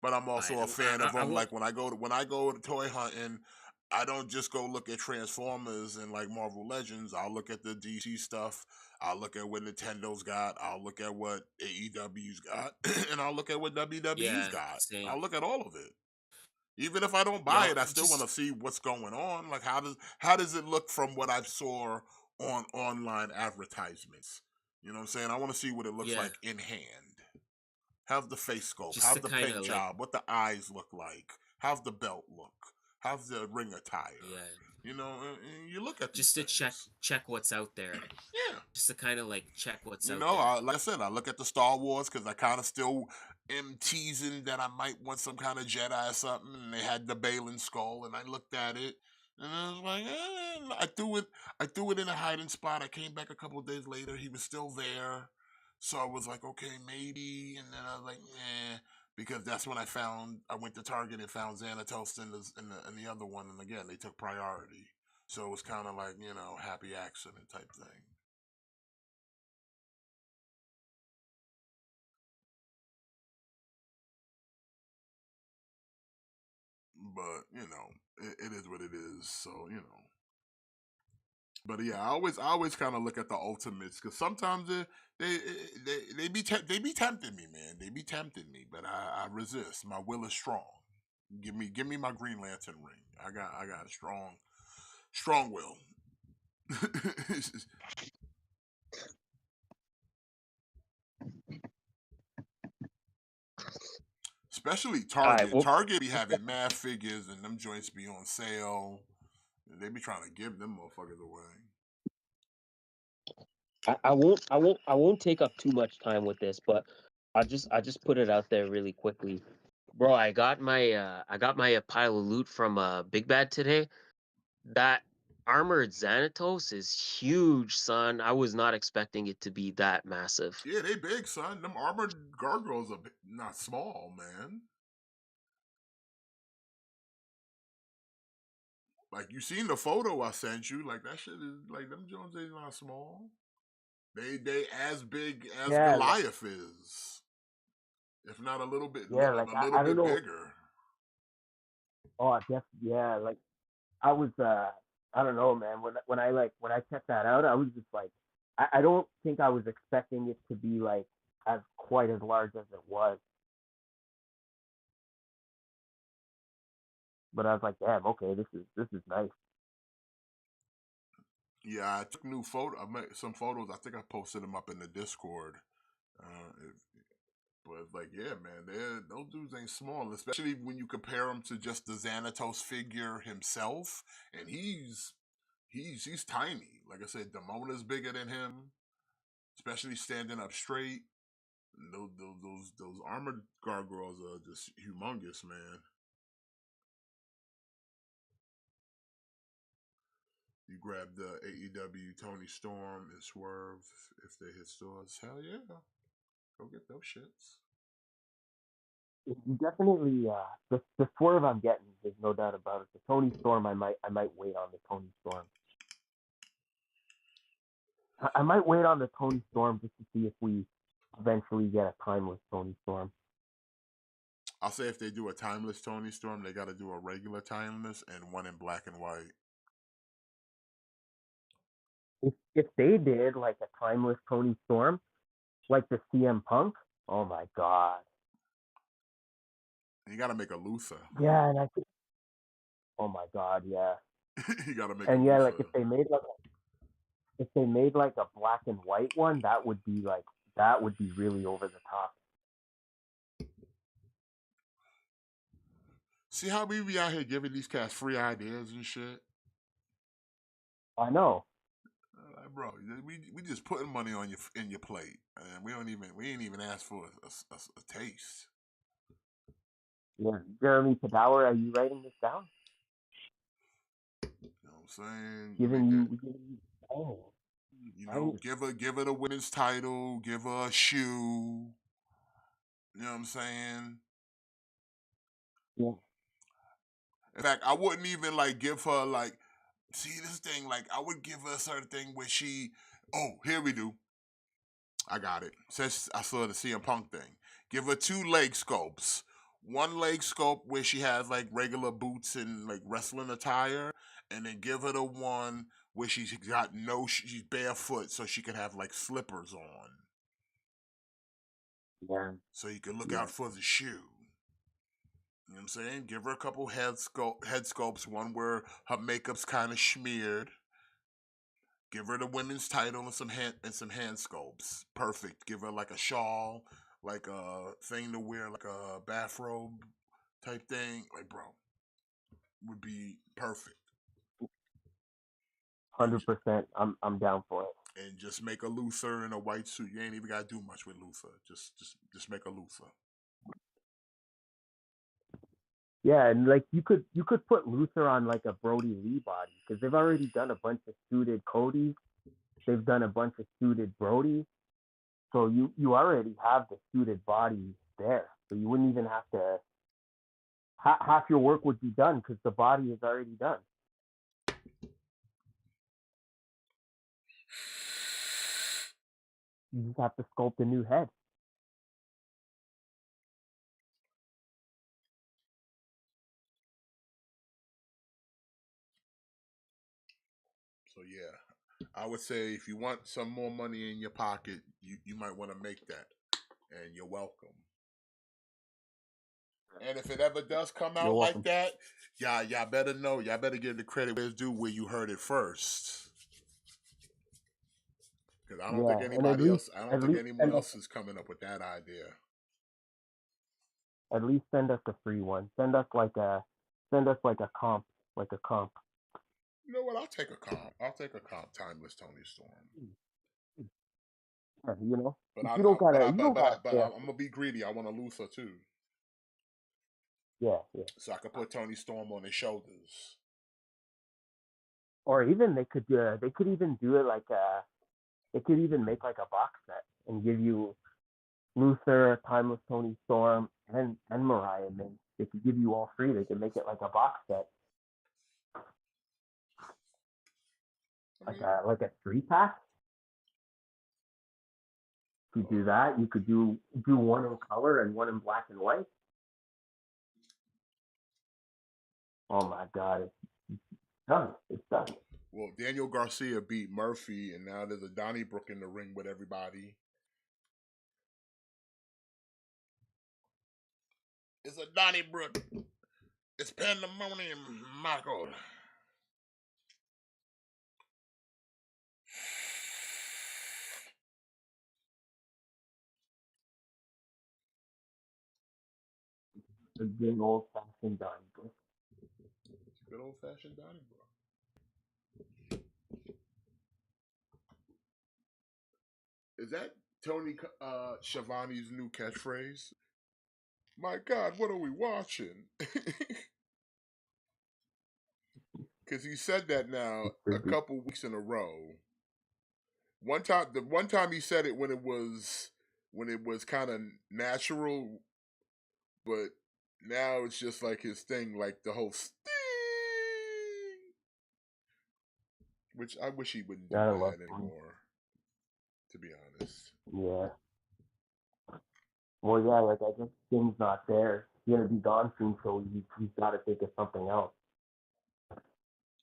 But I'm also a fan of
I
them.
won't.
Like when I go to toy hunting, I don't just go look at Transformers and like Marvel Legends. I'll look at the DC stuff. I'll look at what Nintendo's got. I'll look at what AEW's got, and I'll look at what WWE's
Yeah,
got.
same.
I'll look at all of it. Even if I don't buy
Yo,
it, I still want
just
to see what's going on. Like how does it look from what I saw on online advertisements? You know what I'm saying? I want to see what it looks
yeah,
like in hand. How's the face sculpt?
just
How's
to
the
kind
paint
of like,
job? What the eyes look like? How's the belt look? How's the ring attire?
yeah,
You know, and you look at these
just to
things.
check what's out there.
Yeah.
Just to kind of like check what's
You
out
know,
there.
like I said, I look at the Star Wars because I kind of still am teasing that I might want some kind of Jedi or something. And they had the Balin skull, and I looked at it, and I was like, I threw it in a hiding spot. I came back a couple of days later, he was still there, so I was like, okay, maybe. And then I was like, eh, because that's when I went to Target and found Xanatos in the other one, and again, they took priority. So it was kind of like, happy accident type thing. But it is what it is. So but yeah, I always kind of look at the ultimates because sometimes they be tempting me, man. They be tempting me, but I resist. My will is strong. Give me my Green Lantern ring. I got a strong will. Especially
All right.
Target.
Well,
Target be having mad figures and them joints be on sale. They be trying to give them motherfuckers away.
I won't take up too much time with this, but I just put it out there really quickly. Bro, I got my pile of loot from Big Bad today. That armored Xanatos is huge, son. I was not expecting it to be that massive.
Yeah, they big, son. Them armored gargoyles are not small, man. Like you seen the photo I sent you, like that shit is like them Jones is not small. They as big as
Yeah,
Goliath is, if not a little bit a little
I don't
bit
know.
bigger.
Oh, yeah, like I was I don't know, man. When I checked that out, I was just like I don't think I was expecting it to be like as quite as large as it was. But I was like, damn, okay, this is nice.
Yeah, I took I made some photos. I think I posted them up in the Discord. Uh, but like, yeah, man, those dudes ain't small, especially when you compare them to just the Xanatos figure himself, and he's tiny. Like I said, Damona's bigger than him, especially standing up straight. Those armored gargoyles are just humongous, man. You grab the AEW Tony Storm and Swerve if they hit stores. Hell yeah. Go get those shits.
You definitely the Swerve I'm getting. There's no doubt about it. The Tony Storm, I might wait on the Tony Storm. I might wait on the Tony Storm just to see if we eventually get a timeless Tony Storm.
I'll say if they do a timeless Tony Storm, they got to do a regular timeless and one in black and white.
If they did like a timeless Tony Storm, like the CM Punk, oh my god.
And you got to make a Luther.
Yeah, and I think, oh my god, yeah.
You got to make.
And
a
yeah,
Luther.
like if they made like a black and white one, that would be really over the top.
See how we be out here giving these cats free ideas and shit?
I know.
Like, bro, we just putting money on your plate, and we ain't even asked for a taste.
Yeah, Jeremy Padawer, are you writing this down?
You know what I'm saying?
Giving you
you know, give her the women's title, give her a shoe. You know what I'm saying?
Yeah.
In fact, I wouldn't even like give her like, see this thing, like I would give her a certain thing where she, oh, here we do. I got it. Since I saw the CM Punk thing. Give her 2 leg sculpts. One leg sculpt where she has like regular boots and like wrestling attire, and then give her the one where she's got she's barefoot so she can have like slippers on.
Yeah.
So you can look out for the shoe. You know what I'm saying? Give her a couple head sculpts, one where her makeup's kind of smeared. Give her the women's title and some hand sculpts. Perfect. Give her like a shawl, like a thing to wear, like a bathrobe type thing. Like, bro, would be perfect.
100%. I'm down for it.
And just make a Luther in a white suit. You ain't even gotta do much with Luther. Just make a Luther.
Yeah, and like you could put Luther on like a Brody Lee body because they've already done a bunch of suited Codys. They've done a bunch of suited Brody. So you already have the suited body there. So you wouldn't even have to. Half your work would be done because the body is already done. You just have to sculpt a new head.
So yeah, I would say if you want some more money in your pocket, you might want to make that, and you're welcome. And if it ever does come out like that, y'all better know. Y'all better give the credit where it's due, where you heard it first. Because I don't think anybody else. I don't think anyone else is coming up with that idea.
At least send us a free one. Send us like a comp,
You know what? I'll take a comp. Timeless Tony Storm.
Yeah, you know,
But
you don't gotta.
I'm gonna be greedy. I want a Luther too.
Yeah.
So I could put Tony Storm on his shoulders.
Or even they could even do it like they could even make like a box set and give you Luther, Timeless Tony Storm, and Mariah. And then they could give you all 3. They could make it like a box set, like a 3-pack. You could do that. You could do one in color and one in black and white. Oh my God, it's done. It's done.
Well, Daniel Garcia beat Murphy, and now there's a Donnybrook in the ring with everybody. It's a Donnybrook. It's pandemonium, Michael.
A good old-fashioned Donnybrook.
It's a good old-fashioned Donnybrook. Is that Tony Schiavone's new catchphrase? My God, what are we watching? Because he said that now
It
a
should be.
couple weeks in a row. The one time he said it when it was kind of natural, but now it's just like his thing, like the whole sting, which I wish he wouldn't do
Gotta love
that
him.
anymore. To be honest,
Yeah. Well, yeah, like I guess Sting's not there. He's gonna be gone soon, so he's got to think of something else.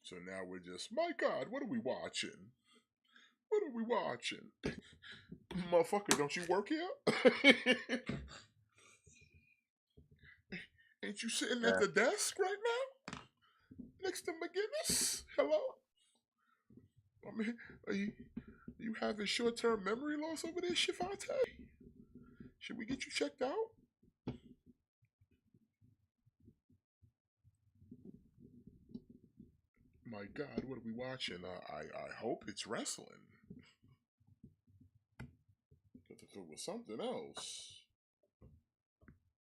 so now we're just, my God, what are we watching? What are we watching? Motherfucker, don't you work here? Ain't you sitting at the desk right now? Next to McGinnis? Hello? I mean, are you having short-term memory loss over there, Shivante? Should we get you checked out? My God, what are we watching? I hope it's wrestling. Because if it was something else,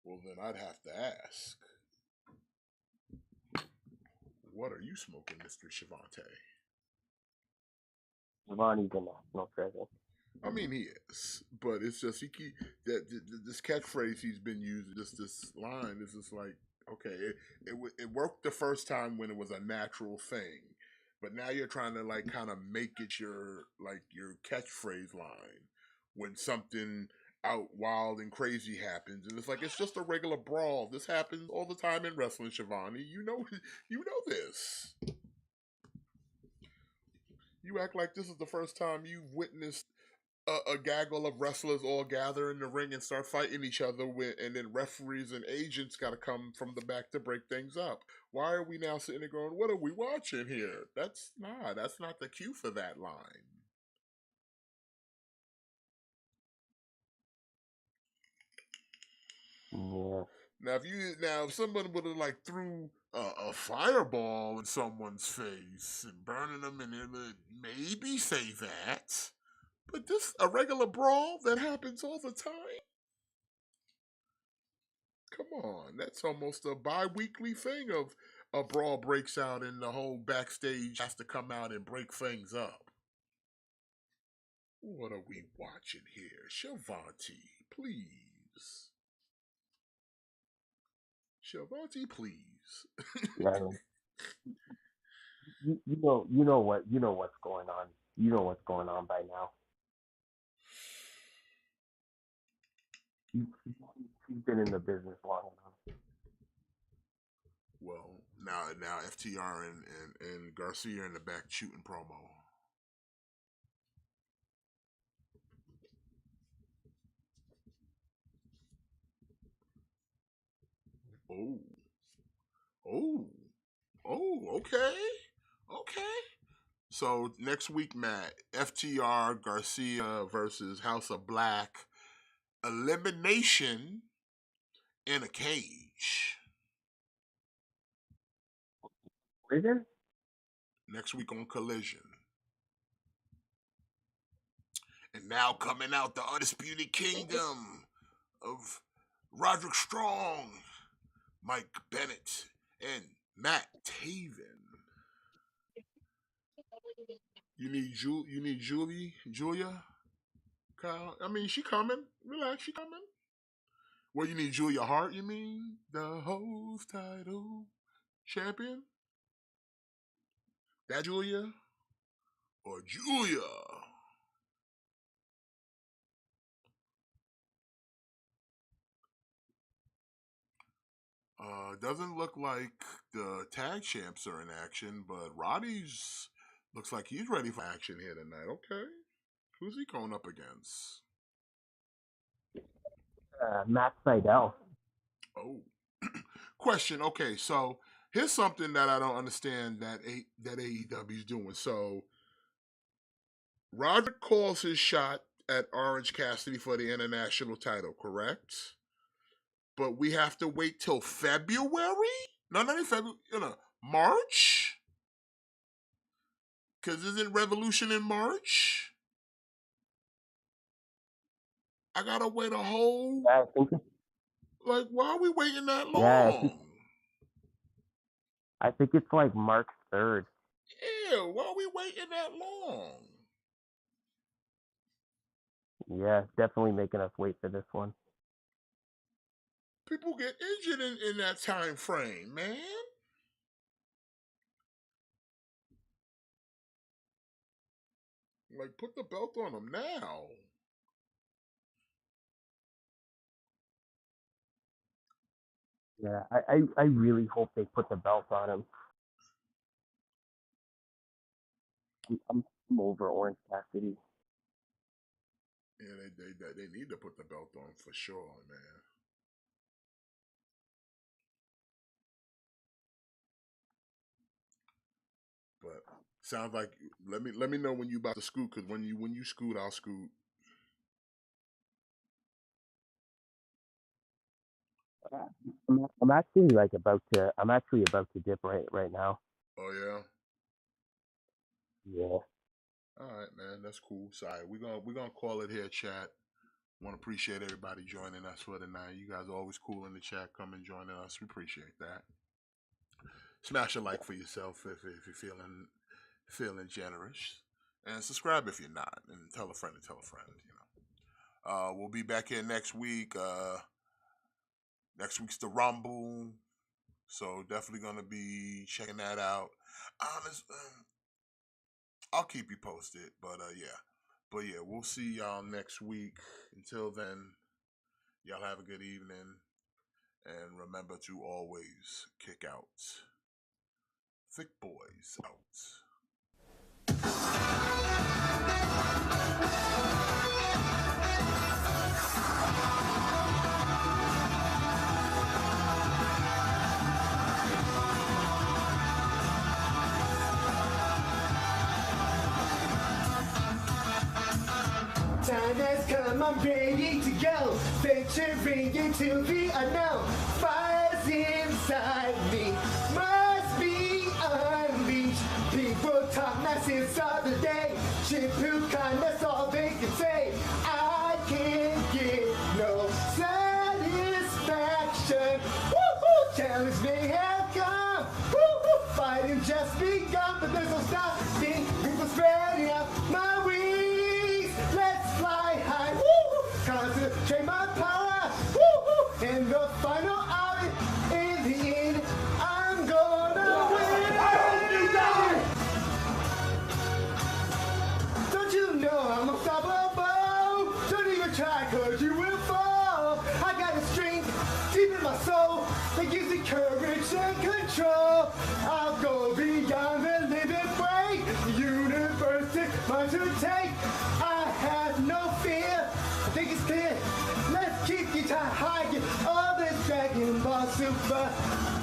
well, then I'd have to ask. What are you smoking, Mr. Shivante?
Ronnie's a national treasure.
I mean, he is, but it's just this catchphrase he's been using. This line is just like, okay, it worked the first time when it was a natural thing, but now you're trying to like kind of make it your catchphrase line when something out wild and crazy happens, and it's like it's just a regular brawl. This happens all the time in wrestling, Shivani. You know this. You act like this is the first time you've witnessed a gaggle of wrestlers all gather in the ring and start fighting each other and then referees and agents got to come from the back to break things up. Why are we now sitting there going, what are we watching here? That's not the cue for that line.
Yeah.
Now if someone would have like threw a fireball in someone's face and burning them, and it would maybe say that. But this a regular brawl that happens all the time. Come on, that's almost a bi-weekly thing of a brawl breaks out and the whole backstage has to come out and break things up. What are we watching here? Shavante, please. Shavante, please.
Yeah. You know what's going on. You know what's going on by now. She's been in the business long enough.
Well, now FTR and Garcia in the back shooting promo. Okay. So next week, Matt, FTR Garcia versus House of Black, elimination in a cage.
Collision?
Next week on Collision. And now coming out the Undisputed Kingdom of Roderick Strong, Mike Bennett, and Matt Taven. You need Julia? Kyle? I mean, she coming. Relax, she coming. Well, you need Julia Hart, you mean? The host title champion? That Julia? Or Julia? Doesn't look like the tag champs are in action, but Roddy's looks like he's ready for action here tonight. Okay. Who's he going up against?
Matt Sydal.
Oh. Question. Okay, so here's something that I don't understand that AEW's doing. So Roderick calls his shot at Orange Cassidy for the international title, correct? But we have to wait till February? No, not in February. March? Because isn't Revolution in March? I gotta wait a whole...
Yeah, I think
Like, why are we waiting that long?
Yeah, I think it's like March 3rd.
here. Why are we waiting that long?
Yeah, definitely making us wait for this one.
People get injured in that time frame, man. Like, put the belt on them now.
Yeah, I really hope they put the belt on him. I'm over Orange Cassidy.
Yeah, they need to put the belt on for sure, man. But sounds like let me know when you about to scoot, because when you scoot, I'll scoot.
I'm actually about to dip right now.
Oh yeah.
Yeah.
All right, man. That's cool. Sorry, we're gonna call it here, chat. Want to appreciate everybody joining us for tonight. You guys are always cool in the chat. Come and joining us. We appreciate that. Smash a like for yourself if you're feeling generous, and subscribe if you're not, and tell a friend to tell a friend. We'll be back here next week. Next week's the Rumble, so definitely gonna be checking that out. I'll keep you posted, but yeah, we'll see y'all next week. Until then, y'all have a good evening, and remember to always kick out. Thick boys out.
Time has come, I'm ready to go. Venturing into the unknown. Fire's inside me, must be unleashed. People talk nonsense all the day. Shippuden, that's all they can say. I can't get no satisfaction. Woo-hoo! Challenge may have come. Woo-hoo! Fighting just begun, but there's no stopping. People spreading out my wings. Let's fly high. Woo-hoo! Concentrate my power. Woo-hoo! In the final hour, in the end, I'm gonna win. I hope you die. Don't you know I'm unstoppable? Don't even try, cause you will fall. I got a strength deep in my soul that gives me courage and control. I'll go beyond the limit break. The universe is mine to take. I have no fear. I think it's clear. Let's keep you tight high. Get all this Dragon Ball Super.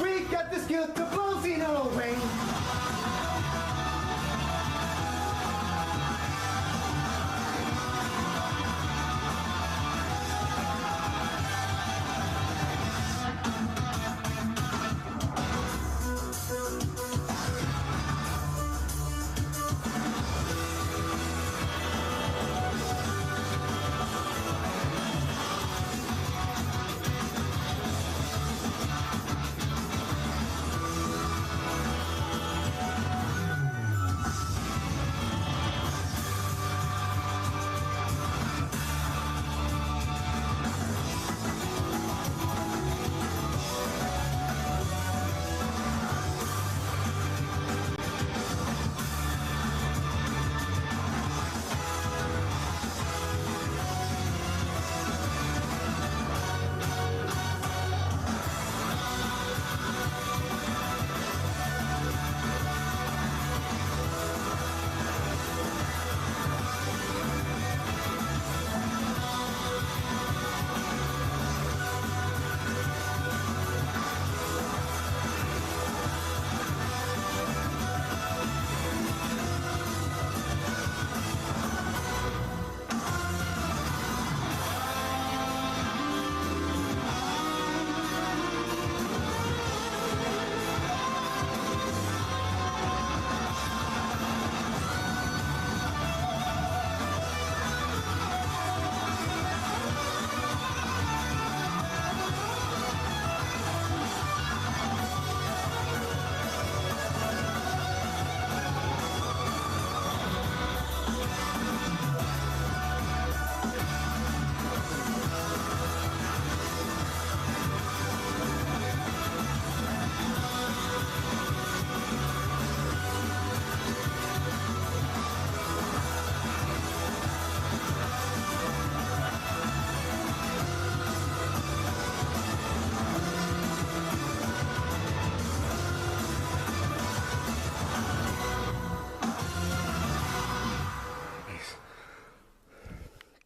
We got the skill to blow Xeno rain.